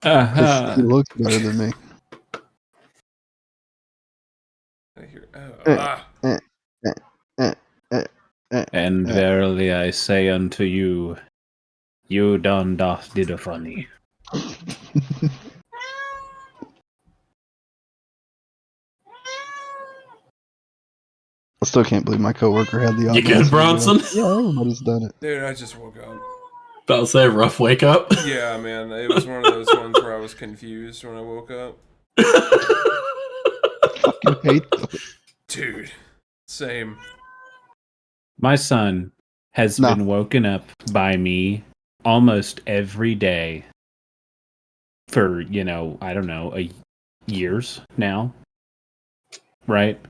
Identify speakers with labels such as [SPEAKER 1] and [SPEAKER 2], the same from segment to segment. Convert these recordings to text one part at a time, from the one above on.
[SPEAKER 1] He looks better than me. Eh, eh, eh, eh,
[SPEAKER 2] And verily I say unto you, you done doth did a funny.
[SPEAKER 1] I still can't believe my coworker had the
[SPEAKER 3] You
[SPEAKER 1] audacity.
[SPEAKER 3] good, Bronson?
[SPEAKER 1] Yeah, everybody's done it.
[SPEAKER 4] Dude, I just woke up.
[SPEAKER 3] About to say rough wake up.
[SPEAKER 4] Yeah, man. It was one of those ones where I was confused when I woke up.
[SPEAKER 1] I hate those.
[SPEAKER 4] Dude, same.
[SPEAKER 2] My son has been woken up by me almost every day for, I don't know, years now. Right?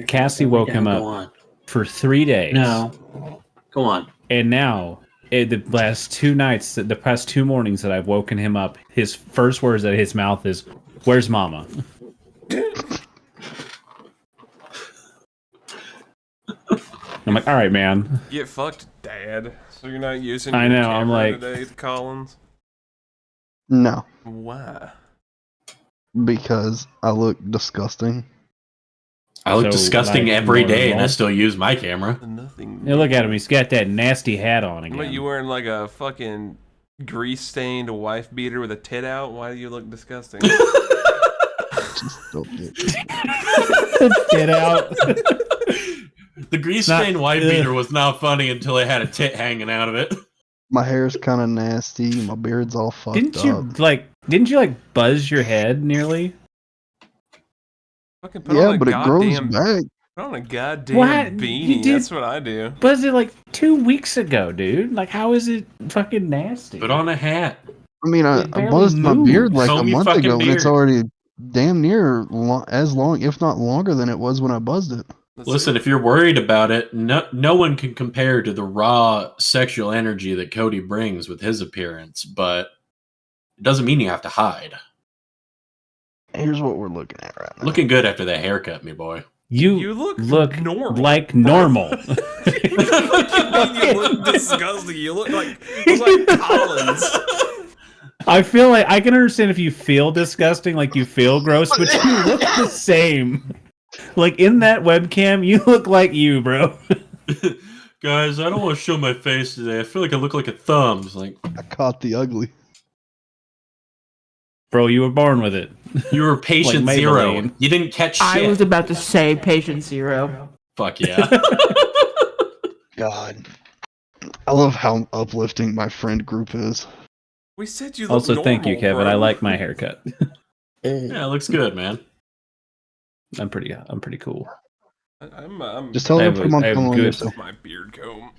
[SPEAKER 2] Cassie woke him up for 3 days.
[SPEAKER 3] No. Go on.
[SPEAKER 2] And now, the past 2 mornings that I've woken him up, his first words out of his mouth is, "Where's Mama?" I'm like, all right, man.
[SPEAKER 4] Get fucked, Dad. So you're not using
[SPEAKER 2] I
[SPEAKER 4] your
[SPEAKER 2] know,
[SPEAKER 4] camera
[SPEAKER 2] I'm like...
[SPEAKER 4] today, Collins?
[SPEAKER 1] No.
[SPEAKER 4] Why?
[SPEAKER 1] Because I look disgusting.
[SPEAKER 3] I look disgusting every day, and I still use my camera.
[SPEAKER 4] Nothing.
[SPEAKER 2] Yeah, look at him. He's got that nasty hat on again.
[SPEAKER 4] What, you wearing like a fucking grease-stained wife beater with a tit out? Why do you look disgusting?
[SPEAKER 1] Just don't do it.
[SPEAKER 2] Tit out.
[SPEAKER 3] The grease-stained wife beater was not funny until it had a tit hanging out of it.
[SPEAKER 1] My hair's kind of nasty. My beard's all fucked
[SPEAKER 2] Didn't
[SPEAKER 1] up.
[SPEAKER 2] you buzz your head nearly?
[SPEAKER 4] Fucking put on a
[SPEAKER 1] but it grows back.
[SPEAKER 4] Put on a goddamn beanie. That's what I do.
[SPEAKER 2] Buzzed it 2 weeks ago, dude. How is it fucking nasty?
[SPEAKER 3] Put on a hat.
[SPEAKER 1] I mean, I buzzed my beard a month ago, and it's already damn near as long, if not longer, than it was when I buzzed it.
[SPEAKER 3] Listen, if you're worried about it, no one can compare to the raw sexual energy that Cody brings with his appearance, but it doesn't mean you have to hide.
[SPEAKER 1] Here's what we're looking at right now.
[SPEAKER 3] Looking good after that haircut, me boy.
[SPEAKER 4] You look normal.
[SPEAKER 2] Like normal.
[SPEAKER 4] What do you mean you look disgusting? You look like Collins.
[SPEAKER 2] I feel like I can understand if you feel disgusting, like you feel gross, but you look the same. In that webcam, you look like you, bro.
[SPEAKER 3] Guys, I don't want to show my face today. I feel like I look like a thumb.
[SPEAKER 1] I caught the ugly.
[SPEAKER 2] Bro, you were born with it.
[SPEAKER 3] You were patient zero. You didn't catch shit.
[SPEAKER 5] I was about to say patient zero.
[SPEAKER 3] Fuck yeah.
[SPEAKER 1] God. I love how uplifting my friend group is.
[SPEAKER 4] We said you look
[SPEAKER 2] Also,
[SPEAKER 4] normal,
[SPEAKER 2] thank you, Kevin.
[SPEAKER 4] bro.
[SPEAKER 2] I like my haircut.
[SPEAKER 3] Yeah, it looks good, man.
[SPEAKER 2] I'm pretty cool.
[SPEAKER 4] I'm
[SPEAKER 1] just tell them to come on yourself.
[SPEAKER 4] My beard comb.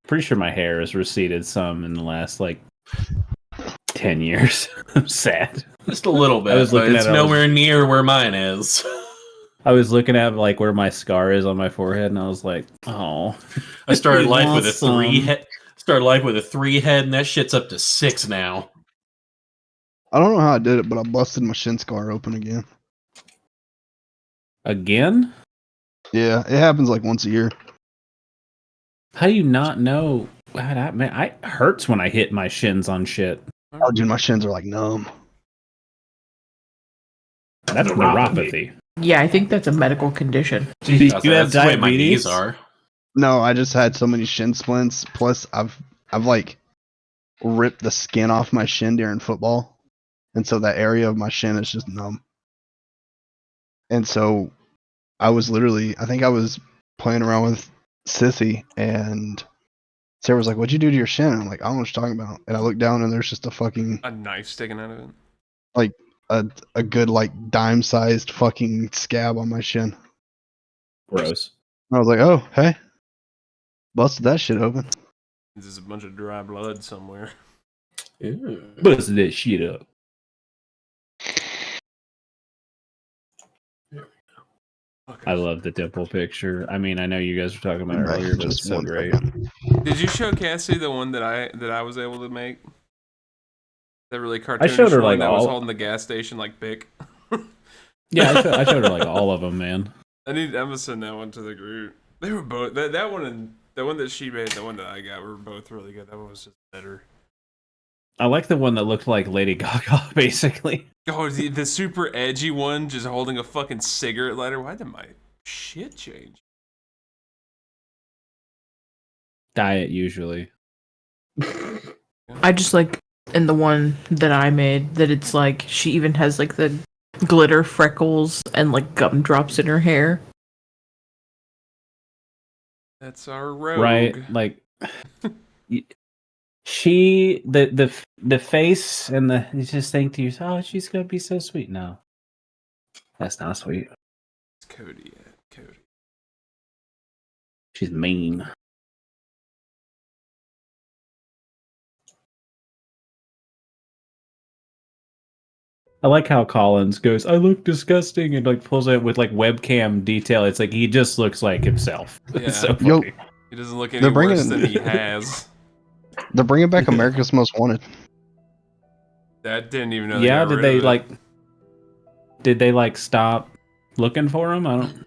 [SPEAKER 2] Pretty sure my hair has receded some in the last 10 years. I'm sad.
[SPEAKER 3] Just a little bit, but it's nowhere near where mine is.
[SPEAKER 2] I was looking at where my scar is on my forehead, and I was like, oh.
[SPEAKER 3] I started life with a 3 head. Started life with a 3 head, and that shit's up to 6 now.
[SPEAKER 1] I don't know how I did it, but I busted my shin scar open again.
[SPEAKER 2] Again?
[SPEAKER 1] Yeah, it happens once a year.
[SPEAKER 2] How do you not know? Man, it hurts when I hit my shins on shit.
[SPEAKER 1] Oh, dude, my shins are numb.
[SPEAKER 2] That's neuropathy.
[SPEAKER 5] Yeah, I think that's a medical condition.
[SPEAKER 2] Do you have diabetes?
[SPEAKER 3] My knees are.
[SPEAKER 1] No, I just had so many shin splints. Plus, I've ripped the skin off my shin during football, and so that area of my shin is just numb. And so, I think I was playing around with Sissy, and Sarah was like, "What'd you do to your shin?" And I'm like, "I don't know what you're talking about." And I looked down, and there's just
[SPEAKER 4] a knife sticking out of it.
[SPEAKER 1] A good dime-sized fucking scab on my shin.
[SPEAKER 2] Gross.
[SPEAKER 1] I was like, "Oh, hey, busted that shit open."
[SPEAKER 4] This is a bunch of dry blood somewhere.
[SPEAKER 2] Ew. Busted that shit up. I love the dimple picture. I mean, I know you guys were talking about it earlier, but it's so great.
[SPEAKER 4] Did you show Cassie the one that I was able to make? That really cartoonish
[SPEAKER 2] I showed her
[SPEAKER 4] one that was holding the gas station Bic.
[SPEAKER 2] Yeah, I showed her all of them, man.
[SPEAKER 4] I'm gonna send that one to the group. They were both that one and the one that she made, the one that I got, were both really good. That one was just better.
[SPEAKER 2] I like the one that looked like Lady Gaga, basically.
[SPEAKER 4] Oh, the super edgy one, just holding a fucking cigarette lighter. Why did my shit change?
[SPEAKER 2] Diet, usually.
[SPEAKER 5] I just like in the one that I made that it's like she even has like the glitter freckles and like gumdrops in her hair.
[SPEAKER 4] That's our rogue.
[SPEAKER 2] Right? Like, the face and you just think to yourself, oh, she's gonna be so sweet. No, that's not sweet.
[SPEAKER 4] It's Cody. Yeah, Cody.
[SPEAKER 2] She's mean. I like how Collins goes, I look disgusting, and like pulls it with like webcam detail. It's like he just looks like himself.
[SPEAKER 4] Yeah.
[SPEAKER 2] It's so
[SPEAKER 1] Yo,
[SPEAKER 2] funny.
[SPEAKER 4] He doesn't look any
[SPEAKER 1] They're bringing-
[SPEAKER 4] worse than he has.
[SPEAKER 1] They're bringing back America's Most Wanted.
[SPEAKER 4] That didn't even know.
[SPEAKER 2] Yeah,
[SPEAKER 4] got
[SPEAKER 2] did
[SPEAKER 4] rid
[SPEAKER 2] they
[SPEAKER 4] of it.
[SPEAKER 2] did they like stop looking for him? I don't.
[SPEAKER 1] Did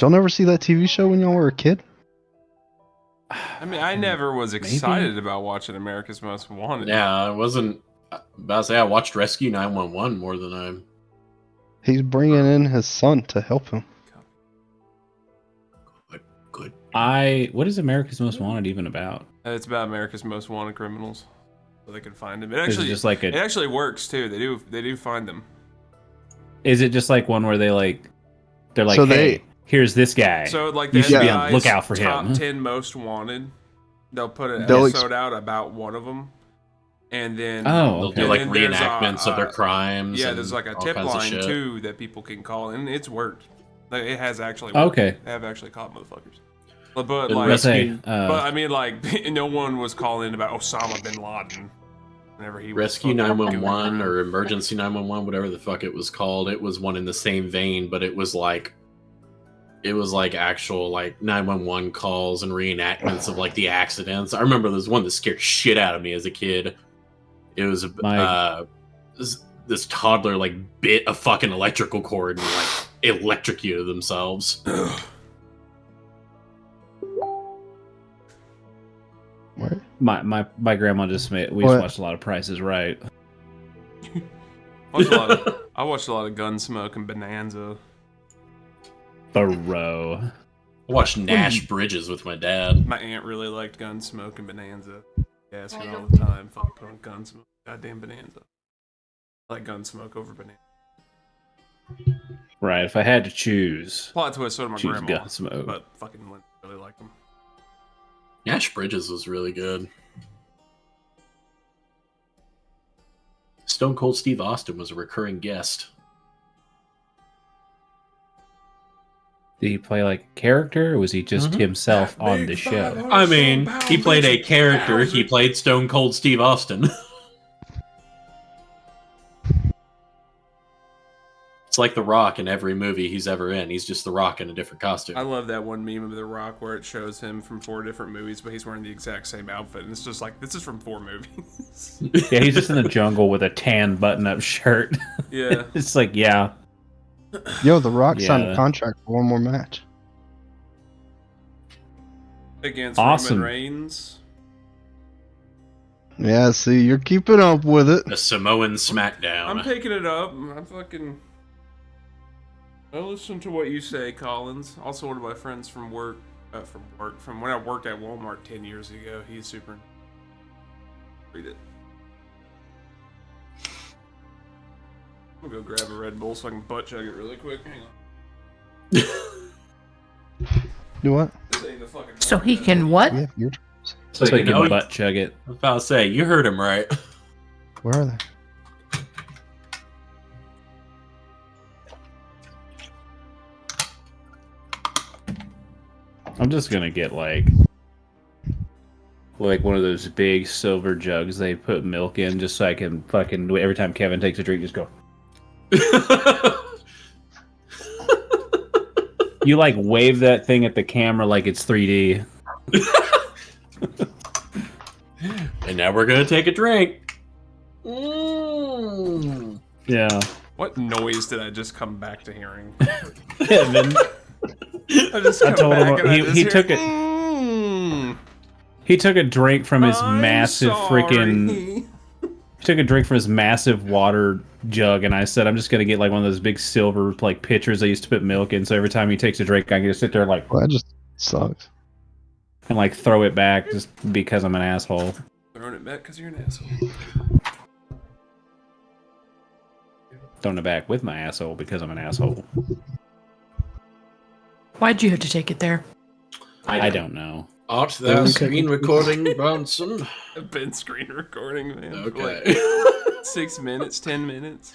[SPEAKER 1] y'all never see that TV show when y'all were a kid?
[SPEAKER 4] I mean, I never was excited about watching America's Most Wanted.
[SPEAKER 3] Yeah, I wasn't about to say I watched Rescue 911 more than I.
[SPEAKER 1] He's bringing in his son to help him.
[SPEAKER 3] Good.
[SPEAKER 2] What is America's Most Wanted even about?
[SPEAKER 4] It's about America's Most Wanted criminals, so they can find them. It
[SPEAKER 2] Is it
[SPEAKER 4] actually
[SPEAKER 2] just like
[SPEAKER 4] it actually works too. They do find them.
[SPEAKER 2] Is it just like one where they're like,
[SPEAKER 1] So
[SPEAKER 2] hey, here's this guy.
[SPEAKER 4] So like the
[SPEAKER 2] You should be
[SPEAKER 1] on
[SPEAKER 4] FBI's
[SPEAKER 2] lookout for
[SPEAKER 4] top
[SPEAKER 2] him.
[SPEAKER 4] 10 most wanted, they'll put an
[SPEAKER 1] They'll
[SPEAKER 4] episode out about one of them, and then
[SPEAKER 2] Oh,
[SPEAKER 3] They'll
[SPEAKER 2] okay.
[SPEAKER 3] do like
[SPEAKER 4] And then there's
[SPEAKER 3] reenactments of their crimes.
[SPEAKER 4] yeah,
[SPEAKER 3] and
[SPEAKER 4] there's like a
[SPEAKER 3] all
[SPEAKER 4] tip
[SPEAKER 3] kinds of
[SPEAKER 4] line
[SPEAKER 3] shit.
[SPEAKER 4] too that people can call, and it's worked. Like, it has actually worked.
[SPEAKER 2] Okay.
[SPEAKER 4] They have actually caught motherfuckers. But
[SPEAKER 3] And
[SPEAKER 4] like,
[SPEAKER 3] Rescue-
[SPEAKER 4] but I mean, like, no one was calling about Osama bin Laden. Whenever he was
[SPEAKER 3] Rescue
[SPEAKER 4] fucking
[SPEAKER 3] 911
[SPEAKER 4] goofing
[SPEAKER 3] or
[SPEAKER 4] around.
[SPEAKER 3] Emergency 911, whatever the fuck it was called. It was one in the same vein, but it was like actual like 911 calls and reenactments of like the accidents. I remember there's one that scared shit out of me as a kid. It was this toddler like bit a fucking electrical cord and like electrocuted themselves.
[SPEAKER 1] What?
[SPEAKER 2] My grandma just made. We
[SPEAKER 1] What?
[SPEAKER 2] watched a lot of Prices Right.
[SPEAKER 4] I watched a lot of Gunsmoke and Bonanza.
[SPEAKER 2] Bro.
[SPEAKER 3] I watched Nash Bridges with my dad.
[SPEAKER 4] My aunt really liked Gunsmoke and Bonanza. Yeah, ask her all the time. Fuck, put on Gunsmoke. Goddamn Bonanza. I like Gunsmoke over Bonanza.
[SPEAKER 2] Right. If I had to choose,
[SPEAKER 4] Plot twist, so did my
[SPEAKER 2] choose
[SPEAKER 4] grandma.
[SPEAKER 2] Gunsmoke.
[SPEAKER 4] But fucking really liked them.
[SPEAKER 3] Nash Bridges was really good. Stone Cold Steve Austin was a recurring guest.
[SPEAKER 2] Did he play like a character, or was he just himself on the show?
[SPEAKER 3] I mean, he played a character. He played Stone Cold Steve Austin. It's like The Rock in every movie he's ever in. He's just The Rock in a different costume.
[SPEAKER 4] I love that one meme of The Rock where it shows him from 4 different movies, but he's wearing the exact same outfit. And it's just like, this is from 4 movies.
[SPEAKER 2] Yeah, he's just in the jungle with a tan button-up shirt.
[SPEAKER 4] Yeah.
[SPEAKER 2] It's like, yeah.
[SPEAKER 1] Yo, The Rock signed
[SPEAKER 2] Yeah.
[SPEAKER 1] a contract for one more match.
[SPEAKER 4] Against
[SPEAKER 2] Awesome.
[SPEAKER 4] Roman Reigns.
[SPEAKER 1] Yeah, see, you're keeping up with it.
[SPEAKER 3] The Samoan SmackDown.
[SPEAKER 4] I'm picking it up. I listen to what you say, Collins. Also, one of my friends from work, from when I worked at Walmart 10 years ago. He's super. Read it. I'm gonna go grab a Red Bull so I can butt chug it really quick. Hang on.
[SPEAKER 1] Do what?
[SPEAKER 4] This ain't the fucking
[SPEAKER 5] So he can what?
[SPEAKER 1] Yeah, your turns.
[SPEAKER 2] So he
[SPEAKER 3] you know,
[SPEAKER 2] can butt chug it.
[SPEAKER 3] I was about to say, you heard him right.
[SPEAKER 1] Where are they?
[SPEAKER 2] I'm just gonna get like one of those big silver jugs they put milk in, just so I can fucking every time Kevin takes a drink, just go. You like wave that thing at the camera like it's 3D.
[SPEAKER 3] And now we're gonna take a drink.
[SPEAKER 2] Yeah.
[SPEAKER 4] What noise did I just come back to hearing?
[SPEAKER 2] Kevin.
[SPEAKER 4] I just
[SPEAKER 2] I
[SPEAKER 4] come
[SPEAKER 2] told
[SPEAKER 4] back
[SPEAKER 2] him
[SPEAKER 4] and I
[SPEAKER 2] he
[SPEAKER 4] just
[SPEAKER 2] he
[SPEAKER 4] hear,
[SPEAKER 2] took it. He took a drink from his
[SPEAKER 4] I'm
[SPEAKER 2] massive freaking.
[SPEAKER 4] sorry.
[SPEAKER 2] He took a drink from his massive water jug, and I said, "I'm just gonna get like one of those big silver like pitchers I used to put milk in. So every time he takes a drink, I can just sit there like
[SPEAKER 1] Well, that just sucks.
[SPEAKER 2] and like throw it back just because I'm an asshole."
[SPEAKER 4] Throwing it back because you're an asshole.
[SPEAKER 2] Throwing it back with my asshole because I'm an asshole.
[SPEAKER 5] Why'd you have to take it there?
[SPEAKER 2] I don't know.
[SPEAKER 3] Art thou screen recording, Bronson?
[SPEAKER 4] I've been screen recording, man.
[SPEAKER 3] Okay.
[SPEAKER 4] For like 6 minutes, 10 minutes.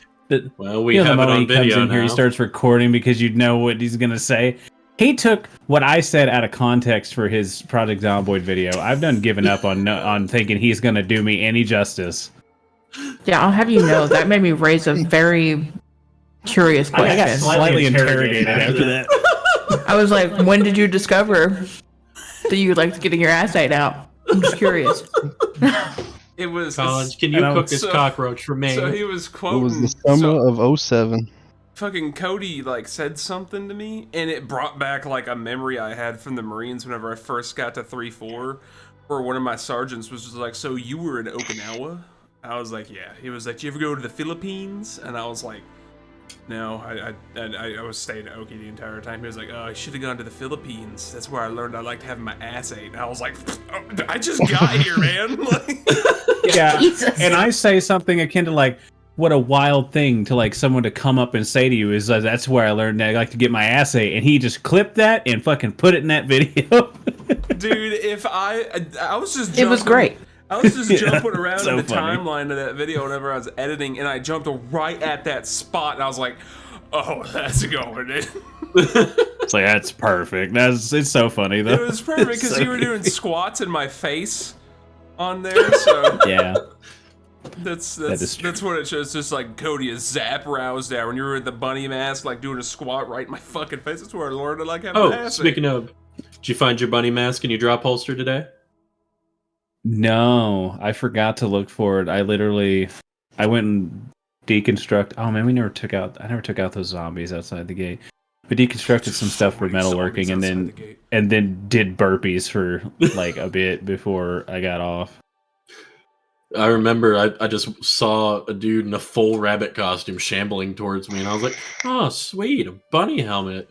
[SPEAKER 3] Well, we
[SPEAKER 2] You know,
[SPEAKER 3] have
[SPEAKER 2] the
[SPEAKER 3] it
[SPEAKER 2] moment
[SPEAKER 3] on
[SPEAKER 2] he comes
[SPEAKER 3] video
[SPEAKER 2] in here, he
[SPEAKER 3] now.
[SPEAKER 2] starts recording because you know what he's gonna say. He took what I said out of context for his Project Zomboid video. I've done given up on thinking he's gonna do me any justice.
[SPEAKER 5] Yeah, I'll have you know that made me raise a very curious
[SPEAKER 2] I
[SPEAKER 5] question.
[SPEAKER 2] got slightly interrogated after that.
[SPEAKER 5] I was like, when did you discover that you liked getting your ass ate out? I'm just curious.
[SPEAKER 4] It was
[SPEAKER 3] College, can you cook this cockroach for me?
[SPEAKER 4] So he was
[SPEAKER 1] It
[SPEAKER 4] quoting.
[SPEAKER 1] was the summer of 07.
[SPEAKER 4] Fucking Cody like said something to me, and it brought back like a memory I had from the Marines whenever I first got to 3-4, where one of my sergeants was just like, "So you were in Okinawa?" I was like, "Yeah." He was like, "Do you ever go to the Philippines?" And I was like, "No, I was staying at Oki the entire time." He was like, "Oh, I should have gone to the Philippines. That's where I learned I liked having my ass ate." And I was like, oh, "I just got here, man." Like,
[SPEAKER 2] Yeah,
[SPEAKER 5] Jesus.
[SPEAKER 2] and I say something akin to like, "What a wild thing to like someone to come up and say to you is that's where I learned that I like to get my ass ate," and he just clipped that and fucking put it in that video.
[SPEAKER 4] dude, if I was just
[SPEAKER 5] It was
[SPEAKER 4] jumping-
[SPEAKER 5] great.
[SPEAKER 4] I was just
[SPEAKER 2] Yeah,
[SPEAKER 4] jumping around
[SPEAKER 2] so
[SPEAKER 4] in the
[SPEAKER 2] funny.
[SPEAKER 4] timeline of that video whenever I was editing, and I jumped right at that spot, and I was like, "Oh, that's going in."
[SPEAKER 2] It's like that's perfect. It's so funny though.
[SPEAKER 4] It was perfect
[SPEAKER 2] It's
[SPEAKER 4] because
[SPEAKER 2] so
[SPEAKER 4] you were doing
[SPEAKER 2] easy.
[SPEAKER 4] squats in my face on there, so
[SPEAKER 2] Yeah,
[SPEAKER 4] that's
[SPEAKER 2] is true.
[SPEAKER 4] that's what it shows. Just like Cody is zap roused out when you were in the bunny mask, like doing a squat right in my fucking face. That's where I learned to like have an
[SPEAKER 3] Oh,
[SPEAKER 4] ass.
[SPEAKER 3] speaking of, did you find your bunny mask in your drop holster today?
[SPEAKER 2] no, I forgot to look for it. I went and deconstruct. Oh man, I never took out those zombies outside the gate. We deconstructed some stuff for metalworking, and then did burpees for like a bit before I got off.
[SPEAKER 3] I remember I just saw a dude in a full rabbit costume shambling towards me, and I was like, "Oh, sweet, a bunny helmet."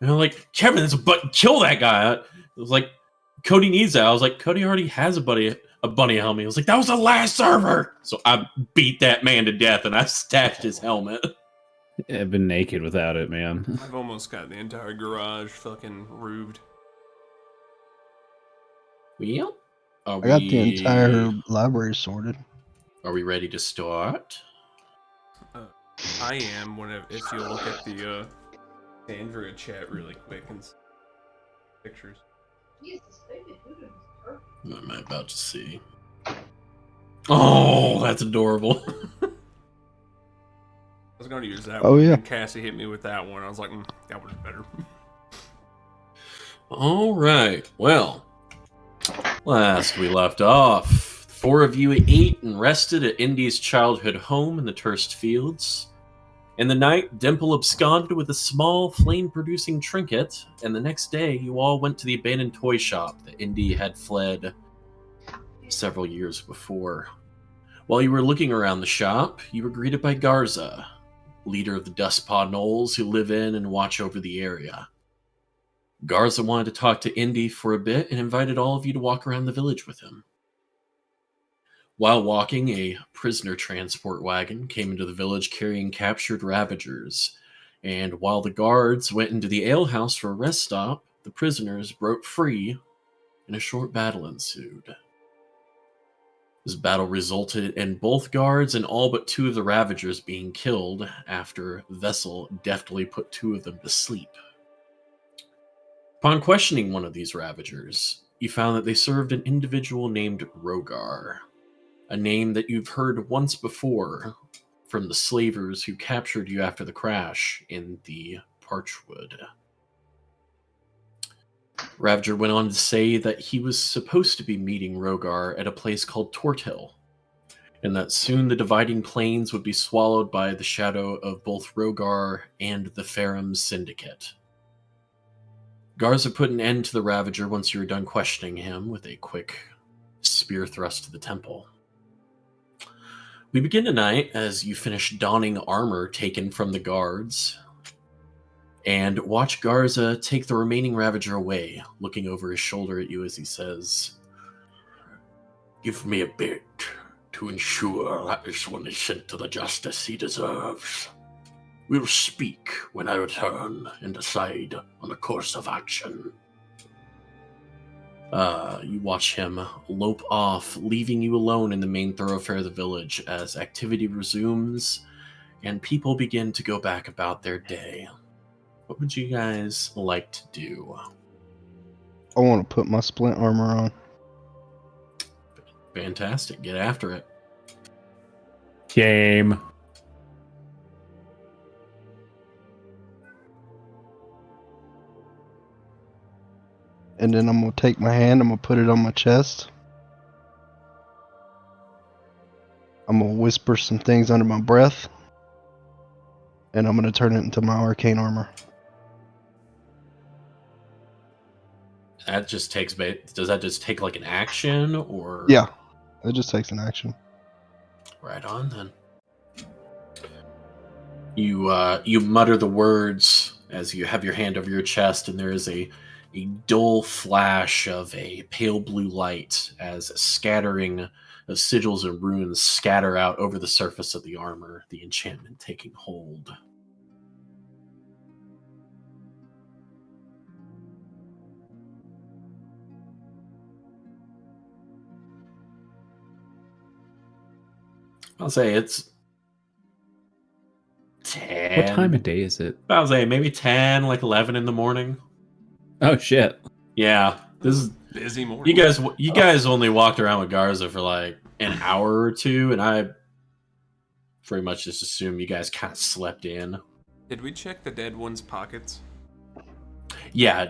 [SPEAKER 3] And I'm like, "Kevin, it's kill that guy." It was like, "Cody needs that." I was like, "Cody already has a bunny helmet." He was like, "That was the last server." So I beat that man to death, and I stashed his helmet.
[SPEAKER 2] I've been naked without it, man.
[SPEAKER 4] I've almost got the entire garage fucking roofed.
[SPEAKER 3] Well,
[SPEAKER 1] I got the entire library sorted.
[SPEAKER 3] Are we ready to start?
[SPEAKER 4] I am. If you look at the Andrea chat really quick and see pictures.
[SPEAKER 3] What am I about to see? Oh, that's adorable.
[SPEAKER 4] I was going to use that
[SPEAKER 1] Oh,
[SPEAKER 4] one.
[SPEAKER 1] yeah.
[SPEAKER 4] And Cassie hit me with that one. I was like, that one's better.
[SPEAKER 3] All right. Well, last we left off, 4 of you ate and rested at Indy's childhood home in the Turst Fields. In the night, Dimple absconded with a small flame-producing trinket, and the next day you all went to the abandoned toy shop that Indy had fled several years before. While you were looking around the shop, you were greeted by Garza, leader of the Dustpaw Knolls who live in and watch over the area. Garza wanted to talk to Indy for a bit and invited all of you to walk around the village with him. While walking, a prisoner transport wagon came into the village carrying captured Ravagers, and while the guards went into the alehouse for a rest stop, the prisoners broke free and a short battle ensued. This battle resulted in both guards and all but 2 of the Ravagers being killed after Vessel deftly put 2 of them to sleep. Upon questioning one of these Ravagers, you found that they served an individual named Rogar, a name that you've heard once before from the slavers who captured you after the crash in the Parchwood. Ravager went on to say that he was supposed to be meeting Rogar at a place called Torthill, and that soon the dividing plains would be swallowed by the shadow of both Rogar and the Ferrum Syndicate. Garza put an end to the Ravager once you were done questioning him with a quick spear thrust to the temple. We begin tonight as you finish donning armor taken from the guards and watch Garza take the remaining Ravager away, looking over his shoulder at you as he says, "Give me a bit to ensure that this one is sent to the justice he deserves. We'll speak when I return and decide on a course of action." You watch him lope off, leaving you alone in the main thoroughfare of the village as activity resumes and people begin to go back about their day. What would you guys like to do?
[SPEAKER 1] I want to put my splint armor on.
[SPEAKER 3] Fantastic. Get after it.
[SPEAKER 2] Game.
[SPEAKER 1] And then I'm going to take my hand, I'm going to put it on my chest. I'm going to whisper some things under my breath. And I'm going to turn it into my arcane armor.
[SPEAKER 3] That just takes... Does that just take like an action or...
[SPEAKER 1] Yeah, it just takes an action.
[SPEAKER 3] Right on then. You mutter the words as you have your hand over your chest, and there is a dull flash of a pale blue light as a scattering of sigils and runes scatter out over the surface of the armor, the enchantment taking hold. I'll say it's 10.
[SPEAKER 2] What time of day is it?
[SPEAKER 3] I'll say maybe 10, like 11 in the morning.
[SPEAKER 2] Oh shit.
[SPEAKER 3] Yeah, this is
[SPEAKER 4] busy morning.
[SPEAKER 3] You guys only walked around with Garza for like an hour or two, and I pretty much just assume you guys kind of slept in.
[SPEAKER 4] Did we check the dead one's pockets?
[SPEAKER 3] Yeah,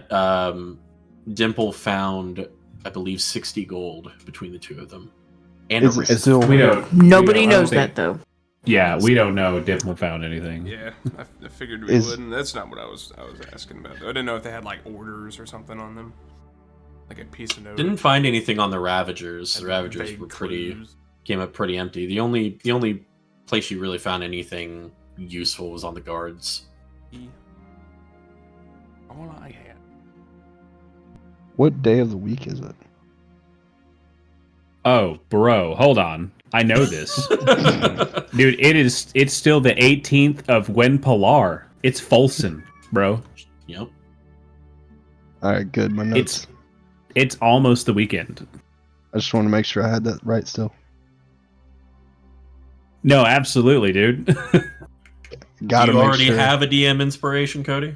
[SPEAKER 3] Dimple found, I believe, 60 gold between the two of them. And
[SPEAKER 1] Is
[SPEAKER 3] a
[SPEAKER 1] it
[SPEAKER 3] wrist.
[SPEAKER 1] still...
[SPEAKER 5] Nobody
[SPEAKER 2] I don't
[SPEAKER 5] knows
[SPEAKER 2] think-
[SPEAKER 5] that though.
[SPEAKER 2] Yeah, we don't know. Dimple found anything.
[SPEAKER 4] Yeah, I figured we wouldn't. That's not what I was asking about. I didn't know if they had like orders or something on them, like a piece of note.
[SPEAKER 3] Didn't find anything on the Ravagers. The Ravagers
[SPEAKER 4] Vague
[SPEAKER 3] were
[SPEAKER 4] clues.
[SPEAKER 3] came up pretty empty. The only place you really found anything useful was on the guards.
[SPEAKER 4] All I had.
[SPEAKER 1] What day of the week is it?
[SPEAKER 2] Oh, bro, hold on. I know this. Dude, it's still the 18th of Gwen Pilar. It's Folsom, bro.
[SPEAKER 3] Yep.
[SPEAKER 1] Alright, good. My notes.
[SPEAKER 2] It's almost the weekend.
[SPEAKER 1] I just want to make sure I had that right still.
[SPEAKER 2] No, absolutely, dude.
[SPEAKER 1] Gotta
[SPEAKER 3] Do you
[SPEAKER 1] make
[SPEAKER 3] already
[SPEAKER 1] sure.
[SPEAKER 3] have a DM inspiration, Cody?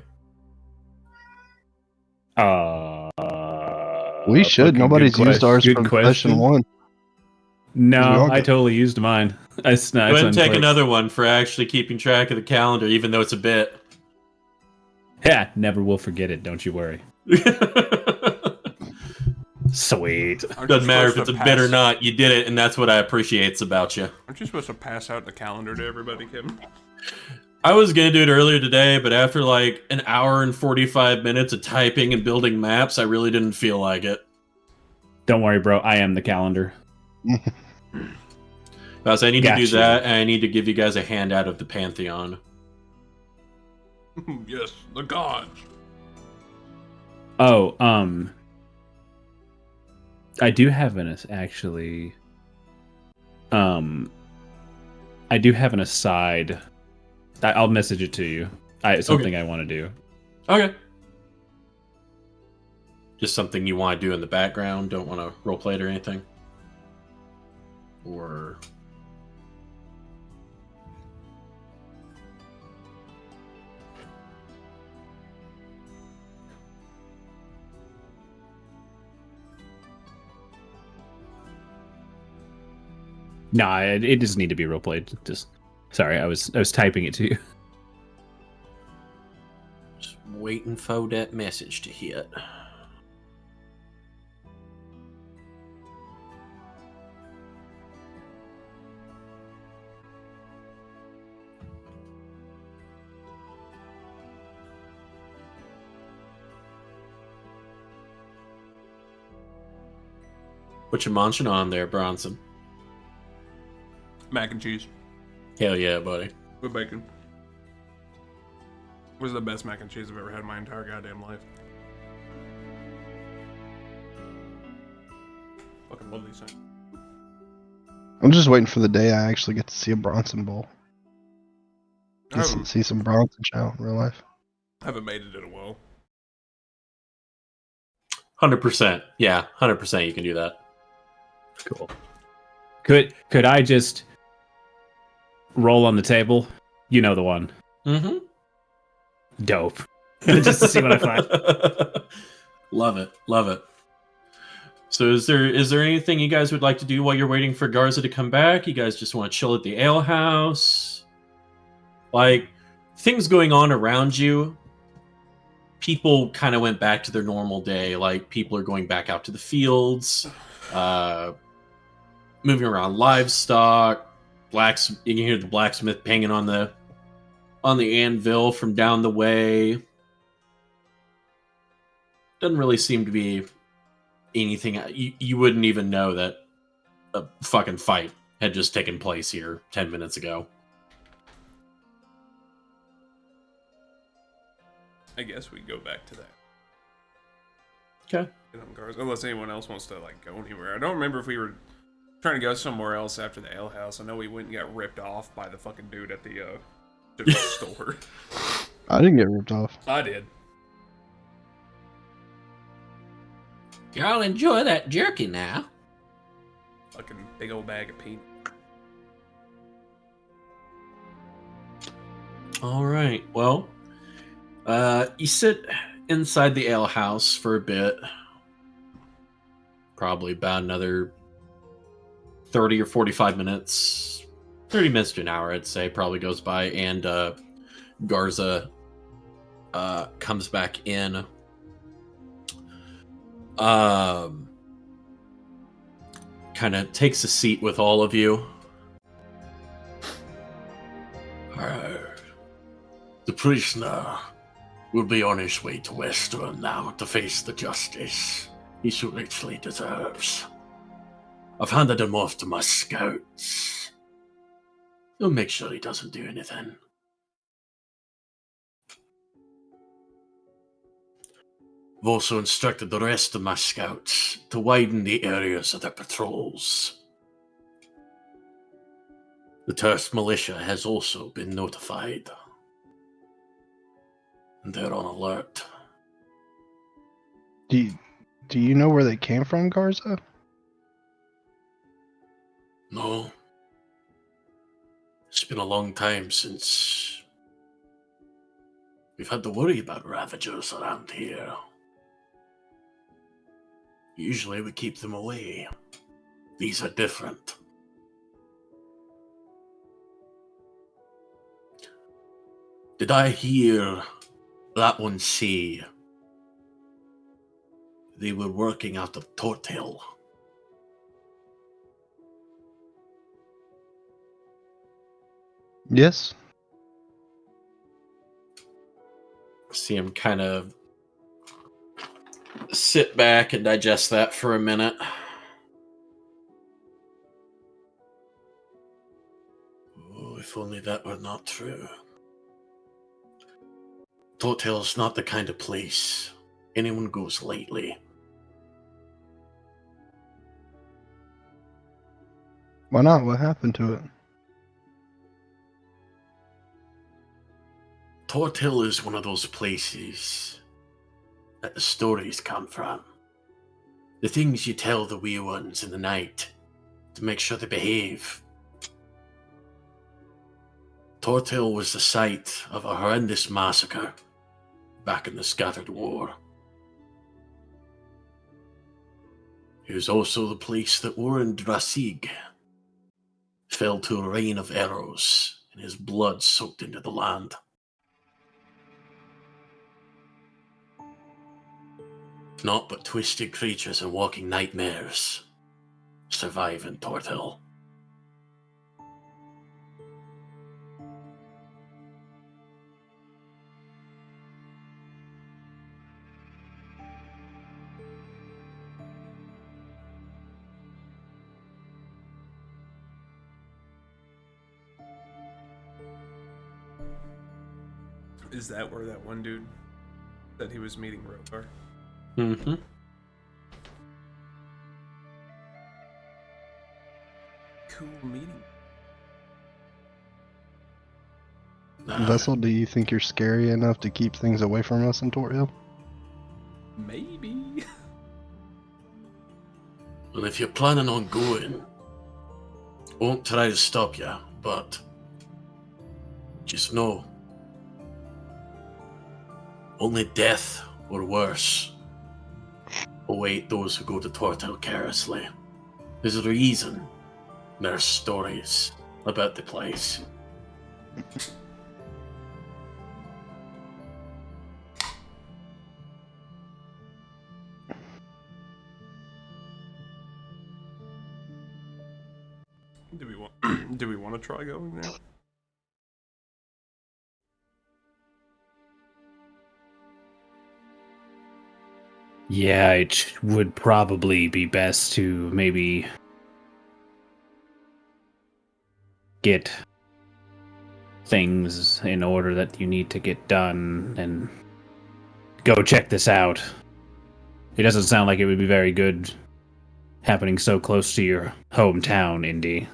[SPEAKER 1] We should.
[SPEAKER 2] fucking
[SPEAKER 1] Nobody's
[SPEAKER 2] good
[SPEAKER 1] used ours
[SPEAKER 2] good
[SPEAKER 1] from
[SPEAKER 2] question.
[SPEAKER 1] session 1.
[SPEAKER 2] No,
[SPEAKER 1] all
[SPEAKER 2] I
[SPEAKER 1] get-
[SPEAKER 2] totally used mine.
[SPEAKER 3] Go ahead and take another one for actually keeping track of the calendar, even though it's a bit.
[SPEAKER 2] Yeah, never will forget it. Don't you worry. Sweet.
[SPEAKER 4] Aren't you
[SPEAKER 3] Doesn't matter if
[SPEAKER 4] supposed
[SPEAKER 3] it's a
[SPEAKER 4] to
[SPEAKER 3] bit or
[SPEAKER 4] pass-
[SPEAKER 3] not, you did it, and that's what I appreciate about you.
[SPEAKER 4] Aren't you supposed to pass out the calendar to everybody, Kim?
[SPEAKER 3] I was gonna do it earlier today, but after like an hour and 45 minutes of typing and building maps, I really didn't feel like it.
[SPEAKER 2] Don't worry, bro. I am the calendar.
[SPEAKER 3] So I need to do
[SPEAKER 2] Gotcha.
[SPEAKER 3] that, and I need to give you guys a handout of the Pantheon.
[SPEAKER 4] Yes, the gods.
[SPEAKER 2] Oh, I do have an actually. I do have an aside. I'll message it to you. It's something I want to do.
[SPEAKER 3] Okay. Just something you want to do in the background, don't want to roleplay it or anything? Or...
[SPEAKER 2] Nah, it doesn't need to be roleplayed. Just sorry, I was typing it to you.
[SPEAKER 3] Just waiting for that message to hit. What you munching on there, Bronson?
[SPEAKER 4] Mac and cheese
[SPEAKER 3] Hell yeah, buddy.
[SPEAKER 4] with bacon. Was the best mac and cheese I've ever had in my entire goddamn life. Fucking love these things.
[SPEAKER 1] I'm just waiting for the day I actually get to see a Bronson Bowl.
[SPEAKER 4] I haven't,
[SPEAKER 1] See some Bronson show in real life.
[SPEAKER 4] I haven't made it in a while.
[SPEAKER 3] 100%. Yeah, 100% you can do that.
[SPEAKER 2] Cool. Could I just roll on the table? You know the one.
[SPEAKER 3] Mm-hmm.
[SPEAKER 2] Dope. Just to see what I find.
[SPEAKER 3] Love it. Love it. So is there anything you guys would like to do while you're waiting for Garza to come back? You guys just want to chill at the ale house? Like, things going on around you, people kind of went back to their normal day. Like, people are going back out to the fields, moving around livestock. You can hear the blacksmith banging on the anvil from down the way. Doesn't really seem to be anything. You wouldn't even know that a fucking fight had just taken place here 10 minutes ago.
[SPEAKER 4] I guess we go back to that.
[SPEAKER 3] Okay.
[SPEAKER 4] Unless anyone else wants to like go anywhere. I don't remember if we were trying to go somewhere else after the ale house. I know we went and got ripped off by the fucking dude at the store.
[SPEAKER 1] I didn't get ripped off.
[SPEAKER 4] I did.
[SPEAKER 3] Y'all enjoy that jerky now.
[SPEAKER 4] Fucking big old bag of peanut.
[SPEAKER 3] All right. Well, you sit inside the ale house for a bit. Probably about another 30 or 45 minutes. 30 minutes to an hour, I'd say, probably goes by. And Garza comes back in. Kind of takes a seat with all of you. The prisoner will be on his way to Western now to face the justice he so richly deserves. I've handed him off to my scouts. They'll make sure he doesn't do anything. I've also instructed the rest of my scouts to widen the areas of their patrols. The Turst militia has also been notified. And they're on alert.
[SPEAKER 1] Do you know where they came from, Garza?
[SPEAKER 3] No. It's been a long time since we've had to worry about Ravagers around here. Usually we keep them away. These are different. Did I hear that one say they were working out of Tortail?
[SPEAKER 1] Yes.
[SPEAKER 3] See him kind of sit back and digest that for a minute. Oh, if only that were not true. Tortail's not the kind of place anyone goes lightly.
[SPEAKER 1] Why not? What happened to it?
[SPEAKER 3] Tortail is one of those places that the stories come from. The things you tell the wee ones in the night to make sure they behave. Tortail was the site of a horrendous massacre back in the Scattered War. It was also the place that Warren Drasig fell to a rain of arrows and his blood soaked into the land. Naught but twisted creatures and walking nightmares survive in Tortail.
[SPEAKER 4] Is that where that one dude said he was meeting Rogar?
[SPEAKER 3] Mm-hmm.
[SPEAKER 4] Cool meeting.
[SPEAKER 1] Vessel, do you think you're scary enough to keep things away from us in Tort Hill?
[SPEAKER 4] Maybe.
[SPEAKER 3] Well, if you're planning on going, I won't try to stop you, but just know, only death or worse await those who go to Tort Hill carelessly. There's a reason there are stories about the place.
[SPEAKER 4] Do we want to try going there?
[SPEAKER 2] Yeah, it would probably be best to maybe get things in order that you need to get done and go check this out. It doesn't sound like it would be very good happening so close to your hometown, Indy.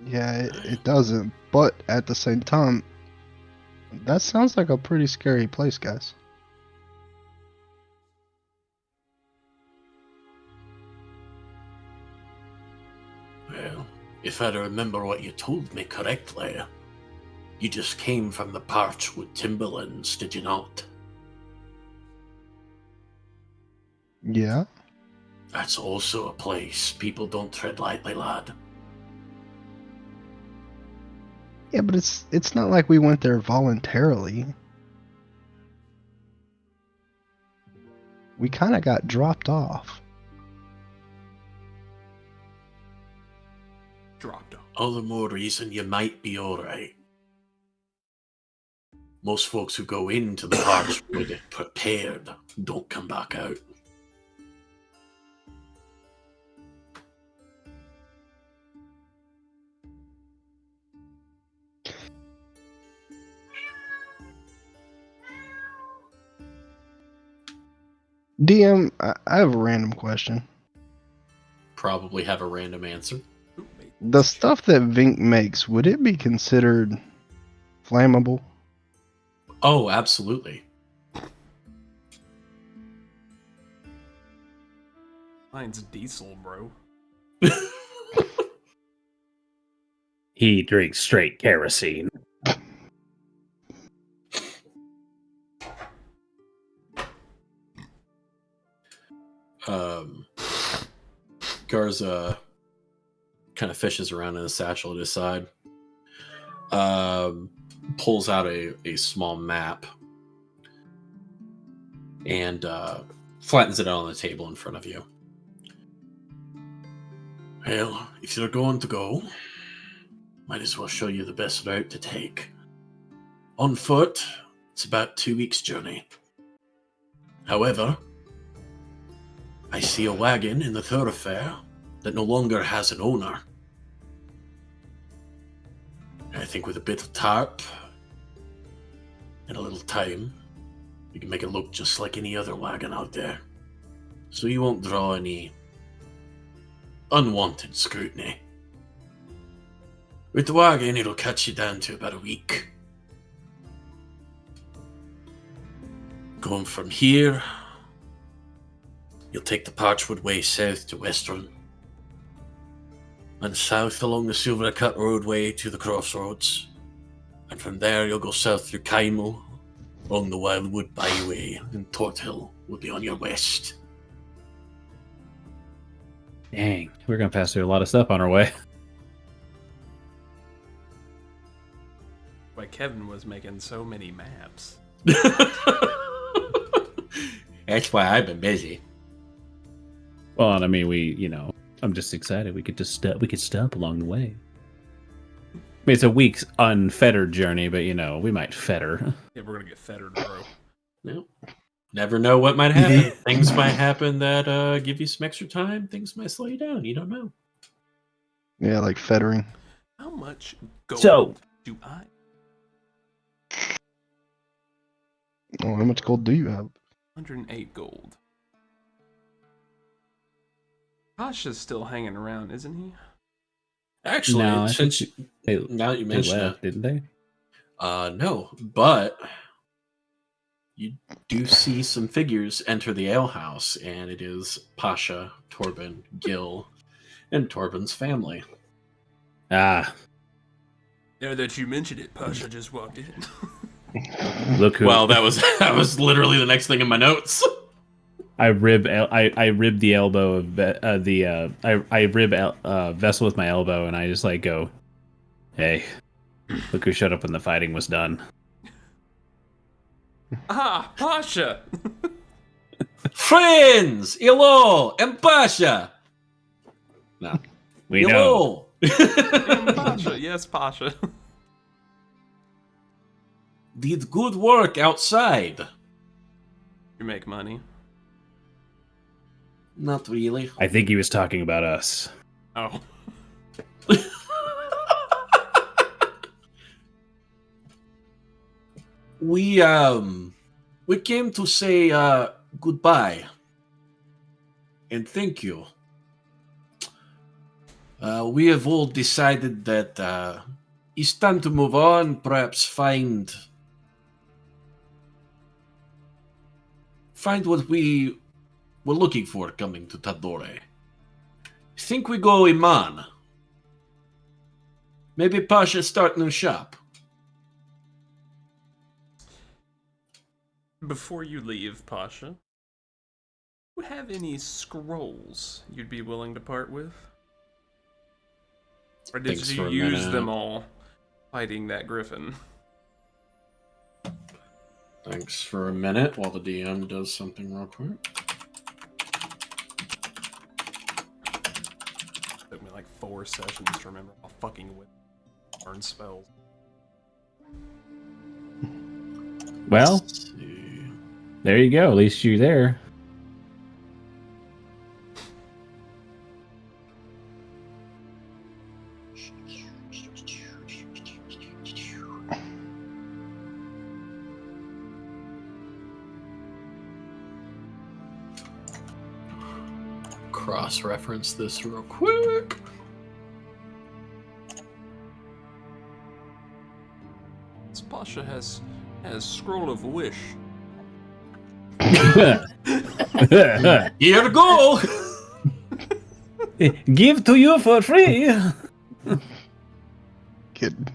[SPEAKER 1] Yeah, it doesn't. But at the same time, that sounds like a pretty scary place, guys.
[SPEAKER 3] Well, if I remember what you told me correctly, you just came from the Parchwood Timberlands, did you not?
[SPEAKER 1] Yeah?
[SPEAKER 3] That's also a place people don't tread lightly, lad.
[SPEAKER 1] Yeah, but it's not like we went there voluntarily. We kind of got dropped off.
[SPEAKER 4] Dropped off.
[SPEAKER 3] All the more reason you might be alright. Most folks who go into the Parchwood prepared don't come back out.
[SPEAKER 1] DM, I have a random question.
[SPEAKER 3] Probably have a random answer.
[SPEAKER 1] The stuff that Vink makes, would it be considered flammable?
[SPEAKER 3] Oh, absolutely.
[SPEAKER 4] Mine's diesel, bro.
[SPEAKER 2] He drinks straight kerosene.
[SPEAKER 3] Garza kind of fishes around in a satchel at his side. Pulls out a small map and flattens it out on the table in front of you. Well, if you're going to go, might as well show you the best route to take. On foot, it's about 2 weeks' journey. However, I see a wagon in the thoroughfare that no longer has an owner. I think with a bit of tarp and a little time, you can make it look just like any other wagon out there. So you won't draw any unwanted scrutiny. With the wagon, it'll cut you down to about a week. Going from here, you'll take the Parchwood Way south to Western, and south along the Silver Cut Roadway to the crossroads, and from there you'll go south through Kymel, along the Wildwood Byway, and Tort Hill will be on your west.
[SPEAKER 2] Dang, we're gonna pass through a lot of stuff on our way.
[SPEAKER 4] Why Kevin was making so many maps.
[SPEAKER 3] That's why I've been busy.
[SPEAKER 2] Well, and I mean, I'm just excited. We could stop along the way. I mean, it's a week's unfettered journey, but we might fetter.
[SPEAKER 4] Yeah, we're gonna get fettered, bro.
[SPEAKER 3] Nope. Never know what might happen. Things might happen that give you some extra time. Things might slow you down. You don't know.
[SPEAKER 1] Yeah, like fettering.
[SPEAKER 4] How much gold
[SPEAKER 2] So-
[SPEAKER 4] do I?
[SPEAKER 1] Oh, how much gold do you have?
[SPEAKER 4] 108 gold. Pasha's still hanging around, isn't he?
[SPEAKER 3] Actually,
[SPEAKER 2] No,
[SPEAKER 3] since
[SPEAKER 2] they,
[SPEAKER 3] now that you
[SPEAKER 2] they
[SPEAKER 3] mention
[SPEAKER 2] left, didn't they?
[SPEAKER 3] it, no, but you do see some figures enter the alehouse, and it is Pasha, Torben, Gil, and Torben's family.
[SPEAKER 2] Ah,
[SPEAKER 4] Now that you mentioned it, Pasha just walked in.
[SPEAKER 2] look who.
[SPEAKER 3] Well, that was literally the next thing in my notes.
[SPEAKER 2] I rib the elbow of I rib Vessel with my elbow, and I just like go, hey, look who showed up when the fighting was done.
[SPEAKER 4] Ah, Pasha!
[SPEAKER 3] Friends, hello, and Pasha. No,
[SPEAKER 2] We know.
[SPEAKER 3] hello.
[SPEAKER 4] Pasha, yes, Pasha.
[SPEAKER 3] Did good work outside.
[SPEAKER 4] You make money.
[SPEAKER 3] Not really.
[SPEAKER 2] I think he was talking about us.
[SPEAKER 4] Oh.
[SPEAKER 3] We came to say goodbye and thank you. We have all decided that it's time to move on, perhaps find what we were looking for coming to Tal'Dorei. Think we go Iman. Maybe Pasha start new shop.
[SPEAKER 4] Before you leave, Pasha, do you have any scrolls you'd be willing to part with? Or did
[SPEAKER 3] Thanks
[SPEAKER 4] you
[SPEAKER 3] for a
[SPEAKER 4] use
[SPEAKER 3] minute.
[SPEAKER 4] them all fighting that griffin?
[SPEAKER 3] Thanks for a minute while the DM does something real quick.
[SPEAKER 4] Took me like 4 sessions to remember how fucking learn spells.
[SPEAKER 2] Well,
[SPEAKER 3] Let's see.
[SPEAKER 2] there you go. At least you're there.
[SPEAKER 3] Cross-reference this real quick.
[SPEAKER 4] This Pasha has scroll of wish.
[SPEAKER 3] Here go.
[SPEAKER 2] Give to you for free.
[SPEAKER 1] Kid.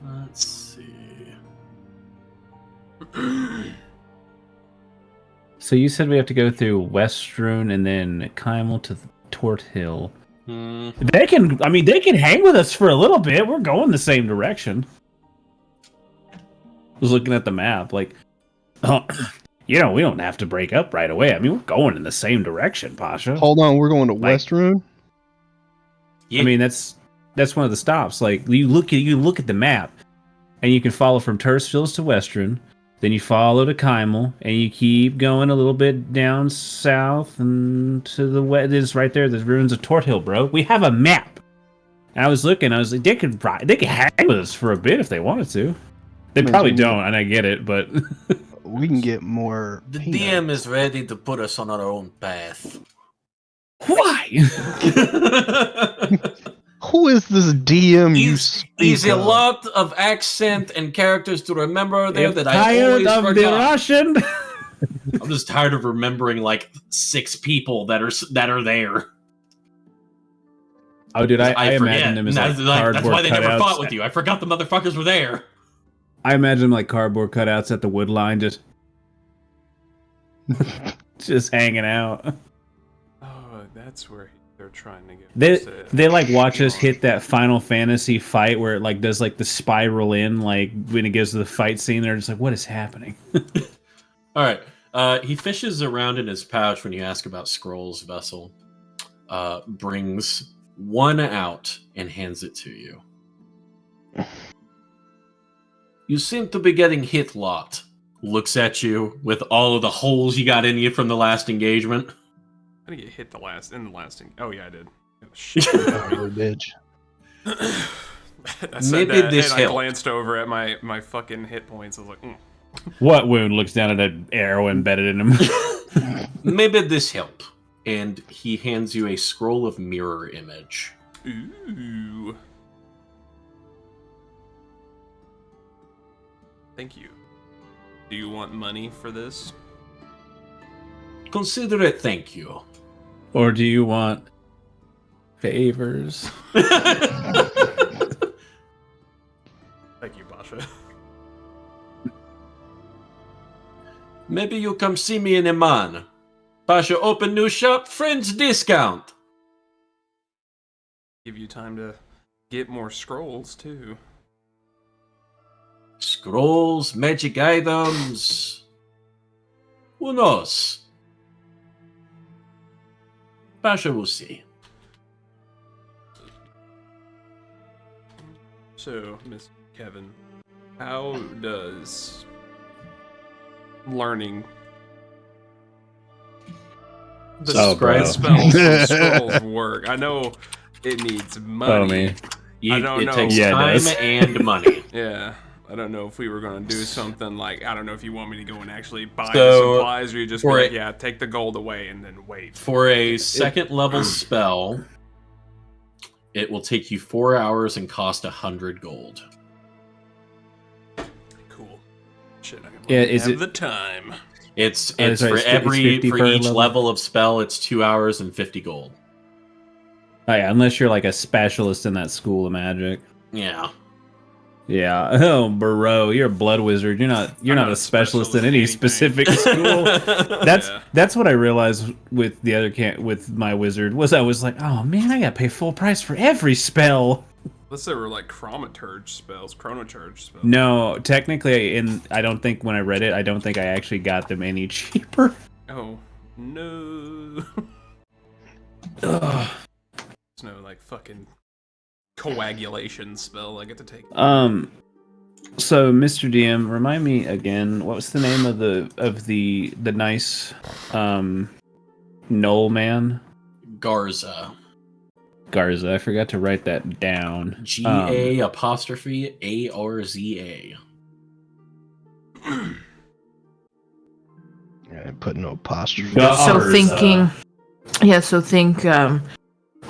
[SPEAKER 3] Let's see.
[SPEAKER 2] So you said we have to go through Westrun and then Kymel to Tort Hill. They can hang with us for a little bit. We're going the same direction. I was looking at the map, like, oh, we don't have to break up right away. I mean, we're going in the same direction, Pasha.
[SPEAKER 1] Hold on, we're going to
[SPEAKER 2] Like-
[SPEAKER 1] Westrun?
[SPEAKER 3] Yeah.
[SPEAKER 2] I mean, that's one of the stops. Like, you look at the map, and you can follow from Tersfields to Westrun. Then you follow to Kymel, and you keep going a little bit down south and to the west. It's right there, the ruins of Tort Hill, bro. We have a map. And I was looking, I was like, they could hang with us for a bit if they wanted to. They
[SPEAKER 1] Means
[SPEAKER 2] probably
[SPEAKER 1] we can-
[SPEAKER 2] don't, and I get it, but
[SPEAKER 1] We can get more.
[SPEAKER 3] The
[SPEAKER 1] peanuts.
[SPEAKER 3] DM is ready to put us on our own path.
[SPEAKER 2] why?
[SPEAKER 1] Who is this DM you
[SPEAKER 3] He's
[SPEAKER 1] speak
[SPEAKER 3] a
[SPEAKER 1] of?
[SPEAKER 3] lot of accent and characters to remember there
[SPEAKER 2] If
[SPEAKER 3] that I
[SPEAKER 2] tired
[SPEAKER 3] always
[SPEAKER 2] of the
[SPEAKER 3] forgot.
[SPEAKER 2] Russian.
[SPEAKER 3] I'm just tired of remembering like 6 people that are there.
[SPEAKER 2] Oh, dude, I
[SPEAKER 3] forget.
[SPEAKER 2] imagine them as
[SPEAKER 3] And
[SPEAKER 2] like
[SPEAKER 3] that's
[SPEAKER 2] cardboard
[SPEAKER 3] why they never
[SPEAKER 2] cutouts.
[SPEAKER 3] fought with you. I forgot the motherfuckers were there.
[SPEAKER 2] I imagine them like cardboard cutouts at the wood line, just hanging out.
[SPEAKER 4] Oh, that's where they're trying to get.
[SPEAKER 2] They like watch us hit that Final Fantasy fight where it like does like the spiral in, like when it gets to the fight scene. They're just like, what is happening?
[SPEAKER 3] All right. He fishes around in his pouch when you ask about scrolls. Vessel brings one out and hands it to you. You seem to be getting hit a lot. Looks at you with all of the holes you got in you from the last engagement.
[SPEAKER 4] I didn't get hit in the last. Oh yeah, I did. Oh, shit.
[SPEAKER 1] Ugly bitch.
[SPEAKER 4] I said
[SPEAKER 3] Maybe
[SPEAKER 4] that,
[SPEAKER 3] this
[SPEAKER 4] and I
[SPEAKER 3] helped.
[SPEAKER 4] glanced over at my fucking hit points. I was like,
[SPEAKER 2] What wound? Looks down at an arrow embedded in him.
[SPEAKER 3] Maybe this help. And he hands you a scroll of mirror image.
[SPEAKER 4] Ooh. Thank you. Do you want money for this?
[SPEAKER 3] Consider it thank you.
[SPEAKER 2] Or do you want favors?
[SPEAKER 4] Thank you, Basha.
[SPEAKER 3] Maybe you come see me in Eman. Pasha open new shop, friends discount.
[SPEAKER 4] Give you time to get more scrolls, too.
[SPEAKER 3] Scrolls, magic items. Who knows? Pasha will see.
[SPEAKER 4] So, Miss Kevin, how does learning the spells and scrolls work? I know it needs money.
[SPEAKER 3] It takes time and money.
[SPEAKER 4] Yeah. I don't know if we were going to do something like, I don't know if you want me to go and actually buy the supplies, or you just be like, yeah, take the gold away and then wait.
[SPEAKER 3] For a second level spell, it will take you 4 hours and cost 100 gold.
[SPEAKER 4] Cool. Shit, I
[SPEAKER 2] is
[SPEAKER 4] have
[SPEAKER 2] it
[SPEAKER 4] the time.
[SPEAKER 3] It's for each level of spell, it's 2 hours and 50 gold.
[SPEAKER 2] Oh yeah, unless you're like a specialist in that school of magic.
[SPEAKER 3] Yeah.
[SPEAKER 2] Yeah. Oh, bro, you're a blood wizard. You're not a specialist in any specific school. That's what I realized with the other with my wizard was I was like, oh man, I gotta pay full price for every spell.
[SPEAKER 4] Unless they were like chronoturge spells.
[SPEAKER 2] No, technically, I don't think when I read it, I don't think I actually got them any cheaper.
[SPEAKER 4] Oh no.
[SPEAKER 2] Ugh.
[SPEAKER 4] There's no like fucking coagulation spell I get to take.
[SPEAKER 2] So Mr. DM, remind me again, what was the name of the nice Knoll man?
[SPEAKER 3] Garza.
[SPEAKER 2] I forgot to write that down.
[SPEAKER 3] GA''ARZA.
[SPEAKER 1] Yeah, put no apostrophe.
[SPEAKER 5] So think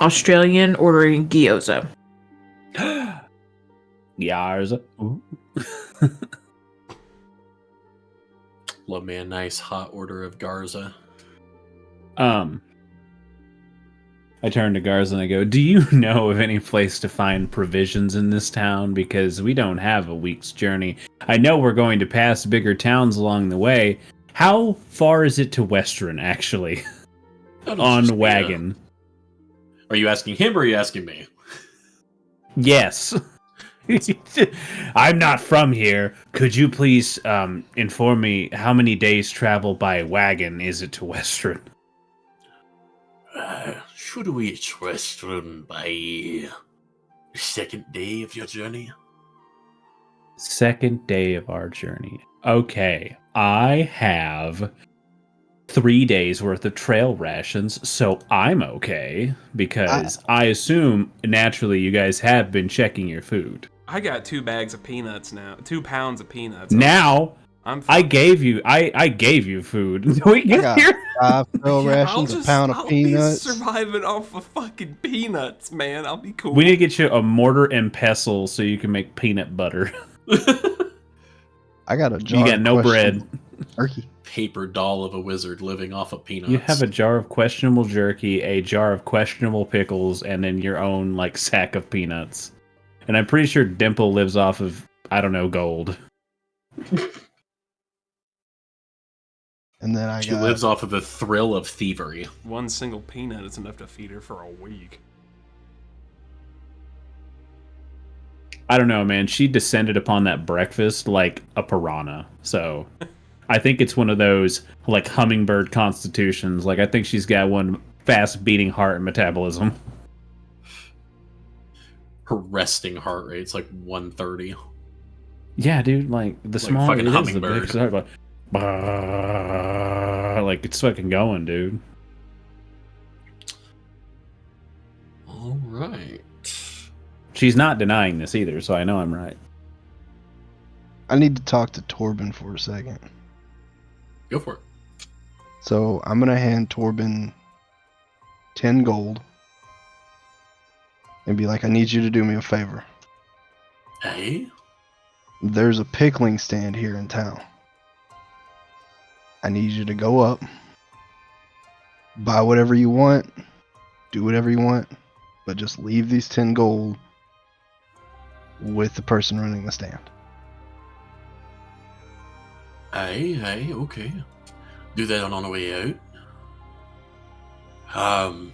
[SPEAKER 5] Australian ordering gyoza.
[SPEAKER 2] Yarza.
[SPEAKER 3] Love me a nice hot order of Garza.
[SPEAKER 2] I turn to Garza and I go, do you know of any place to find provisions in this town? Because we don't have a week's journey. I know we're going to pass bigger towns along the way. How far is it to Western, actually? On wagon.
[SPEAKER 3] Are you asking him or are you asking me?
[SPEAKER 2] Yes. I'm not from here. Could you please inform me how many days travel by wagon is it to Western?
[SPEAKER 3] Should we reach Western by the second day of your journey?
[SPEAKER 2] Second day of our journey. Okay. I have 3 days worth of trail rations, so I'm okay. Because I assume, naturally, you guys have been checking your food.
[SPEAKER 4] I got 2 bags of peanuts now. 2 pounds of peanuts.
[SPEAKER 2] Now...
[SPEAKER 4] I
[SPEAKER 2] gave you food.
[SPEAKER 1] I got 5 trail rations, a pound of peanuts.
[SPEAKER 4] I'll be surviving off of fucking peanuts, man. I'll be cool.
[SPEAKER 2] We need to get you a mortar and pestle so you can make peanut butter.
[SPEAKER 1] I got a jar.
[SPEAKER 2] You got no bread.
[SPEAKER 1] Turkey.
[SPEAKER 3] Paper doll of a wizard living off of peanuts.
[SPEAKER 2] You have a jar of questionable jerky, a jar of questionable pickles, and then your own like sack of peanuts. And I'm pretty sure Dimple lives off of, I don't know, gold.
[SPEAKER 1] And then
[SPEAKER 3] she lives off of the thrill of thievery.
[SPEAKER 4] 1 single peanut is enough to feed her for a week.
[SPEAKER 2] I don't know, man. She descended upon that breakfast like a piranha. So I think it's one of those like hummingbird constitutions. Like I think she's got one fast beating heart and metabolism.
[SPEAKER 3] Her resting heart rate's like 130.
[SPEAKER 2] Yeah, dude. Like the smaller
[SPEAKER 3] fucking
[SPEAKER 2] it is,
[SPEAKER 3] hummingbird.
[SPEAKER 2] the bigger like it's fucking going, dude.
[SPEAKER 3] All right.
[SPEAKER 2] She's not denying this either, so I know I'm right.
[SPEAKER 1] I need to talk to Torben for a second.
[SPEAKER 3] Go for it.
[SPEAKER 1] So I'm gonna hand Torben 10 gold and be like, I need you to do me a favor.
[SPEAKER 3] Hey?
[SPEAKER 1] There's a pickling stand here in town. I need you to go up, buy whatever you want, do whatever you want, but just leave these 10 gold with the person running the stand.
[SPEAKER 3] Hey, okay. Do that on the way out.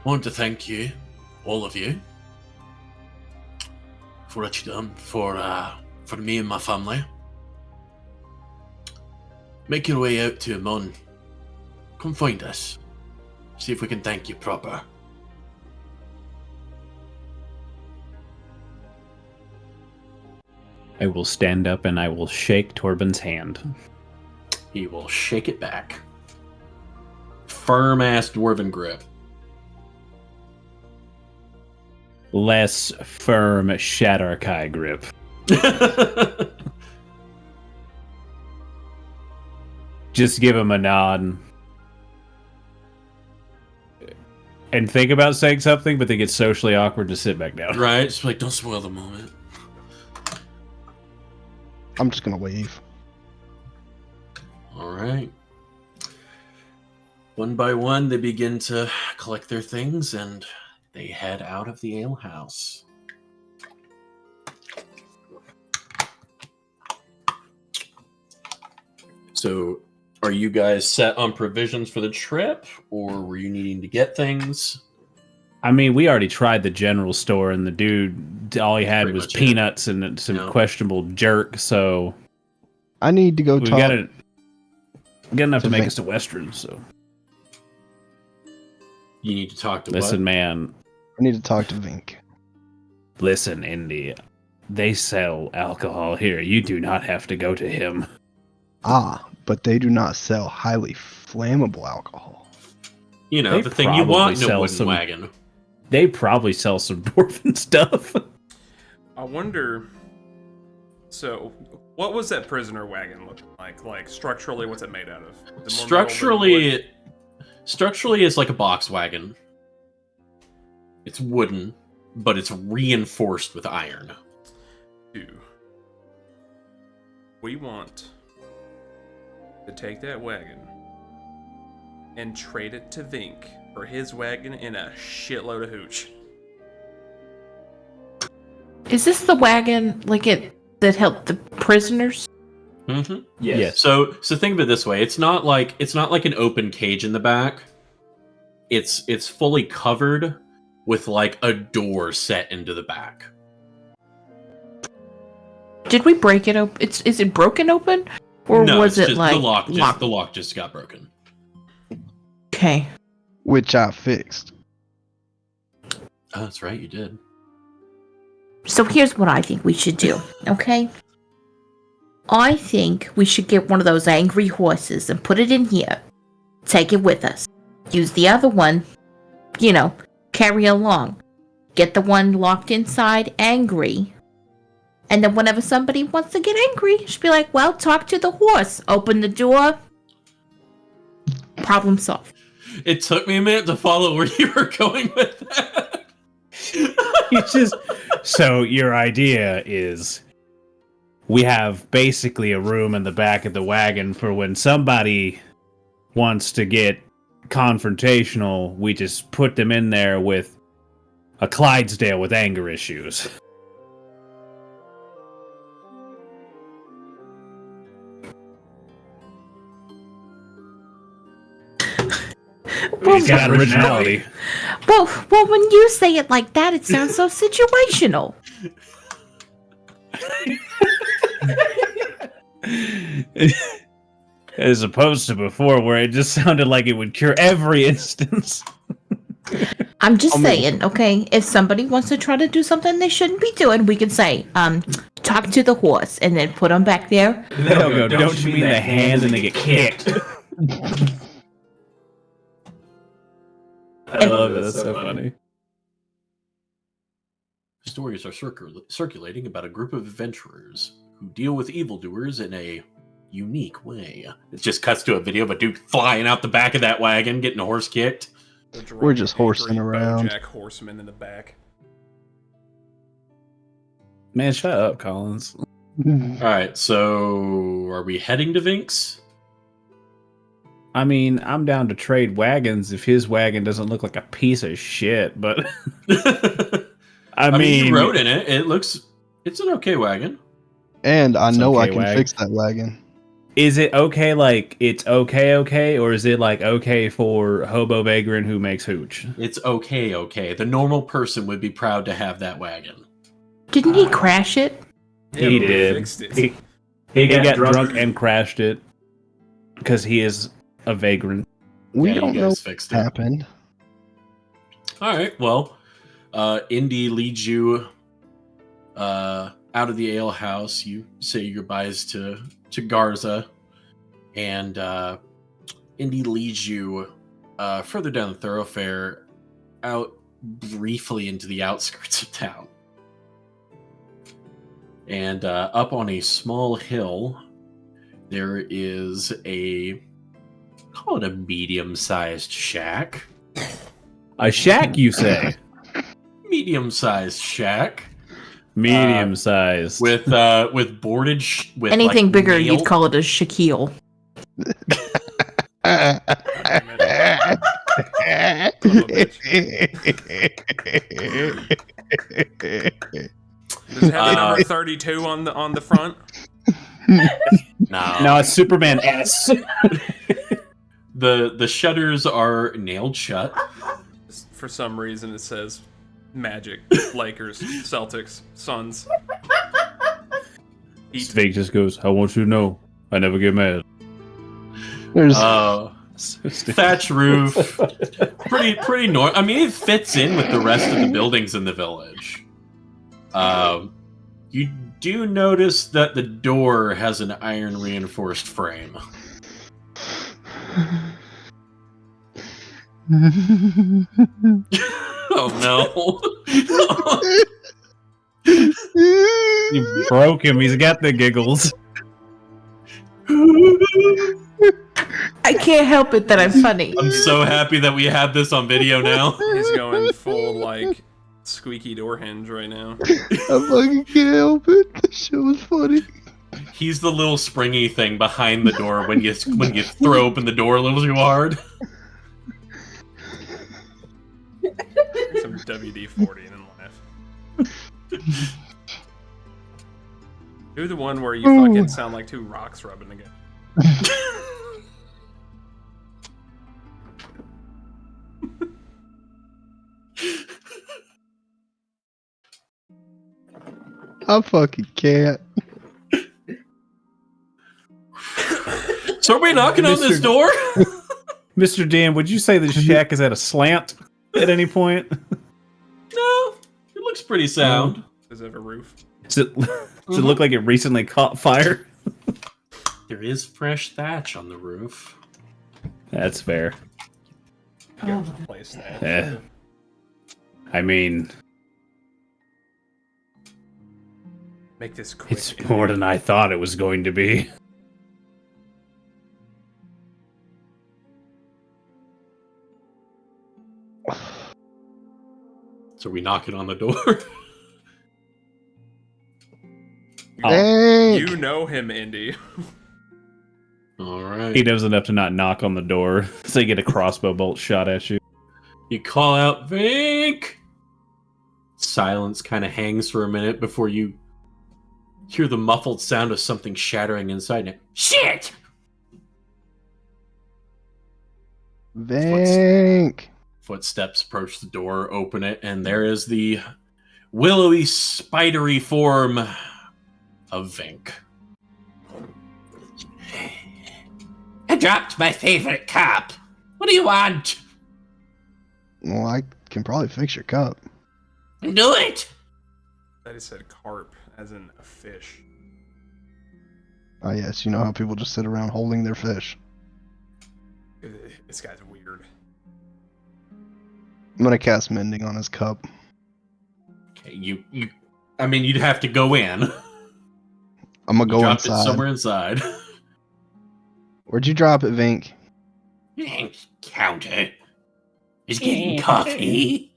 [SPEAKER 3] Want to thank you, all of you, for what you done for me and my family. Make your way out to Mon. Come find us. See if we can thank you proper.
[SPEAKER 2] I will stand up and I will shake Torben's hand.
[SPEAKER 3] He will shake it back. Firm-ass dwarven grip.
[SPEAKER 2] Less firm Shadarkai grip. Just give him a nod. And think about saying something, but think it's socially awkward to sit back down.
[SPEAKER 3] Right? It's like, don't spoil the moment.
[SPEAKER 1] I'm just gonna wave.
[SPEAKER 3] Alright. One by one, they begin to collect their things, and they head out of the alehouse. So, are you guys set on provisions for the trip, or were you needing to get things?
[SPEAKER 2] I mean, we already tried the general store, and the dude, all he had
[SPEAKER 3] Pretty
[SPEAKER 2] was
[SPEAKER 3] much it.
[SPEAKER 2] peanuts and some questionable jerk, so...
[SPEAKER 1] I need to go
[SPEAKER 2] We
[SPEAKER 1] talk.
[SPEAKER 2] got enough to make
[SPEAKER 1] Vink.
[SPEAKER 2] us to Western, so...
[SPEAKER 3] You need to talk to
[SPEAKER 2] Listen,
[SPEAKER 3] what?
[SPEAKER 2] man.
[SPEAKER 1] I need to talk to Vink.
[SPEAKER 2] Listen, Indy. They sell alcohol here. You do not have to go to him.
[SPEAKER 1] Ah, but they do not sell highly flammable alcohol.
[SPEAKER 3] You know,
[SPEAKER 2] They
[SPEAKER 3] the thing you
[SPEAKER 2] probably
[SPEAKER 3] want in a
[SPEAKER 2] sell
[SPEAKER 3] wooden
[SPEAKER 2] some-
[SPEAKER 3] wagon.
[SPEAKER 2] They probably sell some dwarven stuff.
[SPEAKER 4] I wonder. So, what was that prisoner wagon looking like? Like structurally, what's it made out of? Is it more metal than wood?
[SPEAKER 3] Structurally, it's like a box wagon. It's wooden, but it's reinforced with iron.
[SPEAKER 4] We want to take that wagon and trade it to Vink for his wagon and a shitload of hooch.
[SPEAKER 5] Is this the wagon that helped the prisoners?
[SPEAKER 3] Mm-hmm.
[SPEAKER 2] Yes.
[SPEAKER 3] So think of it this way: it's not like an open cage in the back. It's fully covered with like a door set into the back.
[SPEAKER 5] Did we break it open? Is it broken open, or
[SPEAKER 3] No,
[SPEAKER 5] was
[SPEAKER 3] it's
[SPEAKER 5] it
[SPEAKER 3] just,
[SPEAKER 5] like
[SPEAKER 3] the lock?
[SPEAKER 5] locked?
[SPEAKER 3] The lock just got broken.
[SPEAKER 5] Okay.
[SPEAKER 1] Which I fixed.
[SPEAKER 3] Oh, that's right, you did.
[SPEAKER 5] So here's what I think we should do, okay? I think we should get one of those angry horses and put it in here. Take it with us. Use the other one, carry along. Get the one locked inside angry. And then whenever somebody wants to get angry, just be like, well, talk to the horse. Open the door. Problem solved.
[SPEAKER 3] It took me a minute to follow where you were going with that.
[SPEAKER 2] So your idea is we have basically a room in the back of the wagon for when somebody wants to get confrontational, we just put them in there with a Clydesdale with anger issues. He's got originality.
[SPEAKER 5] Well, when you say it like that, it sounds so situational.
[SPEAKER 2] As opposed to before, where it just sounded like it would cure every instance.
[SPEAKER 5] I'm just saying, okay, if somebody wants to try to do something they shouldn't be doing, we can say, talk to the horse, and then put them back there.
[SPEAKER 2] They'll go, don't you mean the hand, and they get kicked. I love it, that's so funny.
[SPEAKER 3] stories are circulating about a group of adventurers who deal with evildoers in a unique way. It just cuts to a video of a dude flying out the back of that wagon, getting a horse kicked.
[SPEAKER 1] We're just horsing around.
[SPEAKER 4] BoJack Horseman in the back.
[SPEAKER 2] Man, shut up, Collins.
[SPEAKER 3] Alright, so are we heading to Vinx?
[SPEAKER 2] I mean, I'm down to trade wagons if his wagon doesn't look like a piece of shit, but I mean,
[SPEAKER 3] you rode in it. It's an okay wagon.
[SPEAKER 1] And I know I
[SPEAKER 2] okay
[SPEAKER 1] can
[SPEAKER 2] wagon.
[SPEAKER 1] fix that wagon.
[SPEAKER 2] Is it okay like it's okay, or is it like okay for hobo vagrant who makes hooch?
[SPEAKER 3] It's okay. The normal person would be proud to have that wagon.
[SPEAKER 5] Didn't he crash it?
[SPEAKER 4] Yeah,
[SPEAKER 2] He
[SPEAKER 4] but we
[SPEAKER 2] did.
[SPEAKER 4] fixed it.
[SPEAKER 2] He got drunk and crashed it because he is a vagrant.
[SPEAKER 1] We
[SPEAKER 3] Yeah,
[SPEAKER 1] don't
[SPEAKER 3] you
[SPEAKER 1] know
[SPEAKER 3] guys
[SPEAKER 1] what
[SPEAKER 3] fixed it.
[SPEAKER 1] happened.
[SPEAKER 3] Alright, well, Indy leads you out of the ale house. You say your goodbyes to Garza, and Indy leads you further down the thoroughfare, out briefly into the outskirts of town. And up on a small hill, there is call it a medium-sized shack.
[SPEAKER 2] A shack, you say?
[SPEAKER 3] Medium-sized shack.
[SPEAKER 2] Medium size.
[SPEAKER 3] With boarded with
[SPEAKER 5] Anything
[SPEAKER 3] like,
[SPEAKER 5] bigger,
[SPEAKER 3] nail-
[SPEAKER 5] you'd call it a Shaquille.
[SPEAKER 4] Does it have the number 32 on the front?
[SPEAKER 3] No.
[SPEAKER 2] No, it's Superman S.
[SPEAKER 3] The shutters are nailed shut.
[SPEAKER 4] For some reason, it says Magic, Lakers, Celtics, Suns.
[SPEAKER 2] Svig just goes, I want you to know, I never get mad.
[SPEAKER 1] There's
[SPEAKER 3] Thatch roof, pretty normal. I mean, it fits in with the rest of the buildings in the village. You do notice that the door has an iron reinforced frame. Oh no!
[SPEAKER 2] You broke him, he's got the giggles.
[SPEAKER 5] I can't help it that I'm funny.
[SPEAKER 3] I'm so happy that we have this on video now.
[SPEAKER 4] He's going full like squeaky door hinge right now.
[SPEAKER 1] I fucking can't help it. This shit was funny.
[SPEAKER 3] He's the little springy thing behind the door when you throw open the door a little too hard.
[SPEAKER 4] Some WD-40 and then laugh. Do the one where you fucking sound like two rocks rubbing together.
[SPEAKER 1] I fucking can't.
[SPEAKER 3] So are we knocking on this door?
[SPEAKER 2] Mr. Dan, would you say the shack is at a slant at any point?
[SPEAKER 3] No, it looks pretty sound.
[SPEAKER 4] Does it have a roof?
[SPEAKER 2] Does it look like it recently caught fire?
[SPEAKER 3] There is fresh thatch on the roof.
[SPEAKER 2] That's fair.
[SPEAKER 4] You gotta replace that.
[SPEAKER 2] Yeah. I mean,
[SPEAKER 4] Make this quick.
[SPEAKER 2] it's more than I thought it was going to be.
[SPEAKER 3] So we knocking on the door.
[SPEAKER 1] Dang.
[SPEAKER 4] You know him, Indy.
[SPEAKER 3] All right.
[SPEAKER 2] He knows enough to not knock on the door, so you get a crossbow bolt shot at you.
[SPEAKER 3] You call out, Vink! Silence kind of hangs for a minute before you hear the muffled sound of something shattering inside it. Shit!
[SPEAKER 1] Vank.
[SPEAKER 3] Footsteps approach the door, open it, and there is the willowy, spidery form of Vink. I dropped my favorite cup. What do you want?
[SPEAKER 1] Well, I can probably fix your cup.
[SPEAKER 3] Do it!
[SPEAKER 4] That he said carp, as in a fish.
[SPEAKER 1] Oh yes, you know how people just sit around holding their fish.
[SPEAKER 4] This guy's weird.
[SPEAKER 1] I'm gonna cast mending on his cup.
[SPEAKER 3] Okay, I mean, you'd have to go in.
[SPEAKER 1] I'm gonna go
[SPEAKER 3] Dropped it
[SPEAKER 1] inside.
[SPEAKER 3] somewhere inside.
[SPEAKER 1] Where'd you drop it, Vink?
[SPEAKER 3] Counter. Is getting coffee.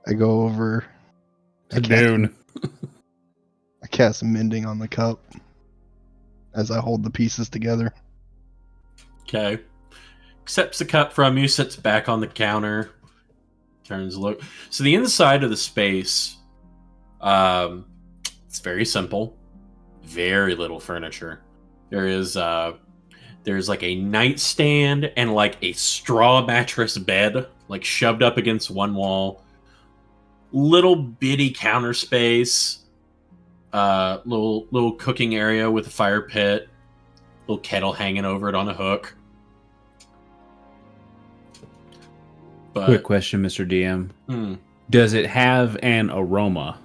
[SPEAKER 1] I go over.
[SPEAKER 2] To Dune.
[SPEAKER 1] I cast mending on the cup as I hold the pieces together.
[SPEAKER 3] Okay. Accepts the cup from you, sits back on the counter, turns look. So the inside of the space, it's very simple. Very little furniture. There's like a nightstand and like a straw mattress bed, like shoved up against one wall. Little bitty counter space. Little cooking area with a fire pit. Little kettle hanging over it on a hook. But,
[SPEAKER 2] quick question, Mr. DM. Does it have an aroma?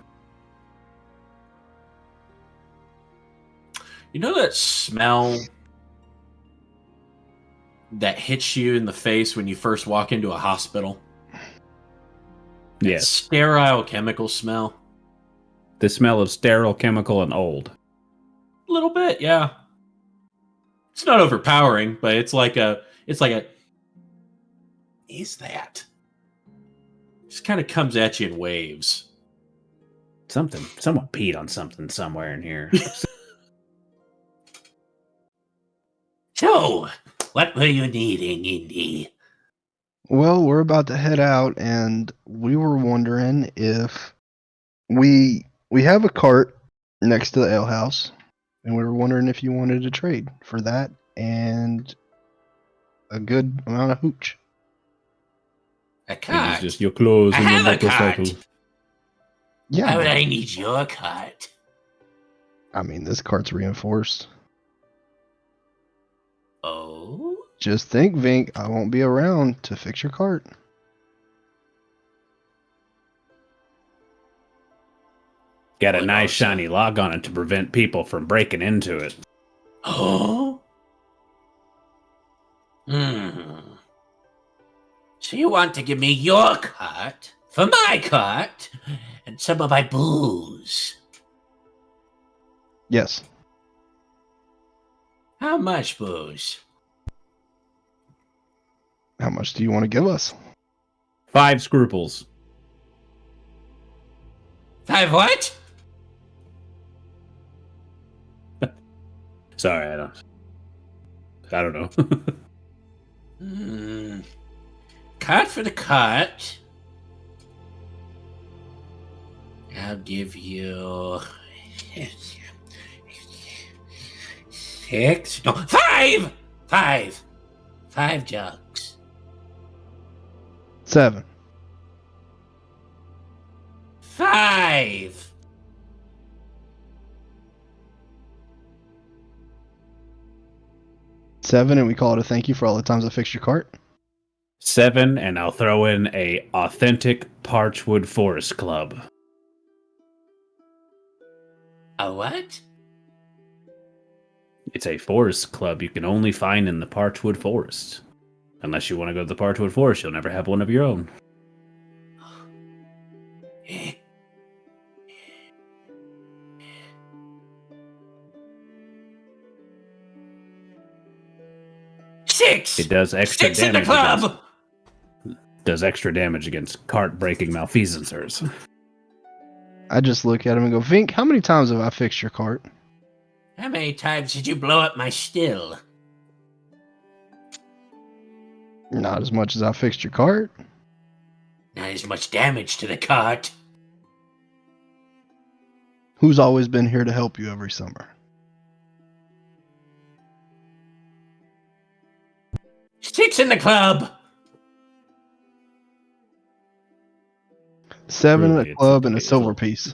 [SPEAKER 3] You know that smell that hits you in the face when you first walk into a hospital? That
[SPEAKER 2] Yes.
[SPEAKER 3] sterile chemical smell.
[SPEAKER 2] The smell of sterile, chemical, and old.
[SPEAKER 3] A little bit, yeah. It's not overpowering, but it's like a is that? Just kind of comes at you in waves.
[SPEAKER 2] Someone peed on something somewhere in here.
[SPEAKER 3] So, what were you needing, Indy?
[SPEAKER 1] Well, we're about to head out, and we were wondering if we have a cart next to the ale house, and we were wondering if you wanted to trade for that and a good amount of hooch.
[SPEAKER 3] A
[SPEAKER 2] It
[SPEAKER 3] cart?
[SPEAKER 2] was just your clothes
[SPEAKER 3] I
[SPEAKER 2] and your
[SPEAKER 3] have a
[SPEAKER 2] motorcycle.
[SPEAKER 3] cart.
[SPEAKER 1] Yeah,
[SPEAKER 3] Why would I need your cart?
[SPEAKER 1] I mean, this cart's reinforced.
[SPEAKER 3] Oh?
[SPEAKER 1] Just think, Vink, I won't be around to fix your cart.
[SPEAKER 2] Got a
[SPEAKER 3] What
[SPEAKER 2] nice
[SPEAKER 3] else?
[SPEAKER 2] shiny lock on it to prevent people from breaking into it.
[SPEAKER 3] Oh? So you want to give me your cart for my cart and some of my booze?
[SPEAKER 1] Yes.
[SPEAKER 3] How much booze?
[SPEAKER 1] How much do you want to give us?
[SPEAKER 2] 5 scruples.
[SPEAKER 3] 5 what?
[SPEAKER 2] Sorry, I don't know.
[SPEAKER 3] Cart for the cart. I'll give you 6. No, 5! 5 jugs.
[SPEAKER 1] 7.
[SPEAKER 3] 5.
[SPEAKER 1] 7, and we call it a thank you for all the times I fixed your cart.
[SPEAKER 2] 7, and I'll throw in a authentic Parchwood Forest Club.
[SPEAKER 3] A what?
[SPEAKER 2] It's a forest club you can only find in the Parchwood Forest. Unless you want to go to the Parchwood Forest, you'll never have one of your own.
[SPEAKER 3] Six.
[SPEAKER 2] It does extra
[SPEAKER 3] 6 in the
[SPEAKER 2] damage.
[SPEAKER 3] club.
[SPEAKER 2] Does extra damage against cart-breaking malfeasancers.
[SPEAKER 1] I just look at him and go, Vink, how many times have I fixed your cart?
[SPEAKER 3] How many times did you blow up my still?
[SPEAKER 1] Not as much as I fixed your cart.
[SPEAKER 3] Not as much damage to the cart.
[SPEAKER 1] Who's always been here to help you every summer?
[SPEAKER 3] 6 in the club.
[SPEAKER 1] 7
[SPEAKER 2] Truly,
[SPEAKER 1] at a
[SPEAKER 2] it's
[SPEAKER 1] club
[SPEAKER 2] a
[SPEAKER 1] and a
[SPEAKER 2] hazel.
[SPEAKER 1] silver piece.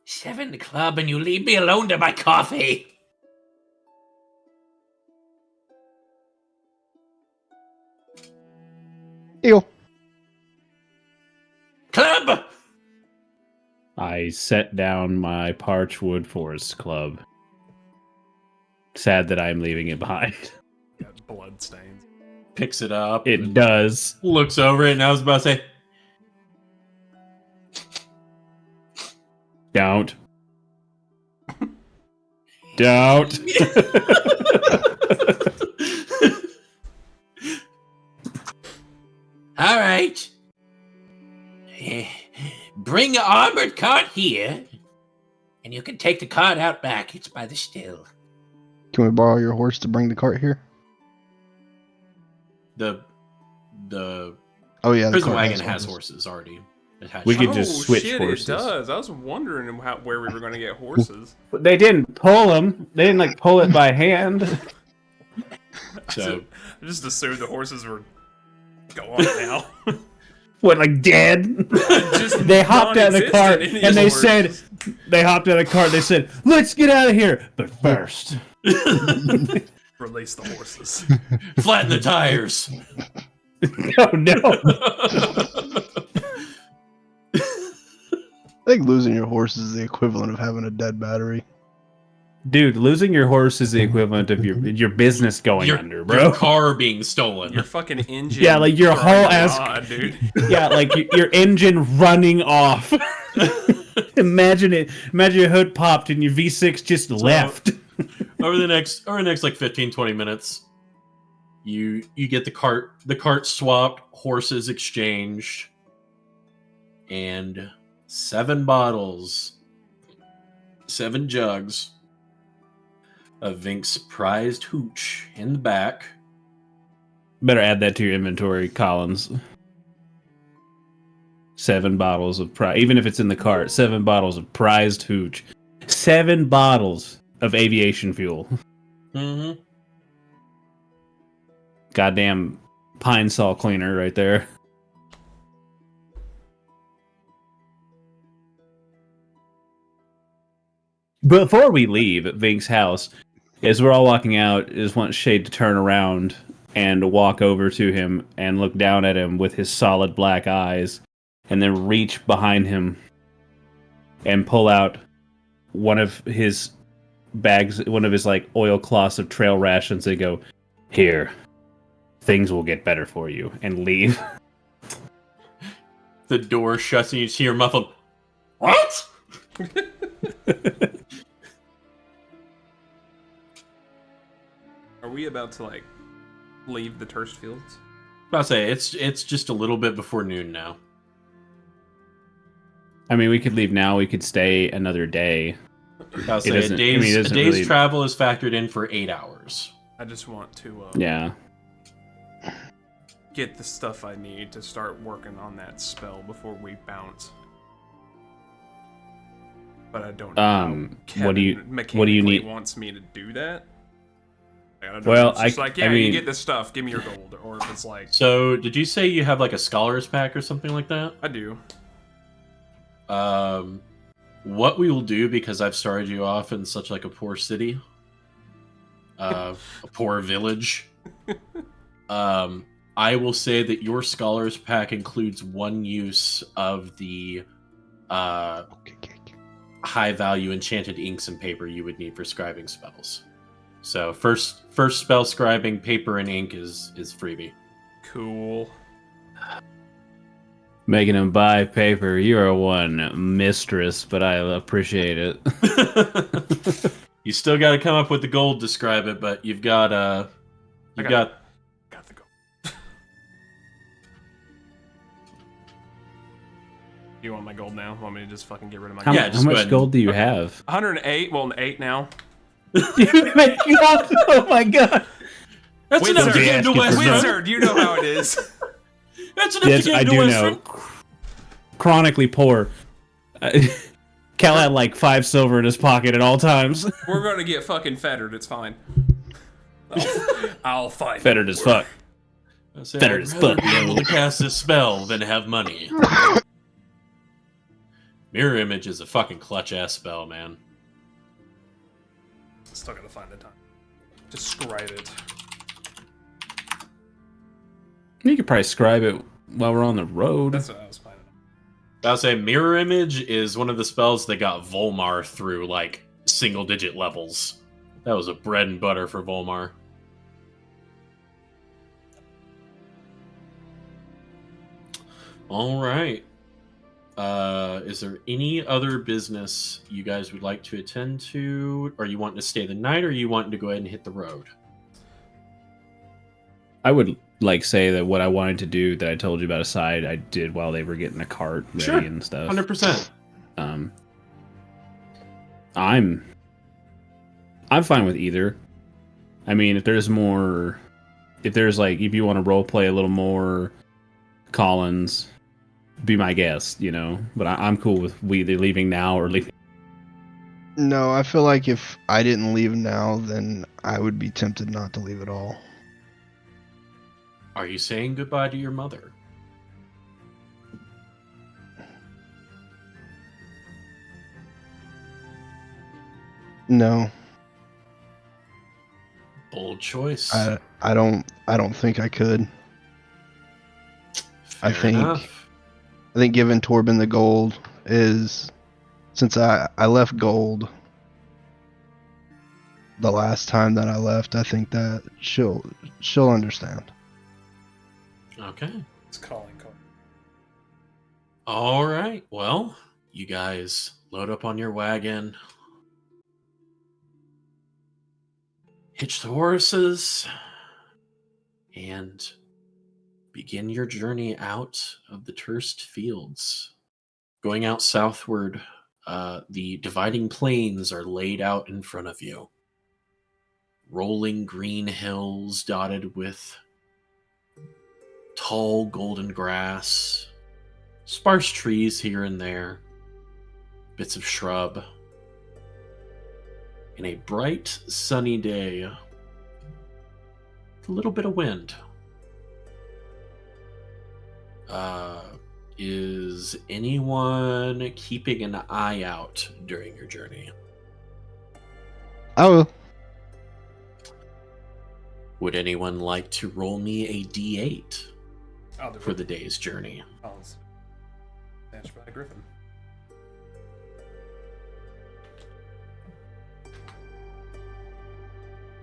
[SPEAKER 3] Seven in the club, and you leave me alone to my coffee.
[SPEAKER 1] Deal.
[SPEAKER 3] Club.
[SPEAKER 2] I set down my Parchwood Forest Club. Sad that I'm leaving it behind.
[SPEAKER 4] Got blood stains.
[SPEAKER 3] Picks it up.
[SPEAKER 2] It does.
[SPEAKER 3] Looks over it, and I was about to say,
[SPEAKER 2] Don't. Don't.
[SPEAKER 3] all right. Bring the armored cart here, and you can take the cart out back. It's by the still.
[SPEAKER 1] Can we borrow your horse to bring the cart here?
[SPEAKER 3] The
[SPEAKER 1] Oh yeah, the
[SPEAKER 3] prison
[SPEAKER 1] cart
[SPEAKER 3] wagon has horses already.
[SPEAKER 2] We could just switch
[SPEAKER 4] shit,
[SPEAKER 2] horses.
[SPEAKER 4] It does. I was wondering where we were going to get horses.
[SPEAKER 2] But they didn't pull them. They didn't like pull it by hand.
[SPEAKER 3] So
[SPEAKER 4] I just assumed the horses were gone now.
[SPEAKER 2] What, like dead?
[SPEAKER 4] Just
[SPEAKER 2] They hopped out of the cart
[SPEAKER 4] non-existent
[SPEAKER 2] and they
[SPEAKER 4] anymore.
[SPEAKER 2] said, they hopped out of the cart. They said, "Let's get out of here." But first,
[SPEAKER 4] Release the horses.
[SPEAKER 3] flatten the tires.
[SPEAKER 2] oh no.
[SPEAKER 1] I think losing your horse is the equivalent of having a dead battery.
[SPEAKER 2] Dude, losing your horse is the equivalent of your business going under, bro.
[SPEAKER 3] Your car being stolen.
[SPEAKER 4] Your fucking engine.
[SPEAKER 2] Yeah, like your whole ass.
[SPEAKER 4] God, dude.
[SPEAKER 2] Yeah, like your engine running off. Imagine it. Imagine your hood popped and your V6 just left.
[SPEAKER 3] over the next like 15-20 minutes, you get the cart swapped, horses exchanged, and 7 jugs of Vink's prized hooch in the back.
[SPEAKER 2] Better add that to your inventory, Collins. 7 bottles of even if it's in the cart, 7 bottles of prized hooch. 7 bottles of aviation fuel.
[SPEAKER 3] Mm-hmm.
[SPEAKER 2] Goddamn pine saw cleaner right there. Before we leave Vink's house, as we're all walking out, I just want Shade to turn around and walk over to him and look down at him with his solid black eyes, and then reach behind him and pull out one of his bags, one of his like oilcloths of trail rations, and go, "Here, things will get better for you," and leave.
[SPEAKER 3] The door shuts and you see her muffled, "What?"
[SPEAKER 4] Are we about to like leave the Turst Fields?
[SPEAKER 3] I'll say it's just a little bit before noon now.
[SPEAKER 2] I mean, we could leave now. We could stay another day.
[SPEAKER 3] I'll say a day's travel is factored in for 8 hours.
[SPEAKER 4] I just want to
[SPEAKER 2] Yeah.
[SPEAKER 4] get the stuff I need to start working on that spell before we bounce. But I don't know how
[SPEAKER 2] what do you
[SPEAKER 4] mechanically
[SPEAKER 2] need?
[SPEAKER 4] wants me to do that. I don't know
[SPEAKER 2] Well,
[SPEAKER 4] if it's just like, yeah,
[SPEAKER 2] I mean,
[SPEAKER 4] you get this stuff, give me your gold, or if it's like,
[SPEAKER 3] So, did you say you have like a scholar's pack or something like that?
[SPEAKER 4] I do.
[SPEAKER 3] What we will do, because I've started you off in such like a poor city, a poor village, I will say that your scholar's pack includes 1 use of the high value enchanted inks and paper you would need for scribing spells. So first spell scribing paper and ink is freebie.
[SPEAKER 4] Cool.
[SPEAKER 2] Making him buy paper. You are one mistress, but I appreciate it.
[SPEAKER 3] You still got to come up with the gold to scribe it, but you've got
[SPEAKER 4] Got the gold. You want my gold now? Want me to just fucking get rid of my
[SPEAKER 2] How,
[SPEAKER 4] gold?
[SPEAKER 3] Yeah,
[SPEAKER 2] how
[SPEAKER 3] just go
[SPEAKER 2] much
[SPEAKER 3] ahead.
[SPEAKER 2] gold do you have?
[SPEAKER 4] 108. Well, 8 now.
[SPEAKER 2] Oh my god!
[SPEAKER 3] That's enough to get into Western.
[SPEAKER 4] Wizard, you know how it is.
[SPEAKER 3] That's enough
[SPEAKER 2] Yes,
[SPEAKER 3] to get
[SPEAKER 2] I
[SPEAKER 3] into
[SPEAKER 2] do
[SPEAKER 3] Western.
[SPEAKER 2] know. Chronically poor. Cal had like 5 silver in his pocket at all times.
[SPEAKER 4] We're gonna get fucking fettered. It's fine. I'll fight.
[SPEAKER 2] Fettered as fuck. Better
[SPEAKER 3] I'd
[SPEAKER 2] as
[SPEAKER 3] rather
[SPEAKER 2] fuck,
[SPEAKER 3] be able
[SPEAKER 2] yo.
[SPEAKER 3] to cast this spell than have money. Mirror image is a fucking clutch ass spell, man.
[SPEAKER 4] Still gotta find the time. Just scribe it.
[SPEAKER 2] You could probably scribe it while we're on the road.
[SPEAKER 4] That's what I was planning
[SPEAKER 3] I'll say mirror image is one of the spells that got Volmar through like single-digit levels. That was a bread and butter for Volmar. All right. Is there any other business you guys would like to attend to? Are you wanting to stay the night, or are you wanting to go ahead and hit the road?
[SPEAKER 2] I would say that what I wanted to do that I told you about aside, I did while they were getting the cart ready and stuff.
[SPEAKER 3] 100%.
[SPEAKER 2] I'm fine with either. I mean, if you want to role play a little more, Collins, be my guest, But I'm cool with we either leaving now or leaving.
[SPEAKER 1] No, I feel like if I didn't leave now, then I would be tempted not to leave at all.
[SPEAKER 3] Are you saying goodbye to your mother?
[SPEAKER 1] No.
[SPEAKER 3] Bold choice.
[SPEAKER 1] I don't think I could.
[SPEAKER 3] Fair enough.
[SPEAKER 1] I think giving Torben the gold is, since I left gold the last time that I left, I think that she'll understand.
[SPEAKER 3] Okay.
[SPEAKER 4] It's calling.
[SPEAKER 3] All right. Well, you guys load up on your wagon, hitch the horses, and begin your journey out of the terraced fields. Going out southward, the dividing plains are laid out in front of you. Rolling green hills dotted with tall golden grass, sparse trees here and there, bits of shrub. In a bright, sunny day, a little bit of wind. Is anyone keeping an eye out during your journey?
[SPEAKER 1] I will.
[SPEAKER 3] Would anyone like to roll me a d8 for the day's journey?
[SPEAKER 4] Snatched by a griffin.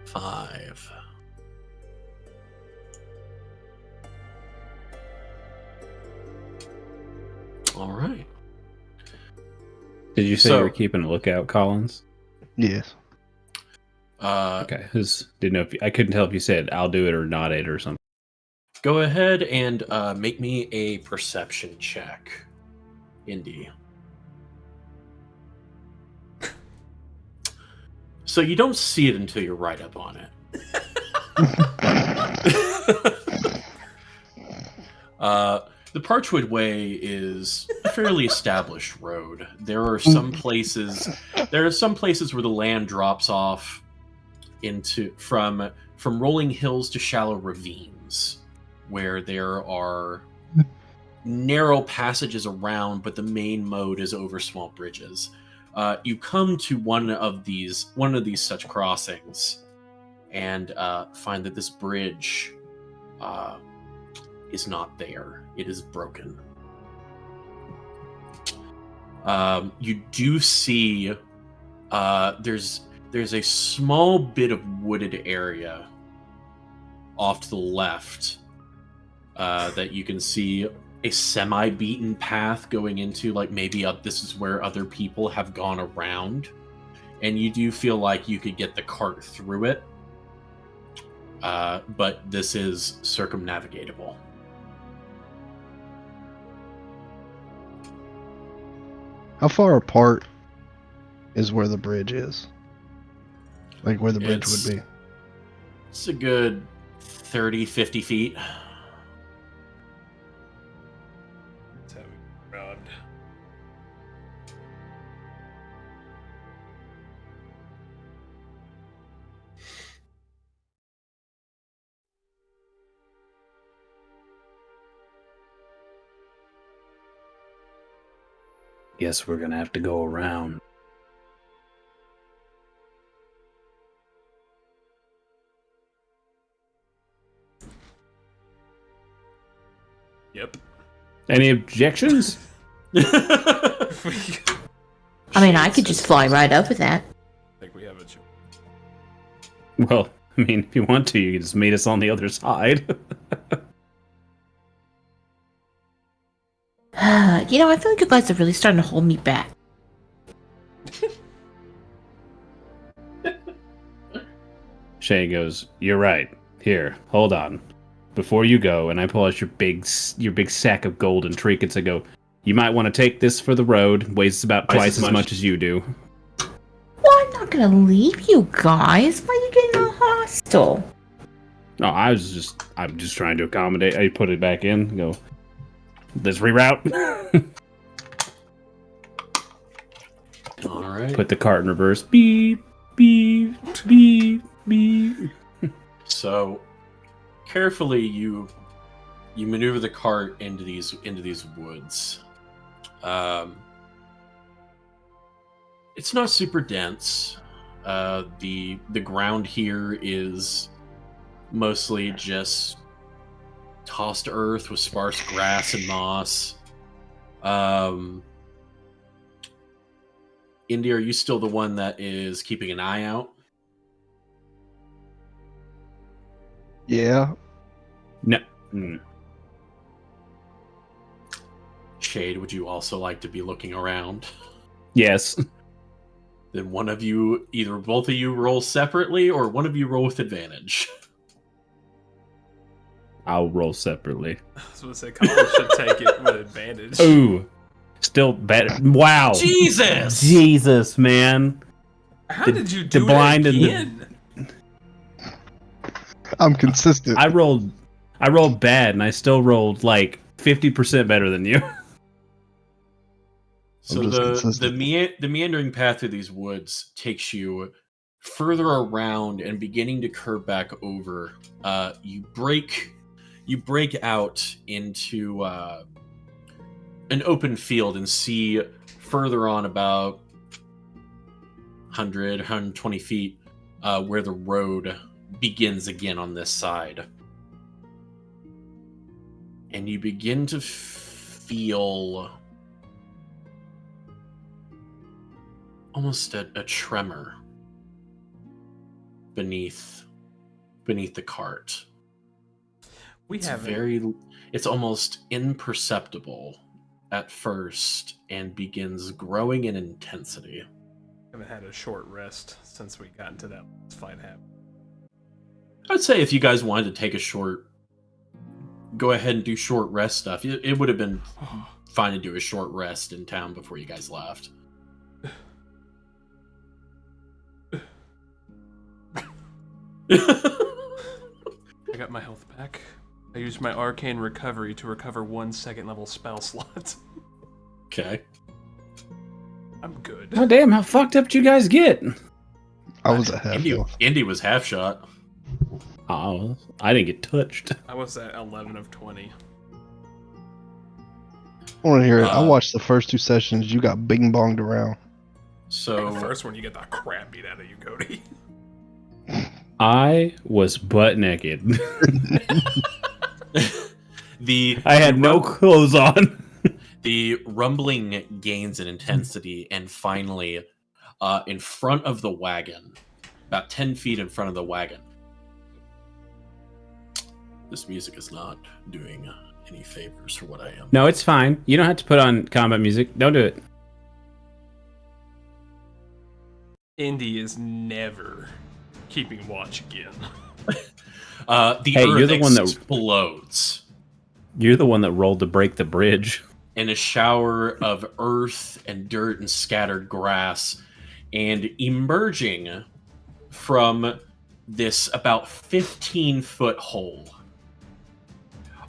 [SPEAKER 3] Five. All right.
[SPEAKER 2] Did you say you were keeping a lookout, Collins?
[SPEAKER 1] Yes.
[SPEAKER 2] Okay. Didn't know I couldn't tell if you said I'll do it or not it or something.
[SPEAKER 3] Go ahead and make me a perception check, Indy. So you don't see it until you're right up on it. The Parchwood Way is a fairly established road. There are some places where the land drops off into from rolling hills to shallow ravines, where there are narrow passages around, but the main mode is over small bridges. You come to one of these such crossings, and find that this bridge is not there. It is broken. You do see there's a small bit of wooded area off to the left that you can see a semi-beaten path going into, like, maybe this is where other people have gone around, and you do feel like you could get the cart through it, but this is circumnavigatable.
[SPEAKER 1] How far apart is where the bridge is? Like where the bridge would be?
[SPEAKER 3] It's a good 30, 50 feet.
[SPEAKER 4] That's how we robbed.
[SPEAKER 2] Guess we're gonna have to go around.
[SPEAKER 4] Yep.
[SPEAKER 2] Any objections?
[SPEAKER 5] I mean, I could just fly right over that.
[SPEAKER 4] I think we have a choice.
[SPEAKER 2] Well, I mean, if you want to, you can just meet us on the other side.
[SPEAKER 5] I feel like you guys are really starting to hold me back.
[SPEAKER 2] Shay goes, "You're right. Here, hold on. Before you go," and I pull out your big sack of gold and trinkets. I go, "You might want to take this for the road. Weighs about twice as much as you do."
[SPEAKER 5] Well, I'm not gonna leave you guys. Why are you getting all hostile?
[SPEAKER 2] No, I'm just trying to accommodate. I put it back in. Go. Let's reroute.
[SPEAKER 3] All right.
[SPEAKER 2] Put the cart in reverse. Beep, beep, beep, beep.
[SPEAKER 3] So, carefully you maneuver the cart into these woods. It's not super dense. The ground here is mostly just tossed earth with sparse grass and moss. Indy, are you still the one that is keeping an eye out?
[SPEAKER 1] Yeah.
[SPEAKER 2] No. Mm.
[SPEAKER 3] Shade, would you also like to be looking around?
[SPEAKER 2] Yes.
[SPEAKER 3] Then one of you, either both of you roll separately, or one of you roll with advantage.
[SPEAKER 2] I'll roll separately.
[SPEAKER 4] I was going to say, Colin should take it with advantage.
[SPEAKER 2] Ooh. Still better. Wow. Jesus, man.
[SPEAKER 4] How did you do it again?
[SPEAKER 1] I'm consistent.
[SPEAKER 2] I rolled bad, and I still rolled like 50% better than you.
[SPEAKER 3] So the meandering path through these woods takes you further around and beginning to curve back over. You break out into an open field and see further on about 120 feet where the road begins again on this side. And you begin to feel almost a tremor beneath the cart. It's almost imperceptible at first and begins growing in intensity.
[SPEAKER 4] Haven't had a short rest since we got into that fight happened.
[SPEAKER 3] I'd say if you guys wanted to take go ahead and do short rest stuff. It would have been fine to do a short rest in town before you guys left.
[SPEAKER 4] I got my health back. I used my arcane recovery to recover 1 second level spell slot.
[SPEAKER 3] Okay.
[SPEAKER 4] I'm good.
[SPEAKER 2] Oh damn! How fucked up did you guys get?
[SPEAKER 1] I was at half health.
[SPEAKER 3] Indy was half shot.
[SPEAKER 2] Oh, I didn't get touched.
[SPEAKER 4] I was at 11 of 20.
[SPEAKER 1] I want to hear it. I watched the first 2 sessions. You got bing bonged around.
[SPEAKER 3] So
[SPEAKER 4] the first one, you get the crap beat out of you, Cody.
[SPEAKER 2] I was butt naked.
[SPEAKER 3] I
[SPEAKER 2] had no clothes on.
[SPEAKER 3] The rumbling gains in intensity, and finally, in front of the wagon, about 10 feet in front of the wagon. This music is not doing any favors for what I am.
[SPEAKER 2] No, it's fine. You don't have to put on combat music. Don't do it.
[SPEAKER 4] Indy is never keeping watch again.
[SPEAKER 3] The earth
[SPEAKER 2] you're the one that
[SPEAKER 3] explodes.
[SPEAKER 2] You're the one that rolled to break the bridge.
[SPEAKER 3] In a shower of earth and dirt and scattered grass, and emerging from this about 15-foot hole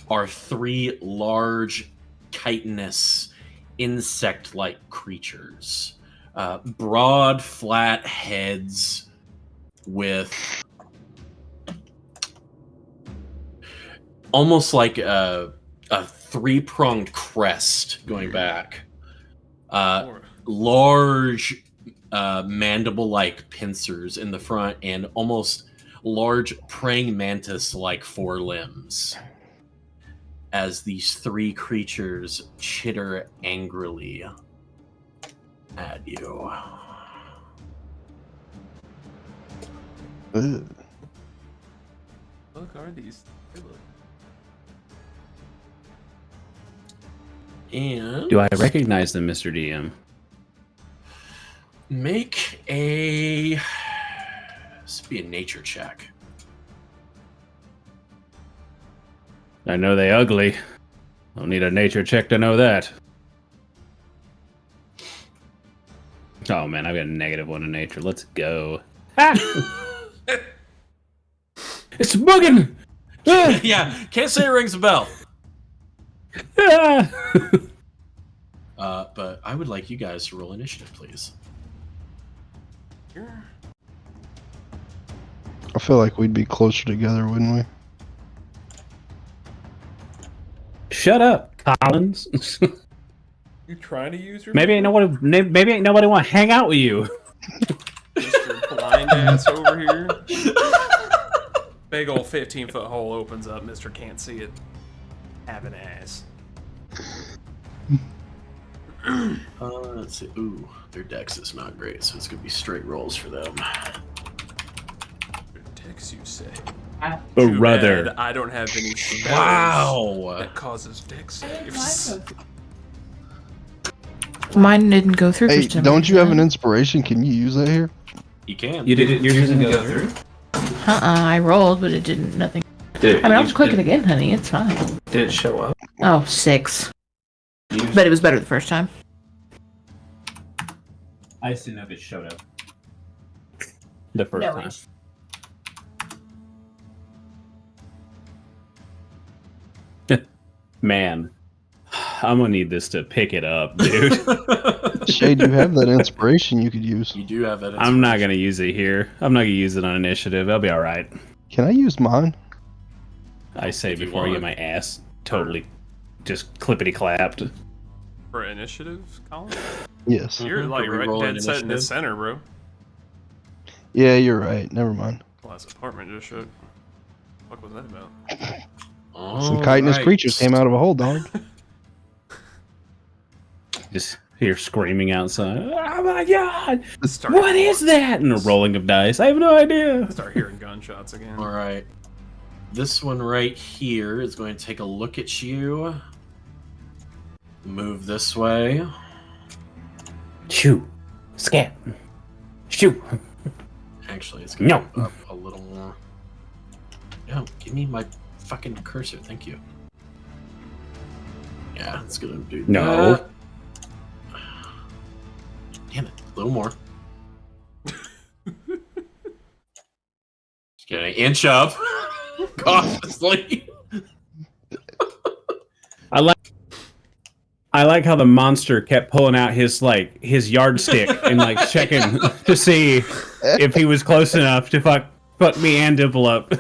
[SPEAKER 3] are 3 large, chitinous, insect-like creatures. Broad, flat heads with almost like a 3-pronged crest going back. Large mandible-like pincers in the front and almost large praying mantis-like forelimbs. as these three creatures chitter angrily at you.
[SPEAKER 1] Ugh.
[SPEAKER 4] Look, are these? Hey, look.
[SPEAKER 3] And
[SPEAKER 2] Do I recognize them, Mr. DM?
[SPEAKER 3] make a this be a nature check.
[SPEAKER 2] I know they ugly. Don't need a nature check to know that. Oh man, I've got a -1 in nature. Let's go. Ah! It's bugging! Ah!
[SPEAKER 3] Yeah, can't say it rings a bell.
[SPEAKER 2] Ah!
[SPEAKER 3] But I would like you guys to roll initiative, please.
[SPEAKER 4] Here.
[SPEAKER 1] I feel like we'd be closer together, wouldn't we?
[SPEAKER 2] Shut up, Collins.
[SPEAKER 4] You trying to use your
[SPEAKER 2] Maybe ain't nobody want to hang out with you.
[SPEAKER 4] Mr. Blind ass over here? Big old 15-foot hole opens up. Mr. Can't see it. Have an ass.
[SPEAKER 3] Let's see. Ooh, their dex is not great, so it's gonna be straight rolls for them.
[SPEAKER 4] Dex, you say?
[SPEAKER 2] But rather,
[SPEAKER 4] Bad, I don't have any spells
[SPEAKER 3] Wow.
[SPEAKER 4] that causes dex saves.
[SPEAKER 5] Mine didn't go through.
[SPEAKER 1] Hey,
[SPEAKER 5] for some
[SPEAKER 1] don't you have an
[SPEAKER 5] reason.
[SPEAKER 1] inspiration? Can you use that here?
[SPEAKER 3] You can.
[SPEAKER 2] you didn't. Yours didn't go through.
[SPEAKER 5] I rolled, but it didn't. Nothing.
[SPEAKER 2] Did
[SPEAKER 5] I mean, I'll just click it again, honey. It's fine.
[SPEAKER 2] Did it show up?
[SPEAKER 5] Oh, 6. But it was better the first time.
[SPEAKER 2] I just didn't know if it showed up the first
[SPEAKER 5] No,
[SPEAKER 2] time. Man, I'm gonna need this to pick it up, dude.
[SPEAKER 1] Shade, you have that inspiration you could use.
[SPEAKER 3] You do have that.
[SPEAKER 2] I'm not gonna use it here. I'm not gonna use it on initiative. I'll be all right.
[SPEAKER 1] Can I use mine?
[SPEAKER 2] I say
[SPEAKER 3] If you
[SPEAKER 2] before I get
[SPEAKER 3] want.
[SPEAKER 2] my ass totally just clippity clapped.
[SPEAKER 4] For initiative, Colin?
[SPEAKER 1] Yes.
[SPEAKER 4] You're like right
[SPEAKER 3] Reroll
[SPEAKER 4] dead
[SPEAKER 3] an
[SPEAKER 4] set in the
[SPEAKER 3] initiative.
[SPEAKER 4] center, bro.
[SPEAKER 1] Yeah, you're right. Never mind.
[SPEAKER 4] Well, that's apartment just showed. What was that about?
[SPEAKER 1] Some chitinous creatures came out of a hole, dog.
[SPEAKER 2] Just hear screaming outside. Oh my god!
[SPEAKER 4] Start
[SPEAKER 2] What is that? And a rolling of dice. I have no idea.
[SPEAKER 4] Start hearing gunshots again.
[SPEAKER 3] All right. This one right here is going to take a look at you. Move this way.
[SPEAKER 2] Shoo. Scat. Shoo.
[SPEAKER 3] Actually, it's going to
[SPEAKER 2] No.
[SPEAKER 3] move up a little more. No, give me my fucking cursor. Thank you. Yeah, it's going to do
[SPEAKER 2] No.
[SPEAKER 3] that. Damn it. A little more. Just gonna inch up. Cautiously.
[SPEAKER 2] I like how the monster kept pulling out his yardstick and like checking to see if he was close enough to fuck me and Dimple up.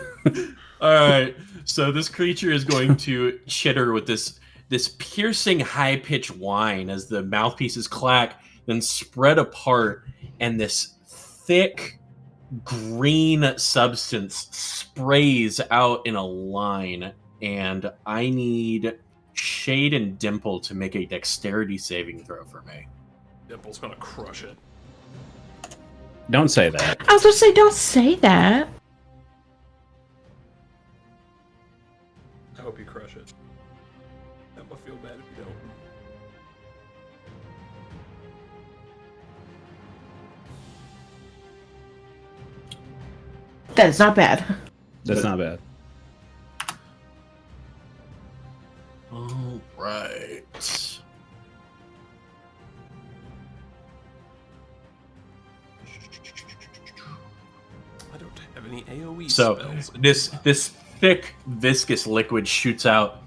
[SPEAKER 3] Alright. So this creature is going to chitter with this piercing high-pitched whine as the mouthpieces clack, then spread apart, and this thick green substance sprays out in a line. And I need Shade and Dimple to make a dexterity saving throw for me.
[SPEAKER 4] Dimple's gonna crush it.
[SPEAKER 2] Don't say that.
[SPEAKER 5] I was gonna say, don't say that.
[SPEAKER 4] I hope you crush it. That will feel bad if you don't.
[SPEAKER 5] That is not bad.
[SPEAKER 2] That's not bad.
[SPEAKER 3] All right.
[SPEAKER 4] I don't have any AoE
[SPEAKER 3] So
[SPEAKER 4] spells.
[SPEAKER 3] this thick viscous liquid shoots out.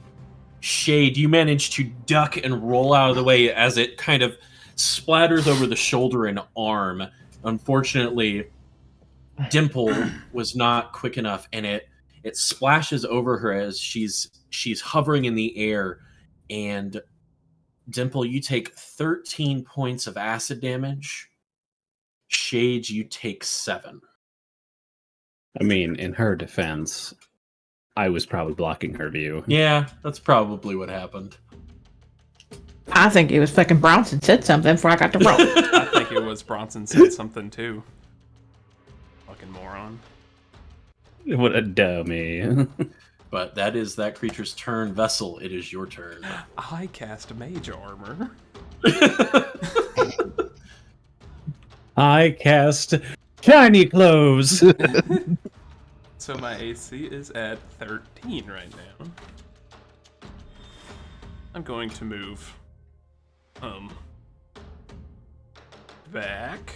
[SPEAKER 3] Shade, you manage to duck and roll out of the way as it kind of splatters over the shoulder and arm. Unfortunately, Dimple was not quick enough, and it splashes over her as she's hovering in the air. And Dimple, you take 13 points of acid damage. Shade, you take 7.
[SPEAKER 2] I mean, in her defense, I was probably blocking her view.
[SPEAKER 3] Yeah, that's probably what happened.
[SPEAKER 5] I think it was fucking Bronson said something before I got to roll.
[SPEAKER 4] I think it was Bronson said something too. Fucking moron.
[SPEAKER 2] What a dummy.
[SPEAKER 3] But that is that creature's turn. Vessel, it is your turn.
[SPEAKER 4] I cast mage armor.
[SPEAKER 2] I cast shiny clothes.
[SPEAKER 4] So my AC is at 13 right now. I'm going to move back.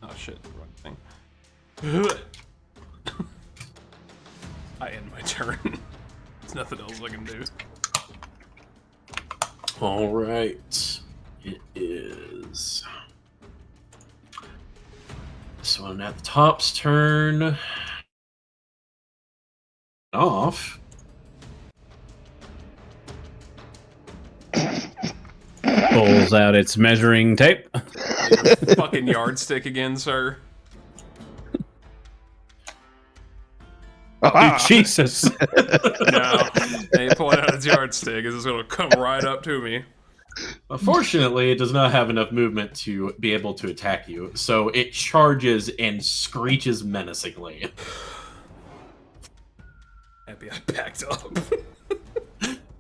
[SPEAKER 4] Oh shit, wrong thing. I end my turn. There's nothing else I can do.
[SPEAKER 3] All right. It is this one at the top's turn. Off.
[SPEAKER 2] Pulls out its measuring tape.
[SPEAKER 4] Your fucking yardstick again, sir.
[SPEAKER 2] Jesus.
[SPEAKER 4] No, they ain't pulling out its yardstick. It's just gonna come right up to me.
[SPEAKER 3] Unfortunately, it does not have enough movement to be able to attack you, so it charges and screeches menacingly.
[SPEAKER 4] Happy I backed up.